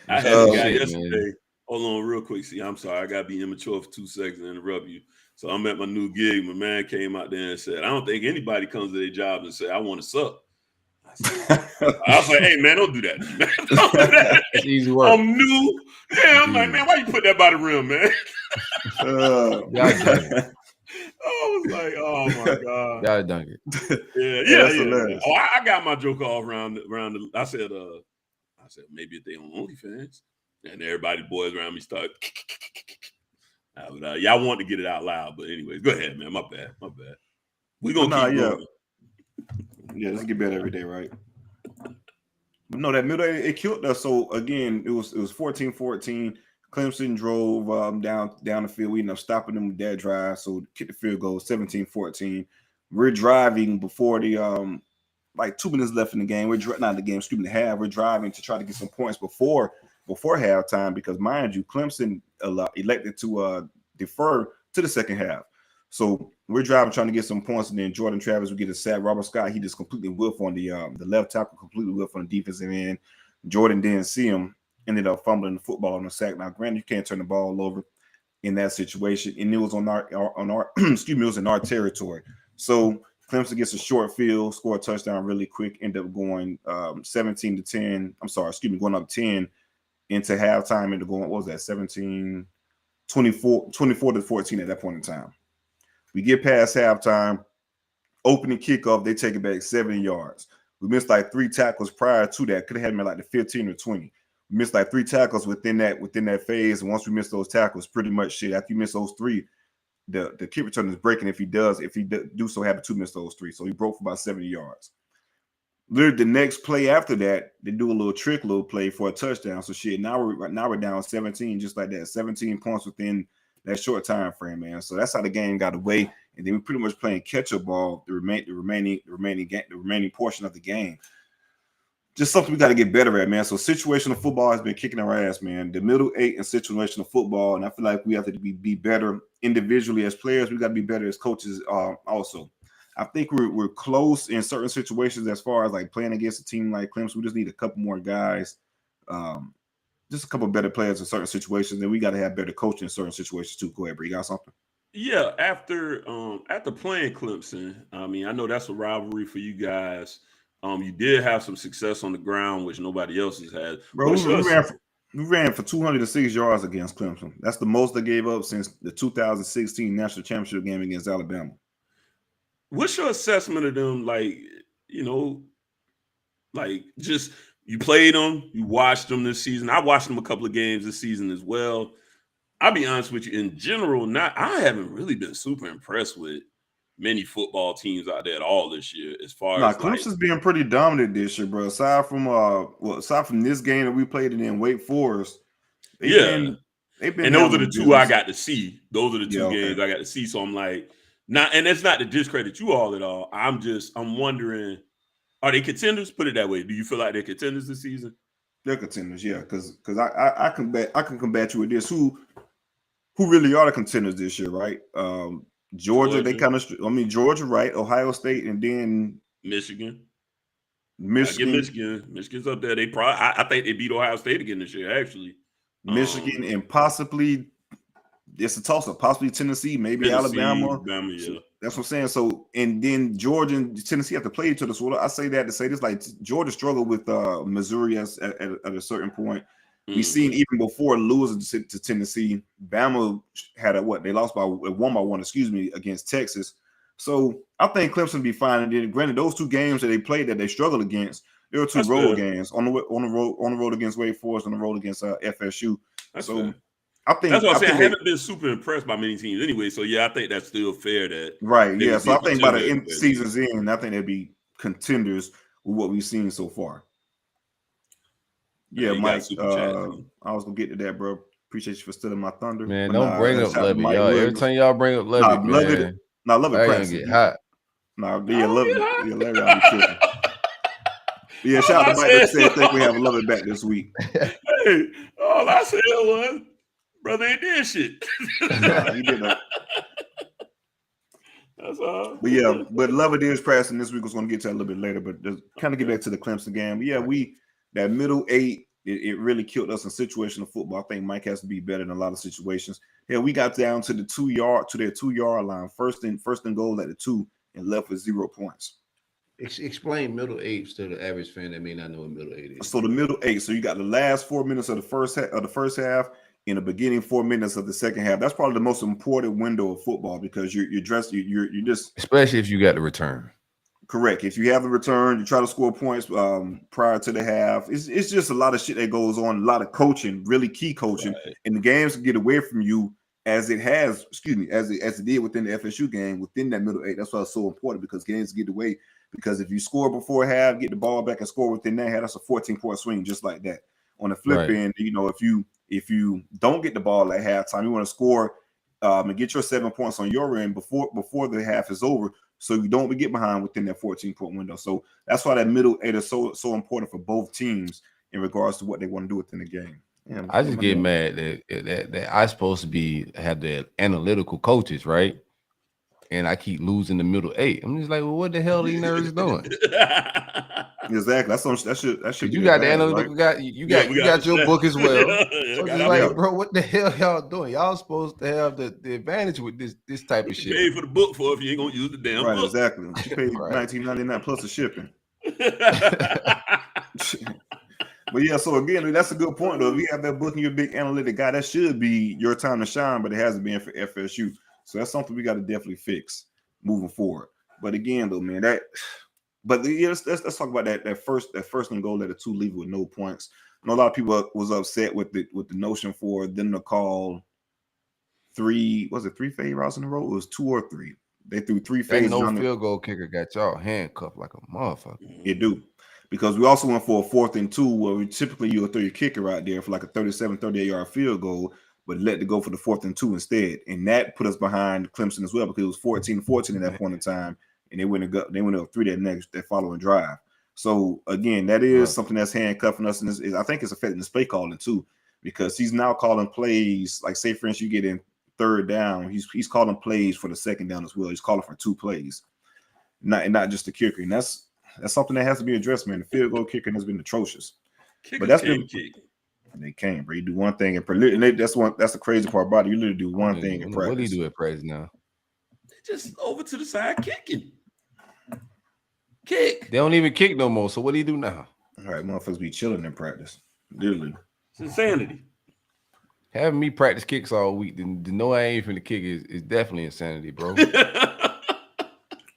I had a guy yesterday. Man. Hold on, real quick. See, I'm sorry, I gotta be immature for 2 seconds and interrupt you. So I'm at my new gig. My man came out there and said, "I don't think anybody comes to their job and say I want to suck." I was like, "Hey man, don't do that. Man. Don't do that. It's easy work. I'm new." Yeah, I'm like, man, why you put that by the rim, man? I was like, oh my god, y'all dunk it. Yeah. Oh, I got my joke off around the. I said maybe if they on OnlyFans, and everybody boys around me start. Y'all want to get it out loud, but anyways, go ahead, man. My bad. We gonna keep going. Yeah, let's get better every day, right? But no, that middle it killed us. So again, it was 14-14. Clemson drove down the field. We ended up stopping them with that drive. So kick the field goal, 17-14. We're driving before the like 2 minutes left in the game. Not the game, excuse me, the half. We're driving to try to get some points before halftime because, mind you, Clemson elected to defer to the second half. So we're driving trying to get some points, and then Jordan Travis would get a sack. Robert Scott, he just completely whiffed on the left tackle, completely whiffed on the defensive end. Jordan didn't see him, ended up fumbling the football on the sack. Now, granted, you can't turn the ball over in that situation, and it was on our excuse me, it was in our territory. So Clemson gets a short field, score a touchdown really quick, end up going 17-10. I'm sorry, excuse me, going up 10 into halftime, and going, what was that, 24-14 at that point in time. We get past halftime, opening kickoff, they take it back 70 yards. We missed like 3 tackles prior to that. Could have had them at like the 15 or 20. We missed like 3 tackles within that phase. And once we miss those tackles, pretty much shit. After you miss those 3, the kick return is breaking if he do so happen to miss those 3. So he broke for about 70 yards. Literally the next play after that, they do a little play for a touchdown. So shit, now we're down 17, just like that. 17 points within that short time frame, man. So that's how the game got away. And then we're pretty much playing catch-up ball the remaining portion of the game. Just something we got to get better at, man. So situational football has been kicking our ass, man. The middle 8 in situational football, and I feel like we have to be better individually as players. We got to be better as coaches also. I think we're close in certain situations as far as like playing against a team like Clemson. We just need a couple more guys, just a couple better players in certain situations. And we got to have better coaching in certain situations too. Go ahead, Bree. You got something? Yeah, after playing Clemson, I mean, I know that's a rivalry for you guys. You did have some success on the ground, which nobody else has had. Bro, we ran for 206 yards against Clemson. That's the most they gave up since the 2016 national championship game against Alabama. What's your assessment of them? Like, you know, like just you played them, you watched them this season. I watched them a couple of games this season as well. I'll be honest with you, in general, I haven't really been super impressed with many football teams out there at all this year. As far as Clemson's being pretty dominant this year, bro. Aside from this game that we played in Wake Forest, they've been. And those are the two I got to see. Those are the two games I got to see. So I'm like, and that's not to discredit you all at all. I'm wondering, are they contenders? Put it that way. Do you feel like they're contenders this season? They're contenders, yeah. Because I can combat you with this. Who really are the contenders this year, right? Georgia, they kind of. Georgia, right? Ohio State, and then Michigan. Michigan's up there. They probably. I think they beat Ohio State again this year. Actually, Michigan and possibly it's a toss-up. Possibly Tennessee, maybe Alabama. Yeah. So that's what I'm saying. So and then Georgia and Tennessee have to play each other. So I say that to say this: like Georgia struggled with Missouri at a certain point. We've seen even before losing to Tennessee, Bama had they lost by 1 against Texas. So I think Clemson will be fine. And then, granted, those 2 games that they played that they struggled against, they were 2 road games on the road against Wake Forest, on the road against FSU. That's so fair. I think that's what I'm saying. I haven't been super impressed by many teams anyway. So yeah, I think that's still fair. That right, yeah. So I think by the season's end, I think they'll be contenders with what we've seen so far. Yeah, Mike. I was gonna get to that, bro. Appreciate you for stealing my thunder. Man, don't bring up Levy, y'all. Every time y'all bring up Levy, man, Love it. Gonna get hot. Love it. Yeah, Levy, I'll be tripping. Yeah, shout out to Mike that said think we have a Love It back this week. Hey, all I said was, brother, he did shit. He did that. That's all. But yeah, Love It is pressing this week. I was going to get to that a little bit later, but just kind of get back to the Clemson game. But yeah, that middle 8, it really killed us in situational football. I think Mike has to be better in a lot of situations. Yeah, we got down to their 2-yard line, first and goal at the 2, and left with 0 points. Explain middle 8 to the average fan that may not know what middle 8 is. So the middle 8. So you got the last 4 minutes of the first half, in the beginning 4 minutes of the second half. That's probably the most important window of football because you're just, especially if you got the return. Correct. If you have the return, you try to score points prior to the half. It's just a lot of shit that goes on, a lot of coaching, really key coaching, and the games can get away from you as it has, as it did within the FSU game, within that middle eight. That's why it's so important because games get away. Because if you score before half, get the ball back and score within that half, that's a 14-point swing just like that. On the flip end, if you don't get the ball at halftime, you want to score and get your 7 points on your end before the half is over, so you don't get behind within that 14-point window. So that's why that middle eight is so important for both teams in regards to what they want to do within the game. Yeah, I just get mad that I supposed to have the analytical coaches, right? And I keep losing the middle eight. I'm just like, well, what the hell are these nerds doing? Exactly. That should. You got the analytical guy. You got your book as well. So it's like, bro, what the hell y'all doing? Y'all supposed to have the advantage with this type of shit. Pay for the book for if you ain't gonna use the damn book. Exactly. You pay $19.99 plus the shipping. But yeah, so again, that's a good point though. If you have that book and you're a big analytic guy, that should be your time to shine, but it hasn't been for FSU. So that's something we got to definitely fix moving forward. But again, though, man, let's talk about that first and goal that the two leave with no points. I know a lot of people was upset with the notion for them to call three fade routes in a row? It was 2 or 3. They threw 3 fades. No field goal kicker got y'all handcuffed like a motherfucker. It do. Because we also went for a 4th and 2 where you'll throw your kicker out there for like a 37, 38-yard field goal, but let it go for the 4th and 2 instead. And that put us behind Clemson as well because it was 14-14 at that point in time. And they went up 3 that following drive. So again, that is something that's handcuffing us, and I think it's affecting the play calling too, because he's now calling plays like, say for instance, you get in 3rd down, he's calling plays for the 2nd down as well. He's calling for 2 plays, not just the kicker, and that's something that has to be addressed, man. The field goal kicking has been atrocious, but that's been they can't, bro. You do one thing and that's the crazy part about it. You literally do one thing in practice. What do you do at practice now? Just over to the side kicking. Kick. They don't even kick no more. So what do you do now? All right, motherfuckers be chilling in practice. Literally. It's insanity. Having me practice kicks all week, to know I ain't finna kick is definitely insanity, bro.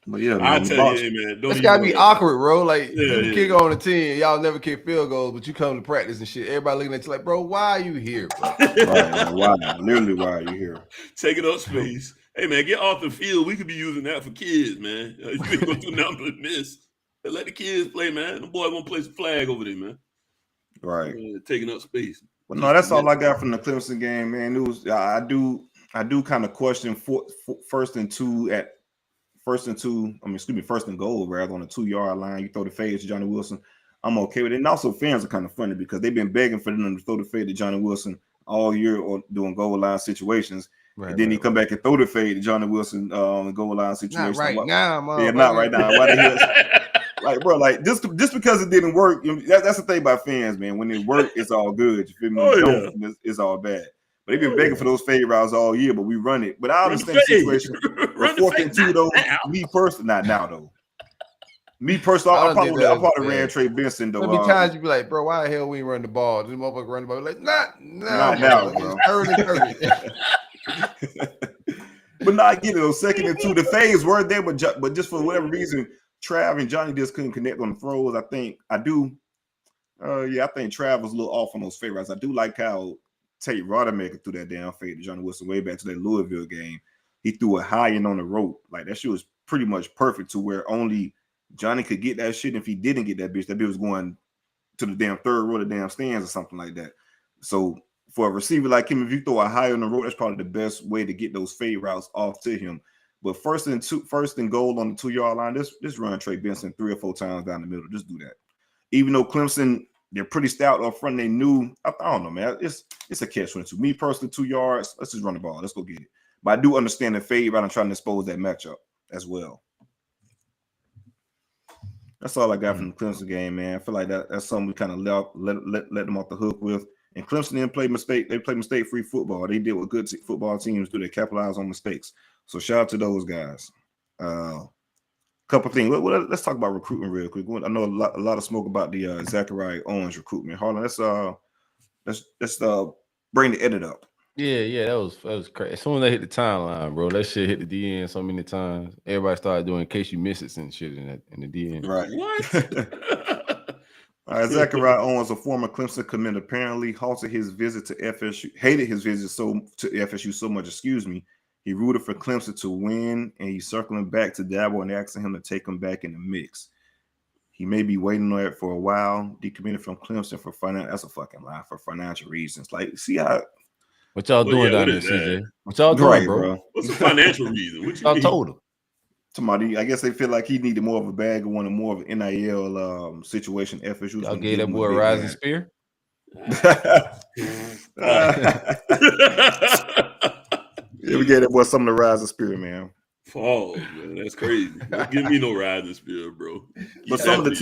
But yeah, I tell you, man, it's gotta be awkward, bro. Like you kick on the team, y'all never kick field goals, but you come to practice and shit. Everybody looking at you like, bro, why are you here, bro? Right, why? Literally, why are you here? Taking up space. Hey man, get off the field. We could be using that for kids, man. You ain't gonna do nothing but miss. Let the kids play, man. The boy gonna place a flag over there, man. Right. Taking up space. But no, that's all I got from the Clemson game, man. It was I do kind of question first and goal rather on the 2-yard line. You throw the fade to Johnny Wilson. I'm okay with it. And also fans are kind of funny because they've been begging for them to throw the fade to Johnny Wilson all year or doing goal line situations. Right, and then he come back and throw the fade to Johnny Wilson goal line situation. Not right now, man. Yeah, not right now. Like, bro, like just because it didn't work, that's the thing about fans, man. When it works, it's all good. You feel me? It's all bad. But they've been begging for those fade routes all year, but we run it. But I understand the situation. 4th and 2, though. Me personally, not now though. Me personally, I probably ran Trey Benson though. How many times you be like, bro, why the hell we ain't run the ball? This motherfucker run the ball. Like, not now, bro. Early. But no, I get it. Those 2nd and 2, the fades were there, but just for whatever reason, Trav and Johnny just couldn't connect on the throws. I think Trav was a little off on those fade routes. I do like how Tate Rodemaker threw that down fade to Johnny Wilson way back to that Louisville game. He threw it high and on the rope. Like that shit was pretty much perfect to where only Johnny could get that shit. If he didn't get that bitch was going to the damn 3rd row of the damn stands or something like that. So for a receiver like him, if you throw a high on the road, that's probably the best way to get those fade routes off to him. But first and goal on the 2-yard line, just run Trey Benson 3 or 4 times down the middle. Just do that. Even though Clemson, they're pretty stout up front, they knew. I don't know, man. It's a catch-22. Me personally, 2 yards. Let's just run the ball. Let's go get it. But I do understand the fade route and trying to expose that matchup as well. That's all I got from the Clemson game, man. I feel like that's something we kind of let them off the hook with. And Clemson didn't play mistake. They played mistake-free football. They did what good football teams do. They capitalize on mistakes. So shout out to those guys. Couple things. Let's talk about recruitment real quick. I know a lot of smoke about the Zechariah Owens recruitment. Harlan, let's bring the edit up. Yeah, that was crazy. As soon as they hit the timeline, bro, that shit hit the DN so many times. Everybody started doing in case you miss it and shit in the DN. Right. What? All right, Zechariah Owens, a former Clemson commit, apparently hated his visit to FSU so much, he rooted for Clemson to win, and he's circling back to Dabo and asking him to take him back in the mix. He may be waiting on it for a while, decommitted from Clemson for financial. That's a fucking lie, for financial reasons. Like, see how what y'all doing down there, CJ? What y'all doing, right, bro? What's the financial reason? What y'all told him? Somebody, I guess they feel like he needed more of a bag and wanted more of an NIL situation. FSU y'all gave that boy a rising spear. Yeah, we gave that boy some of the rising spear, man. Oh man, that's crazy. Don't give me no rising spear, bro. But some of the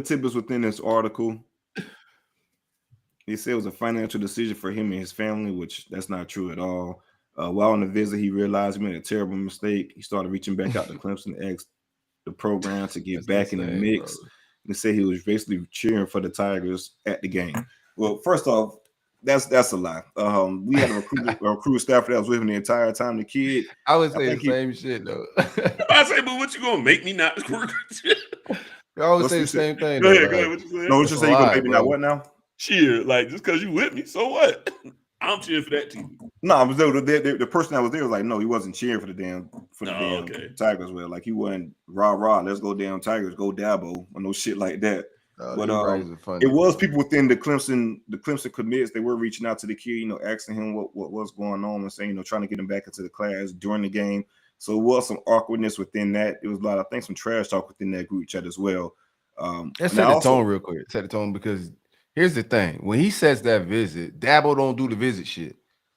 tidbits within this article, he said it was a financial decision for him and his family, which that's not true at all. While on the visit, he realized he made a terrible mistake. He started reaching back out to Clemson and asked the program to get back in the mix. Bro. And said he was basically cheering for the Tigers at the game. Well, first off, that's a lie. We had a recruit staffer that was with him the entire time. The kid, I would say the same shit though. I say, but what you gonna make me not recruit? I always say the same thing. Go ahead. What you saying? No, what you say? You gonna make me not what now? Cheer, like just because you with me, so what? I'm cheering for that team. No, the person that was there was like, no, he wasn't cheering for the damn Tigers. Well, like he wasn't rah, let's go damn Tigers, go Dabo, or no shit like that. But it was people within the Clemson commits. They were reaching out to the kid, asking him what was going on and saying, trying to get him back into the class during the game. So it was some awkwardness within that. It was a lot, I think, some trash talk within that group chat as well. Let's set the tone real quick. Set the tone because here's the thing: when he sets that visit, Dabo don't do the visit shit.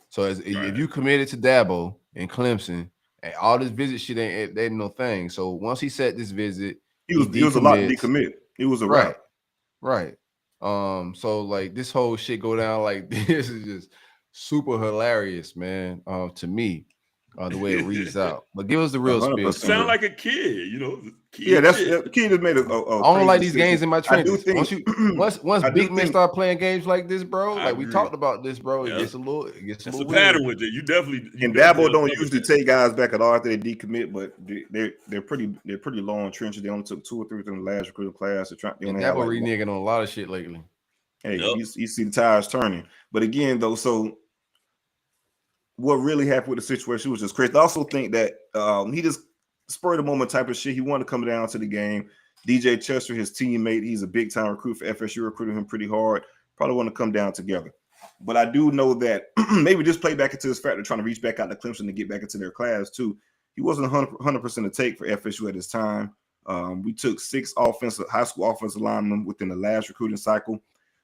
So if you committed to Dabo and Clemson, and all this visit shit ain't no thing. So once he set this visit, he was a lot to decommit. It was a route. Right. So like this whole shit go down like this is just super hilarious, man. To me, the way it reads out. But give us the real spiel. Sound like a kid, the kid just made a I don't like these games in my trenches. Once big men start playing games like this, bro, like we talked about this, bro, it gets a little It's a pattern with it. You definitely and Dabo don't usually take guys back at all after they decommit, but they're pretty low on trenches. They only took 2 or 3 from the last recruiting class. Dabo reneging on a lot of shit lately. Hey, you see the tires turning. But again, though, so what really happened with the situation was just crazy. I also think that he just spurred a moment type of shit. He wanted to come down to the game. DJ Chester, his teammate, he's a big time recruit for FSU, recruited him pretty hard. Probably want to come down together. But I do know that maybe just play back into his factor, trying to reach back out to Clemson to get back into their class too. He wasn't 100% a take for FSU at his time. We took 6 high school offensive linemen within the last recruiting cycle.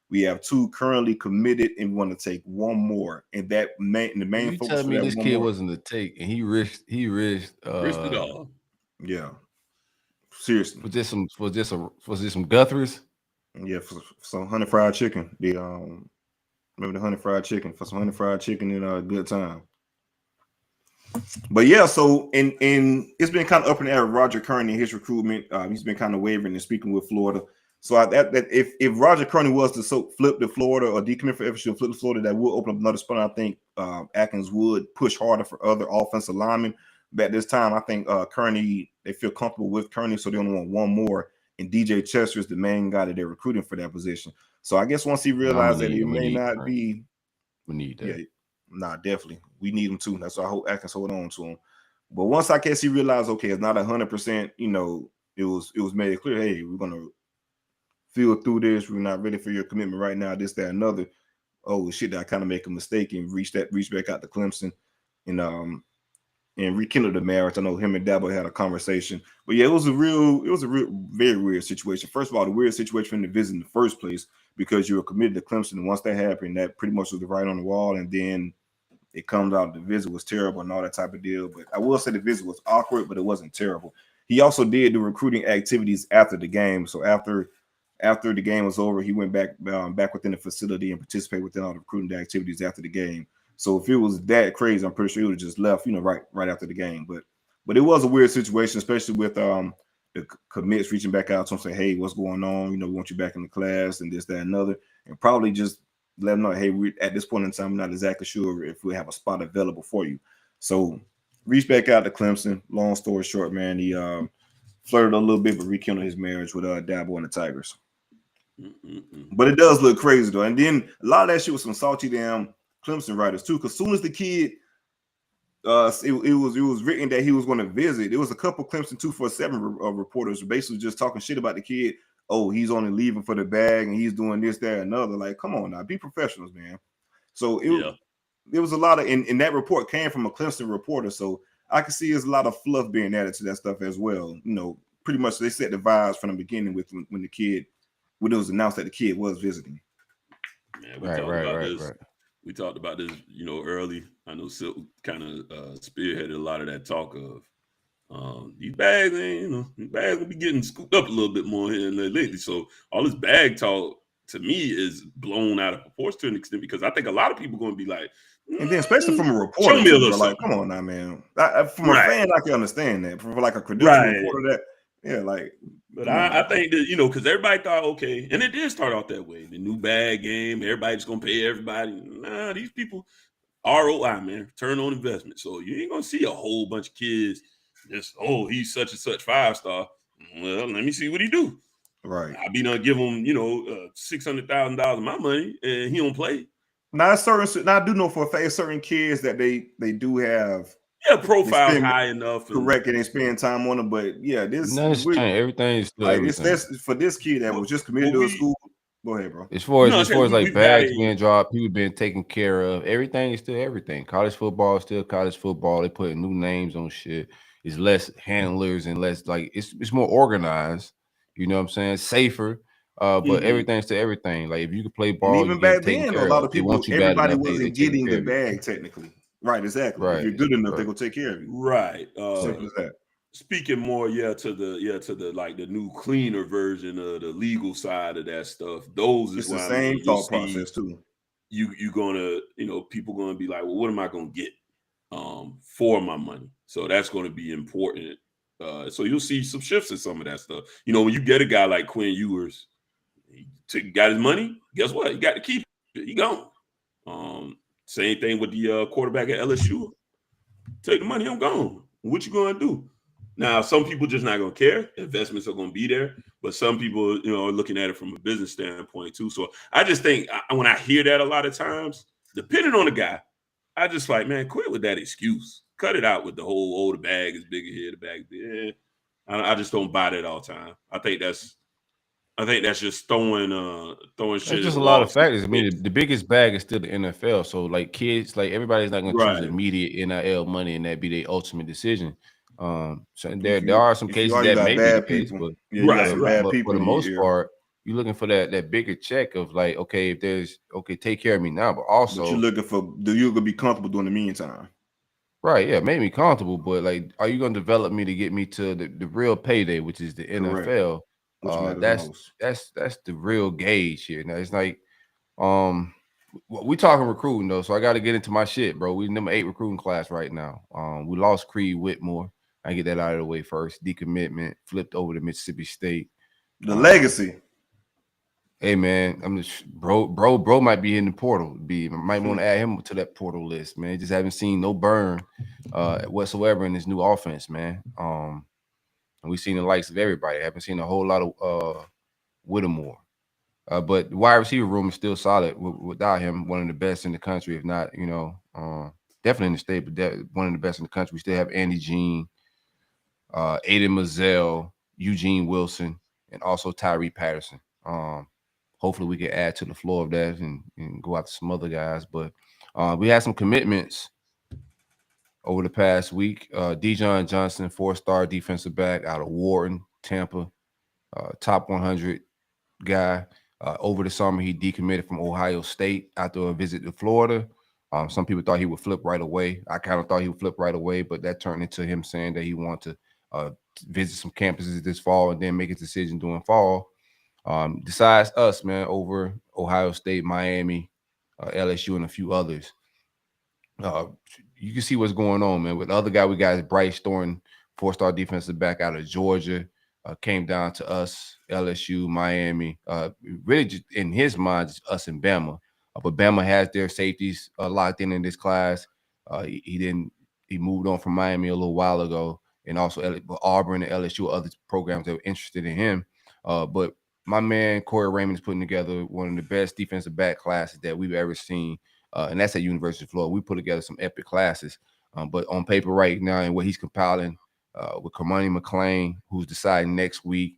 We have 2 currently committed, and we want to take 1 more. And the main you focus tell for me that this one kid more, wasn't a take, and he risked it all. Yeah, seriously. Was this some Guthries? Yeah, for some honey fried chicken. Maybe the honey fried chicken for some honey fried chicken and a good time. But yeah, so and it's been kind of up in the air with Roger Kearney and his recruitment. He's been kind of wavering and speaking with Florida. So if Roger Kearney was to flip to Florida or decommit for FSU and flip to Florida, that would open up another spot. I think Atkins would push harder for other offensive linemen. But at this time, I think Kearney, they feel comfortable with Kearney, so they only want 1 more. And DJ Chester is the main guy that they're recruiting for that position. So I guess once he realized that it may not be, we need that. Yeah, definitely, we need him too. That's why I hope Atkins hold on to him. But once I guess he realized, okay, it's not 100%. It was made clear. Hey, we're gonna feel through this. We're not ready for your commitment right now. This, that, another. Oh shit! I kind of make a mistake and reach back out to Clemson, and rekindle the marriage. I know him and Dabo had a conversation, but yeah, it was a real very weird situation. First of all, the weird situation in the visit in the first place because you were committed to Clemson, and once that happened, that pretty much was the writing on the wall, and then it comes out the visit was terrible and all that type of deal. But I will say the visit was awkward, but it wasn't terrible. He also did do recruiting activities after the game. So after the game was over, he went back within the facility and participated within all the recruiting activities after the game. So if it was that crazy, I'm pretty sure he would have just left, right after the game. But it was a weird situation, especially with the commits reaching back out to him, say, "Hey, what's going on? We want you back in the class and this, that, and other," and probably just let them know, hey, we at this point in time, I'm not exactly sure if we have a spot available for you. So reach back out to Clemson. Long story short, man, he flirted a little bit, but rekindled his marriage with Dabo and the Tigers. But it does look crazy though. And then a lot of that shit was some salty damn Clemson writers too. Because soon as the kid, it was written that he was going to visit. There was a couple Clemson 247 reporters basically just talking shit about the kid. Oh, he's only leaving for the bag and he's doing this, that, and another. Like, come on now, be professionals, man. So it was a lot of, and that report came from a Clemson reporter. So I can see there's a lot of fluff being added to that stuff as well. You know, pretty much they set the vibes from the beginning with when it was announced that the kid was visiting. Man, we talked about this. We talked about this, you know, early. I know Silk kind of spearheaded a lot of that talk of these bags, these bags will be getting scooped up a little bit more here and there lately. So all this bag talk to me is blown out of proportion to an extent because I think a lot of people are going to be like, and then especially from a reporter, show me a little like, come on now, man. From a fan, I can understand that. From like a credentialed reporter, But I think that, you know, because everybody thought, okay, and it did start out that way. The new bag game, everybody's going to pay everybody. Nah, these people, ROI, man, return on investment. So you ain't going to see a whole bunch of kids just, oh, he's such and such 5-star. Well, let me see what he do. Right. I be done give him, you know, $600,000 of my money and he don't play. Now, I do know for a fact certain kids that they do have profile high enough. Correct, and they spend time on them. But everything is still it's for this kid that was just committed to a school. Go ahead, bro. As far as like bags being dropped, people being taken care of, everything is still everything. College football is still college football. They putting new names on shit. It's less handlers and less like it's more organized. You know what I'm saying? Safer. But everything's to everything. Like if you could play ball, and even back then, a lot of people, everybody wasn't getting the bag technically. Right, exactly. Right. If you're good enough, they're gonna take care of you. Right. Simple as that. Speaking more, to the like the new cleaner version of the legal side of that stuff. Those it's the same thought process too. You gonna, you know, people gonna be like, well, what am I gonna get for my money? So that's gonna be important. So you'll see some shifts in some of that stuff. You know, when you get a guy like Quinn Ewers, he got his money. Guess what? He got to keep it. He gone. Same thing with the quarterback at LSU. Take the money, I'm gone. What you gonna do? Now, some people just not gonna care. Investments are gonna be there, but some people, you know, are looking at it from a business standpoint too. So I just think when I hear that a lot of times, depending on the guy, I just like, man, quit with that excuse. Cut it out with the whole, the bag is bigger here, the bag is bigger. I just don't buy that all the time. I think that's just throwing shit. There's just a lot of factors. I mean, the biggest bag is still the NFL. So like kids, like everybody's not gonna choose immediate NIL money and that be their ultimate decision. So there are some cases that may be the case, but for the most part, you're looking for that bigger check of like, okay, if there's take care of me now, but also you're looking for you gonna be comfortable during the meantime. Right, yeah, make me comfortable, but like, are you gonna develop me to get me to the real payday, which is the NFL? That's the real gauge here. Now it's like, we talking recruiting though, so I got to get into my shit, bro. We number 8 recruiting class right now. We lost Creed Whitmore. I get that out of the way first. Decommitment, flipped over to Mississippi State. The legacy. Hey man, I'm just bro might be in the portal. Might want to add him to that portal list, man. Just haven't seen no burn whatsoever in this new offense, man. And we've seen the likes of everybody. I haven't seen a whole lot of Whittemore. But the wide receiver room is still solid without him. One of the best in the country, if not, definitely in the state, but one of the best in the country. We still have Andy Jean, Aiden Mazzell, Eugene Wilson, and also Tyree Patterson. Hopefully we can add to the floor of that and go after some other guys. But we had some commitments over the past week. Dijon Johnson, 4-star defensive back out of Wharton, Tampa, top 100 guy. Over the summer, he decommitted from Ohio State after a visit to Florida. Some people thought he would flip right away. I kind of thought he would flip right away, but that turned into him saying that he wanted to visit some campuses this fall and then make a decision during fall. Besides us, man, over Ohio State, Miami, LSU, and a few others. You can see what's going on, man. With the other guy, we got Bryce Thornton, 4-star defensive back out of Georgia, came down to us, LSU, Miami. Really, just in his mind, just us and Bama. But Bama has their safeties locked in this class. He moved on from Miami a little while ago, and also Auburn and LSU, other programs that were interested in him. But my man Corey Raymond is putting together one of the best defensive back classes that we've ever seen, and that's at University of Florida. We put together some epic classes, but on paper right now and what he's compiling with Kamani McLean, who's deciding next week,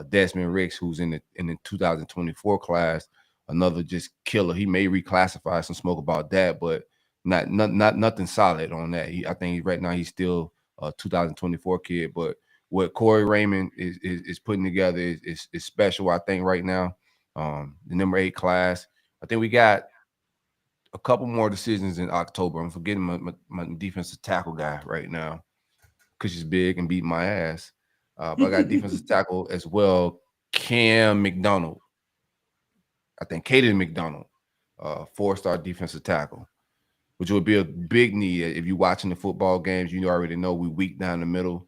Desmond Ricks, who's in the 2024 class, another just killer. He may reclassify, some smoke about that, but not nothing solid on that. I think right now he's still a 2024 kid, but what Corey Raymond is putting together is special. I think right now, the number 8 class. I think we got a couple more decisions in October. I'm forgetting my defensive tackle guy right now because he's big and beating my ass. But I got defensive tackle as well, Cam McDonald. I think Caden McDonald, 4-star defensive tackle, which would be a big need. If you're watching the football games, you already know we weak down the middle.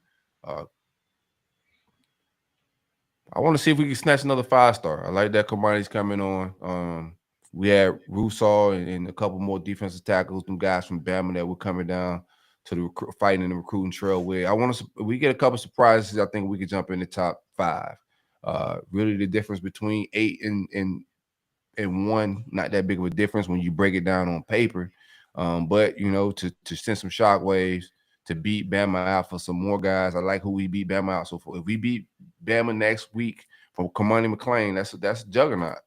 I want to see if we can snatch another 5-star. I like that Kamani's coming on. We had Rousseau and a couple more defensive tackles, some guys from Bama that were coming down to the fighting in the recruiting trail with. We get a couple surprises. I think we could jump in the top 5. Really, the difference between 8 and 1, not that big of a difference when you break it down on paper. But to send some shockwaves, to beat Bama out for some more guys. I like who we beat Bama out. So if we beat Bama next week from Kamani McLean, that's a juggernaut.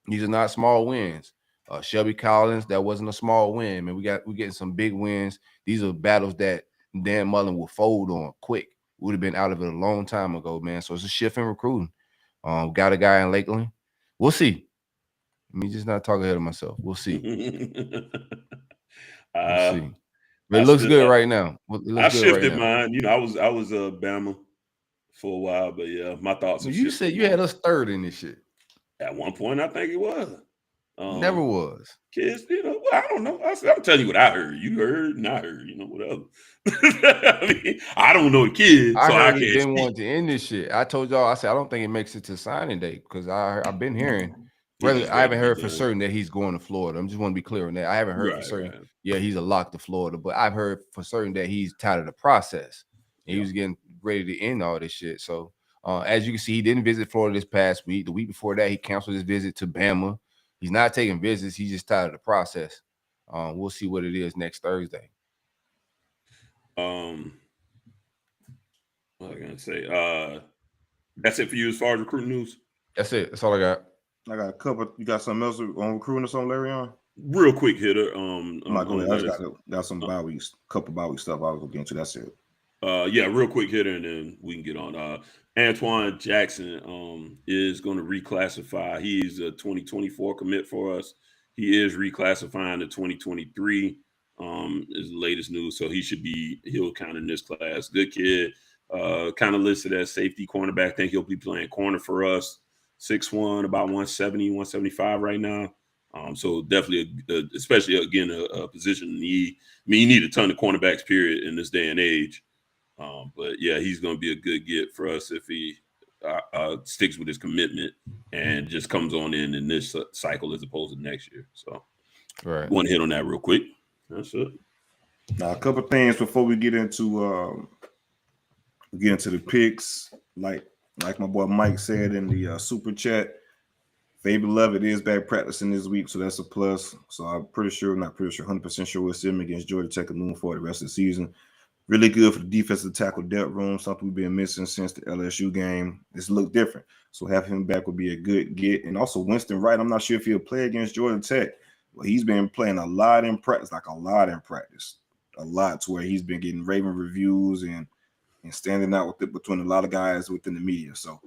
These are not small wins. Shelby Collins, that wasn't a small win. Man, we're getting some big wins. These are battles that Dan Mullen will fold on quick. Would have been out of it a long time ago, man. So it's a shift in recruiting. Got a guy in Lakeland. We'll see. Let me just not talk ahead of myself. We'll see. We'll see. But it looks good right now. I shifted mine. I was Bama for a while, but yeah, my thoughts. You said you had us 3rd in this shit. At one point, I think it was. Never was. Kids, I don't know. I'm telling you what I heard. You heard, and I heard. Whatever. I mean, I don't know the kids, so I can't. Didn't want to end this shit. I told y'all. I said I don't think it makes it to signing day because I've been hearing. I haven't heard for certain that he's going to Florida. I just want to be clear on that. I haven't heard for certain. Right. Yeah, he's a lock to Florida, but I've heard for certain that he's tired of the process. He was getting ready to end all this shit. So, as you can see, he didn't visit Florida this past week. The week before that, he canceled his visit to Bama. He's not taking visits. He's just tired of the process. We'll see what it is next Thursday. What was I gonna say? That's it for you as far as recruiting news. That's it. That's all I got. I got a couple. You got something else on recruiting or something, Larry? On real quick hitter. I'm not going to. Got some bye weeks, couple bye week stuff. I was going to get into. That's it. Yeah, real quick hitter, and then we can get on. Antoine Jackson is going to reclassify. He's a 2024 commit for us. He is reclassifying to 2023. Is the latest news, so he'll count in this class. Good kid. Kind of listed as safety cornerback. Think he'll be playing corner for us. 6'1", about 170, 175 right now. So definitely, especially again, a position need. I mean, you need a ton of cornerbacks, period, in this day and age. But yeah, he's going to be a good get for us if he sticks with his commitment and just comes on in this cycle as opposed to next year. So, right. One hit on that real quick. That's it. Now, a couple things before we get into the picks. Like my boy Mike said in the super chat, Faye Beloved is back practicing this week, so that's a plus. So I'm not pretty sure, 100% sure we'll see him against Georgia Tech and moving forward the rest of the season. Really good for the defensive tackle depth room, something we've been missing since the LSU game. It's looked different. So having him back would be a good get. And also Winston Wright, I'm not sure if he'll play against Georgia Tech, but he's been playing a lot in practice, a lot to where he's been getting raving reviews and standing out between a lot of guys within the media. So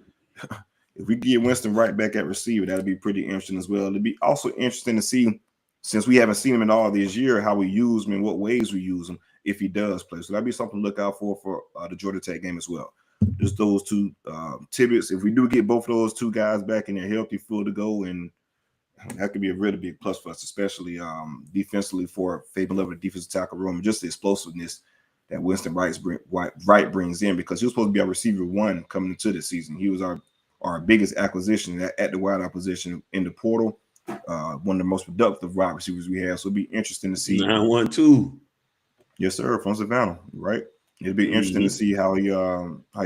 if we get Winston Wright back at receiver, that'll be pretty interesting as well. It'll be also interesting to see, since we haven't seen him in all this year, how we use him and what ways we use him if he does play. So that'll be something to look out for the Georgia Tech game as well. Just those two tidbits. If we do get both of those two guys back and they're healthy, full to go, and that could be a really big plus for us, especially defensively for Faye Beloved defensive tackle room, and just the explosiveness that Winston Wright brings in, because he was supposed to be our receiver 1 coming into this season. He was our biggest acquisition at the wideout position in the portal. one of the most productive wide receivers we have. So it'll be interesting to see. 9-1-2. Yes, sir, from Savannah, right? It'll be interesting to see how he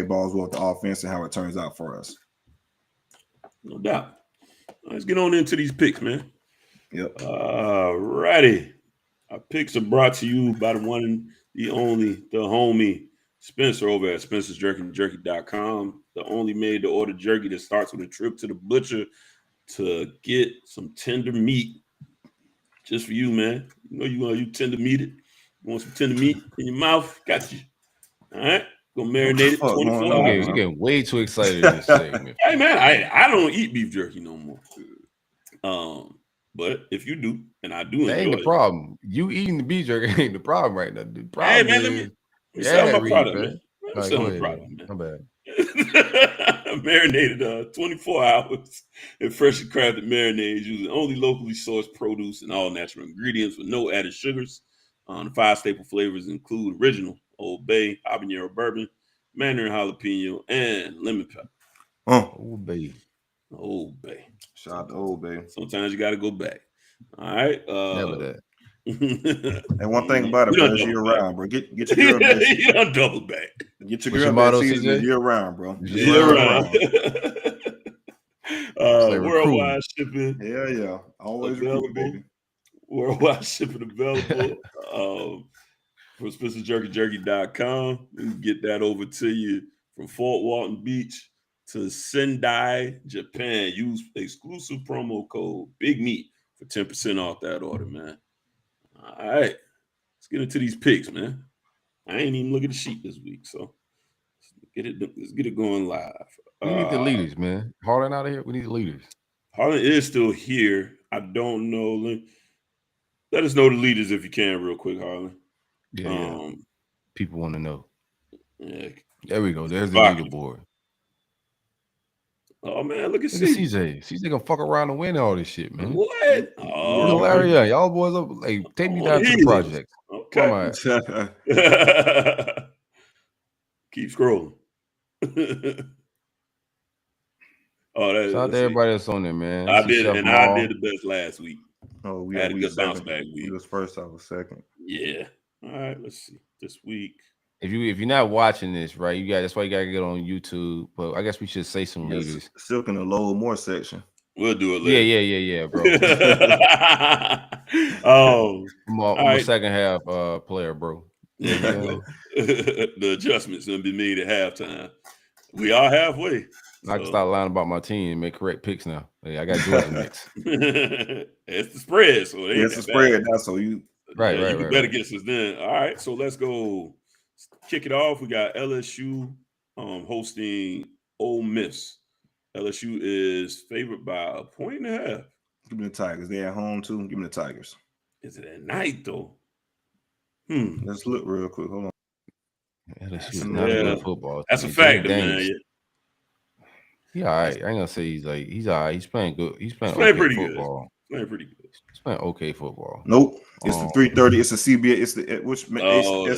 balls with the offense and how it turns out for us. No doubt. Let's get on into these picks, man. Yep. Righty. Our picks are brought to you by the one, the only, the homie, Spencer over at Spencer'sJerkyJerky.com. The only made to order jerky that starts with a trip to the butcher to get some tender meat just for you, man. You know you tender meat it. You want some tender meat in your mouth? Got you. All right. Go marinate it 24 hours. You're getting way too excited in this segment. Hey, man, I don't eat beef jerky no more. But if you do, and I do, that ain't the problem. You eating the beef jerky ain't the problem right now. The problem hey, man, let me sell my product, man. Let me sell my product, man. My bad. Marinated 24 hours in freshly crafted marinades using only locally sourced produce and all natural ingredients with no added sugars. The 5 staple flavors include original Old Bay, habanero bourbon, mandarin jalapeno, and lemon pepper. Old Bay. Old Bay. Shout out to Old Bay. Sometimes you got to go back. All right. Never that. And one thing about it, bro, is year round, bro. Get your girl best. You don't double back. Get your girl best season year round, bro. Year round. Worldwide shipping. Yeah. Always recruiting, baby. Worldwide shipping available from Spencer'sJerkyJerky.com. We can get that over to you from Fort Walton Beach to Sendai, Japan. Use exclusive promo code Big Meat for 10% off that order, man. All right. Let's get into these picks, man. I ain't even look at the sheet this week, so let's get it going live. We need the leaders, man. Harlan out of here. We need the leaders. Harlan is still here. I don't know. Let us know the leaders if you can, real quick, Harlan. Yeah. People want to know. Yeah. There we go. There's the leaderboard. Oh man, look at CJ. CJ gonna fuck around and win all this shit, man. What? Oh, Larry, y'all boys up. Like, take me down to the project. Okay. Keep scrolling. Shout out to everybody that's on there, man. I did the best last week. Oh, we had a good bounce back week. He was first, I was second. Yeah. All right, let's see. This week. If you're not watching this, right, that's why you gotta get on YouTube. But I guess we should say some leaders. Still in the low more section. We'll do it later. Yeah, bro. I'm a second half player, bro. The adjustments gonna be made at halftime. We are halfway. I can start lying about my team and make correct picks now. Hey, I got Georgia mix. It's the spread, so it's the spread. That's so you right. You better get us then. All right, so let's go. Kick it off. We got LSU hosting Ole Miss. LSU is favored by 1.5. Give me the Tigers. They at home too. Give me the Tigers. Is it at night though? Let's look real quick. Hold on. LSU is not a good football. That's a fact, man. He all right. I ain't gonna say he's all right. He's playing good. He's playing pretty football. Good. Playing pretty good. He's playing okay football. Nope. It's the 3:30. It's the CBS. It's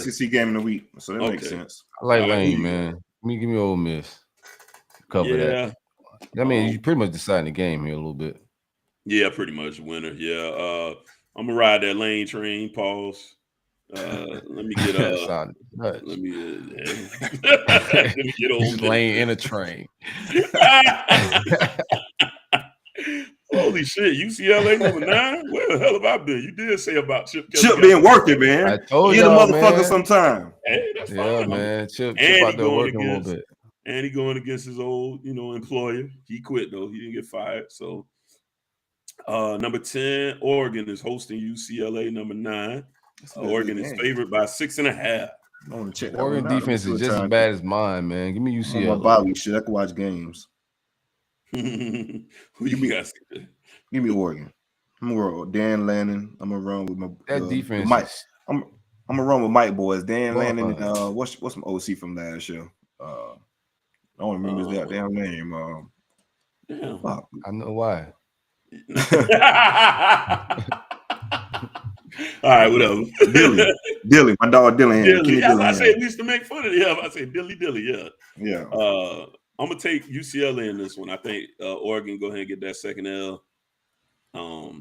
the SEC game in the week. So that makes sense. I like Lane, man. Give me Ole Miss. Cover that. I mean, you pretty much deciding the game here a little bit. Yeah, pretty much winner. Yeah. I'm gonna ride that Lane train. Pause. Let me get let me get Ole Miss. Lane in a train. Holy shit, UCLA number 9? Where the hell have I been? You did say about Chip being working, man. I told you, a motherfucker sometime. Hey, that's fine. Yeah, man. Chip out there working a little bit. And he going against his old, employer. He quit though. He didn't get fired. So number 10, Oregon is hosting UCLA number 9. Oregon is favored by 6.5. I want to check Oregon defense is just as bad as mine, man. Give me UCLA. My body shit. I can watch games. Who you got? Give me Oregon. I'm gonna roll Dan Lannon. I'm gonna run with my defense. Mike. I'm gonna run with Mike boys. Dan Lannon. What's some OC from last year? I don't remember that damn name. I know why. All right, whatever. Dilly, my dog Dilly. I say at least to make fun of him. I say Dilly, yeah. Yeah. I'm gonna take UCLA in this one. I think Oregon go ahead and get that second L. Yeah,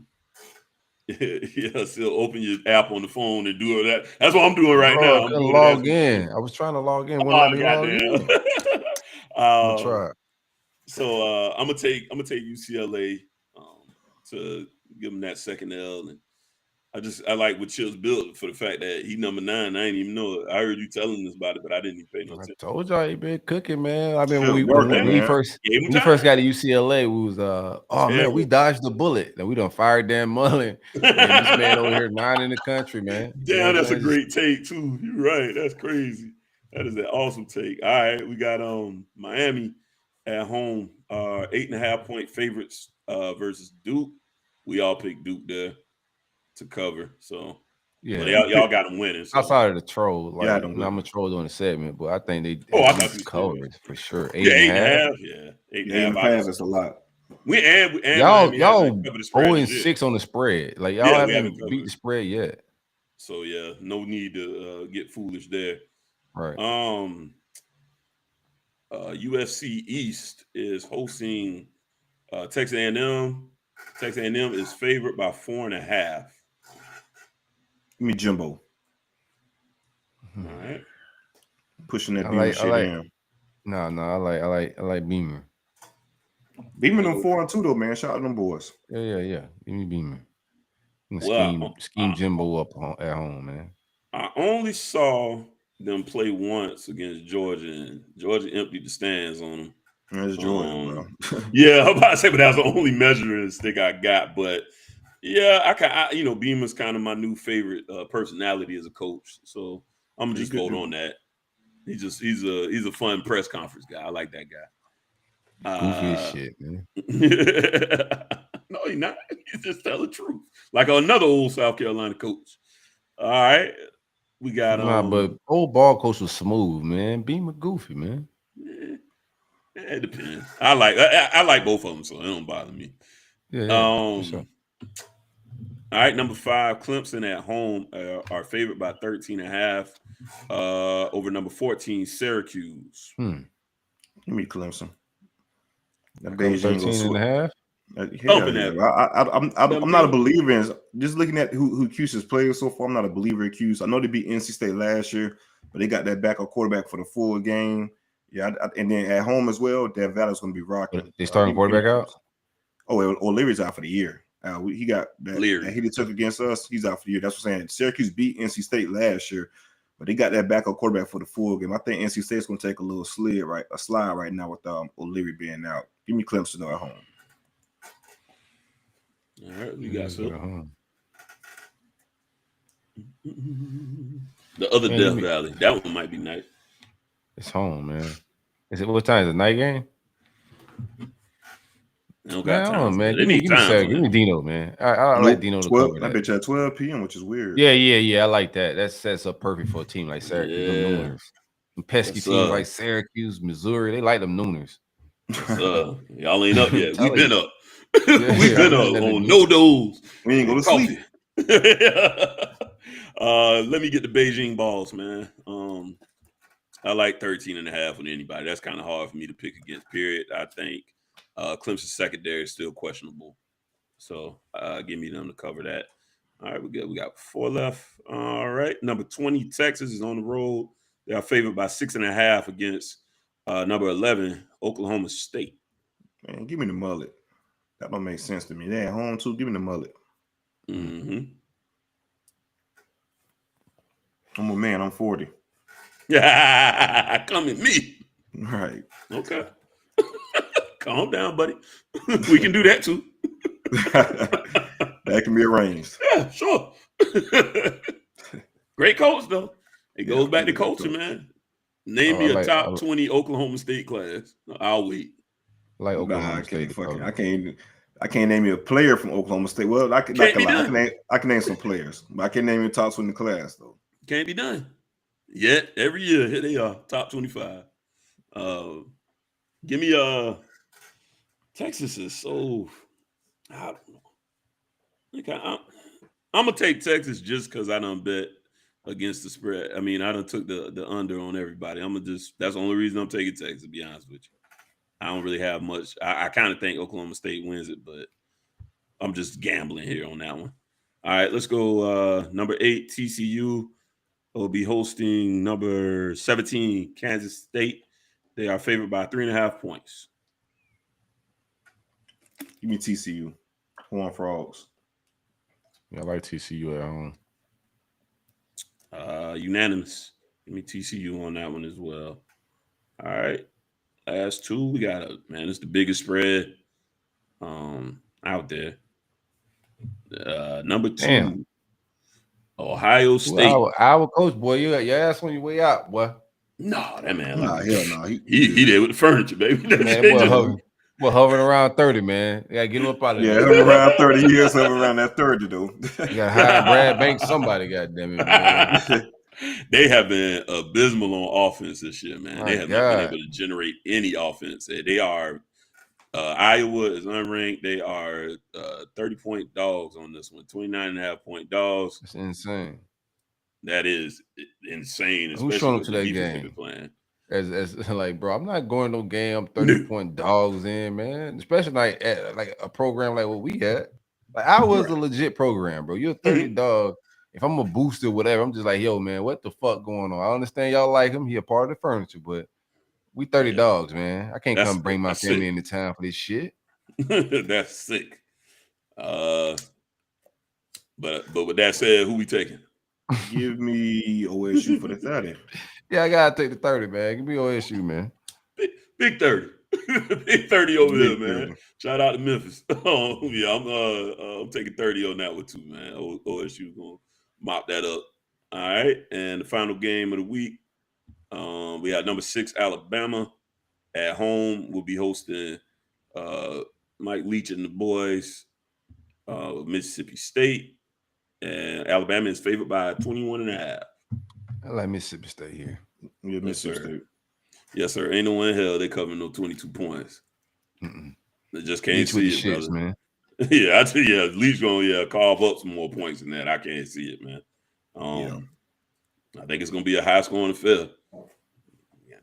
still open your app on the phone and do all that. That's what I'm doing right Oh, now. I I'm couldn't doing log in. I was trying to log in. Wouldn't let me log in. I'm gonna try. So I'm gonna take UCLA to give them that second L, and I like what Chill's built for the fact that he number 9. I didn't even know it. I heard you telling us about it, but I didn't even pay no attention. I told y'all he been cooking, man. I mean, Good when work, we man. first got to UCLA, we was man, we dodged the bullet. And we done fired Dan Mullen. And this man over here 9 in the country, man. Damn, that's a great take too. You're right. That's crazy. That is an awesome take. All right, we got Miami at home, 8.5 point favorites versus Duke. We all picked Duke there to cover. So yeah, y'all got them winning. So. Outside of the troll, like I'm a troll doing the segment, but I think they covered for sure. 8.5. Yeah, 8.5 is a lot. Y'all 0-6 on the spread. Like y'all haven't beat the spread yet. So yeah, no need to get foolish there. Right. USC East is hosting Texas A&M. Texas A&M is favored by 4.5. Give me Jimbo. All right. Pushing that Beamer shit in. No, I like Beamer. Beamer them 4-2 though, man. Shout out to them boys. Yeah. Give me Beamer. Scheme Jimbo up at home, man. I only saw them play once against Georgia, and Georgia emptied the stands on them. That's Georgia, bro. Yeah, I'm about to say, but that's the only measuring stick I got. But yeah, Beamer's kind of my new favorite personality as a coach, so I'm gonna just vote on that. He's a fun press conference guy. I like that guy. Goofy as shit, man. No, he's not. He's just tell the truth, like another old South Carolina coach. All right, we got but old ball coach was smooth, man. Beamer goofy, man. It depends. I like both of them, so it don't bother me. Yeah. For sure. All right, number 5, Clemson at home are favored by 13.5 over number 14, Syracuse. Give me Clemson. That 13.5. I'm not a believer in just looking at who Cuse has played so far. I'm not a believer in Cuse. I know they beat NC State last year, but they got that backup quarterback for the full game. Yeah, and then at home as well, that Valley's going to be rocking. They starting quarterback out? Oh, O'Leary's out for the year. He got that he took against us. He's out for the year. That's what I'm saying. Syracuse beat NC State last year, but they got that backup quarterback for the full game. I think NC State's going to take a little slide right now with O'Leary being out. Give me Clemson though at home. All right, we got some. The other Death Valley. That one might be nice. It's home, man. What time is it? Night game? They don't got time. Man. Give me Dino, man. I like Dino to cover that. I bet you at 12 p.m., which is weird. Yeah. I like that. That sets up perfect for a team like Syracuse. Them nooners. Them pesky teams like Syracuse, Missouri, they like them nooners. Y'all ain't up yet. We've been up. We've been up on no dose. We ain't going to sleep. Let me get the Beijing balls, man. I like 13.5 on anybody. That's kind of hard for me to pick against, period. I think Clemson's secondary is still questionable. So give me them to cover that. All right, we got 4 left. All right. Number 20, Texas is on the road. They are favored by 6.5 against number 11, Oklahoma State. Man, give me the mullet. That don't make sense to me. They at home too. Give me the mullet. Mm-hmm. I'm a man. I'm 40. Yeah, come at me. Right. Okay. Calm down, buddy. We can do that too. That can be arranged. Yeah, sure. Great coach, though. It goes back to coaching, man. Name me a top 20 Oklahoma State class. I'll wait. Like Oklahoma State. I can't name you a player from Oklahoma State. Well, I can name some players, but I can't name you a top 20 class though. Can't be done. Yet every year, here they are, top 25. Give me Texas is so I don't know. I'm gonna take Texas just because I done bet against the spread. I mean, I done took the under on everybody. That's the only reason I'm taking Texas, to be honest with you. I don't really have much. I kind of think Oklahoma State wins it, but I'm just gambling here on that one. All right, let's go. Number 8, TCU will be hosting number 17, Kansas State. They are favored by 3.5 points. Give me TCU. Horned Frogs. Yeah, I like TCU at home. Unanimous. Give me TCU on that one as well. All right. Last two. We got it's the biggest spread out there. Number 2. Damn. Ohio State. Our coach, boy, your ass on your way out, boy. No, that man. Hell no. He there with the furniture, baby. Man, we're hovering around 30, man. You gotta get him up out of there. Yeah, hovering around 30 years, hovering around that 30, though. You gotta hire Brad Banks, somebody, goddamn it, man. They have been abysmal on offense this year, man. They have not been able to generate any offense. They are Iowa is unranked. They are 30-point dogs on this one, 29.5-point dogs. That's insane. That is insane. Who's showing up to that game? As like, bro, I'm not going to no game. I'm 30-point dogs in, man. Especially like a program like what we had. Like I was a legit program, bro. You're a 30 dog. If I'm a booster, whatever, I'm just like, yo, man, what the fuck going on? I understand y'all like him. He a part of the furniture, but we 30 dogs, man. I can't come bring my family into town for this shit. That's sick. But with that said, who we taking? Give me OSU for the 30. Yeah, I gotta take the 30, man. Give me OSU, man. Big 30. Big 30 over Big there, man. 30. Shout out to Memphis. Yeah, I'm taking 30 on that one too, man. OSU gonna mop that up. All right. And the final game of the week. We have number 6, Alabama at home. We'll be hosting Mike Leach and the boys, Mississippi State. And Alabama is favored by 21.5. I like Mississippi State here. Yeah, Mississippi State. Yes, sir. Ain't no way in hell they covering no 22 points. They just can't see it, shits, brother. Man. Yeah, I tell you, Leach gonna carve up some more points than that. I can't see it, man. I think it's gonna be a high scoring affair.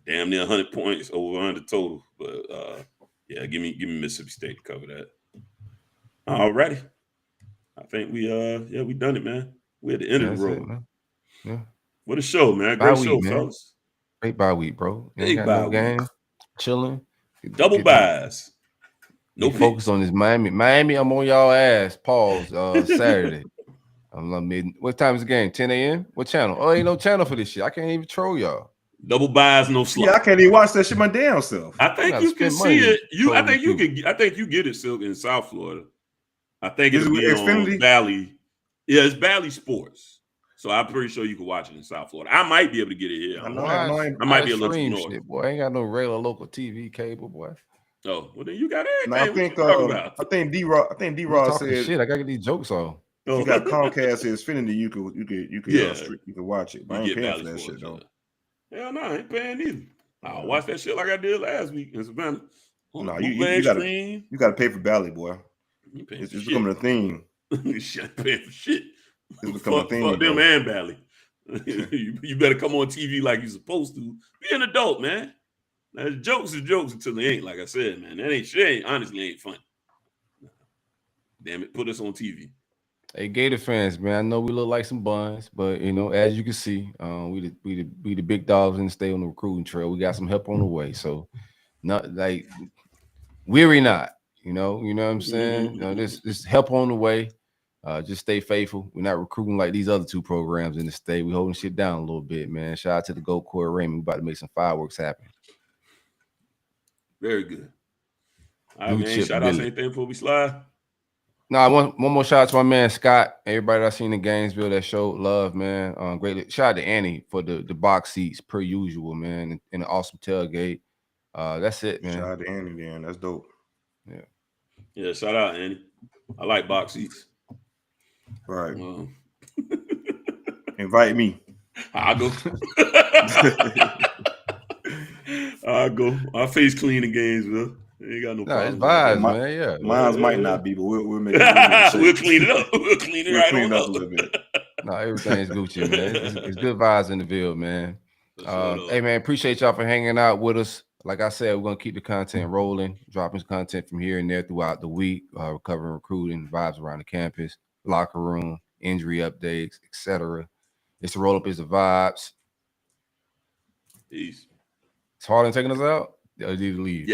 Damn near 100 points, over 100 total. But give me Mississippi State to cover that. All righty. I think we done it, man. We at the end of the road. Yeah. What a show, man. Great show, man. fellas. Great bye week, bro. Big bye week. Game. Chilling. Double buys. No focus on this Miami. Miami, I'm on y'all ass. Pause. Saturday. What time is the game? 10 a.m.? What channel? Oh, ain't no channel for this shit. I can't even troll y'all. Double buys, no slot. Yeah, I can't even watch that shit my damn self. I think you can see it. I think you get it, Silk, in South Florida. I think it'll be on Valley. Yeah, it's Valley Sports. So I'm pretty sure you can watch it in South Florida. I might be able to get it here. I might be a little too north. Boy, I ain't got no regular local TV cable, boy. Oh, well then you got everything. I think D-Rod said shit. I gotta get these jokes on. You got Comcast and Xfinity. You can watch it. But I ain't paying for that shit though. Hell no, I ain't paying either. I'll watch that shit like I did last week in Savannah. No, you gotta pay for Valley, boy. It's becoming a thing. You shouldn't pay for shit. It's becoming a thing. Fuck them and Valley. You better come on TV like you're supposed to. Be an adult, man. Now, jokes are jokes until they ain't. Like I said, man, that ain't honestly ain't funny. Damn it, put us on TV. Hey, Gator fans, man, I know we look like some buns, but as you can see, we the big dogs in the state on the recruiting trail. We got some help on the way, so not like weary not. You know what I'm saying? This help on the way. Just stay faithful. We're not recruiting like these other two programs in the state. We're holding shit down a little bit, man. Shout out to the Gold Corey Raymond. We're about to make some fireworks happen. Very good. All right, man. Shout out to anything before we slide. No, one more shout out to my man Scott. Everybody I seen in Gainesville that showed love, man. Great shout out to Annie for the box seats per usual, man, and an awesome tailgate. That's it, man. Shout out to Annie, man. That's dope. Yeah, shout out, Annie. I like box seats. Right. Invite me. I'll go. I'll go. Our face clean in Gainesville. Ain't got no problem. It's vibes, man. Yeah. Mine might not be, but we'll make it. We'll clean it up. We'll clean it right on up a little bit. No, everything's Gucci, man. It's good vibes in the field, man. Hey, man, appreciate y'all for hanging out with us. Like I said, we're gonna keep the content rolling, dropping content from here and there throughout the week, covering recruiting, vibes around the campus, locker room, injury updates, etc. It's the roll up, is the vibes. Peace. It's Harlan taking us out. Or did he leave?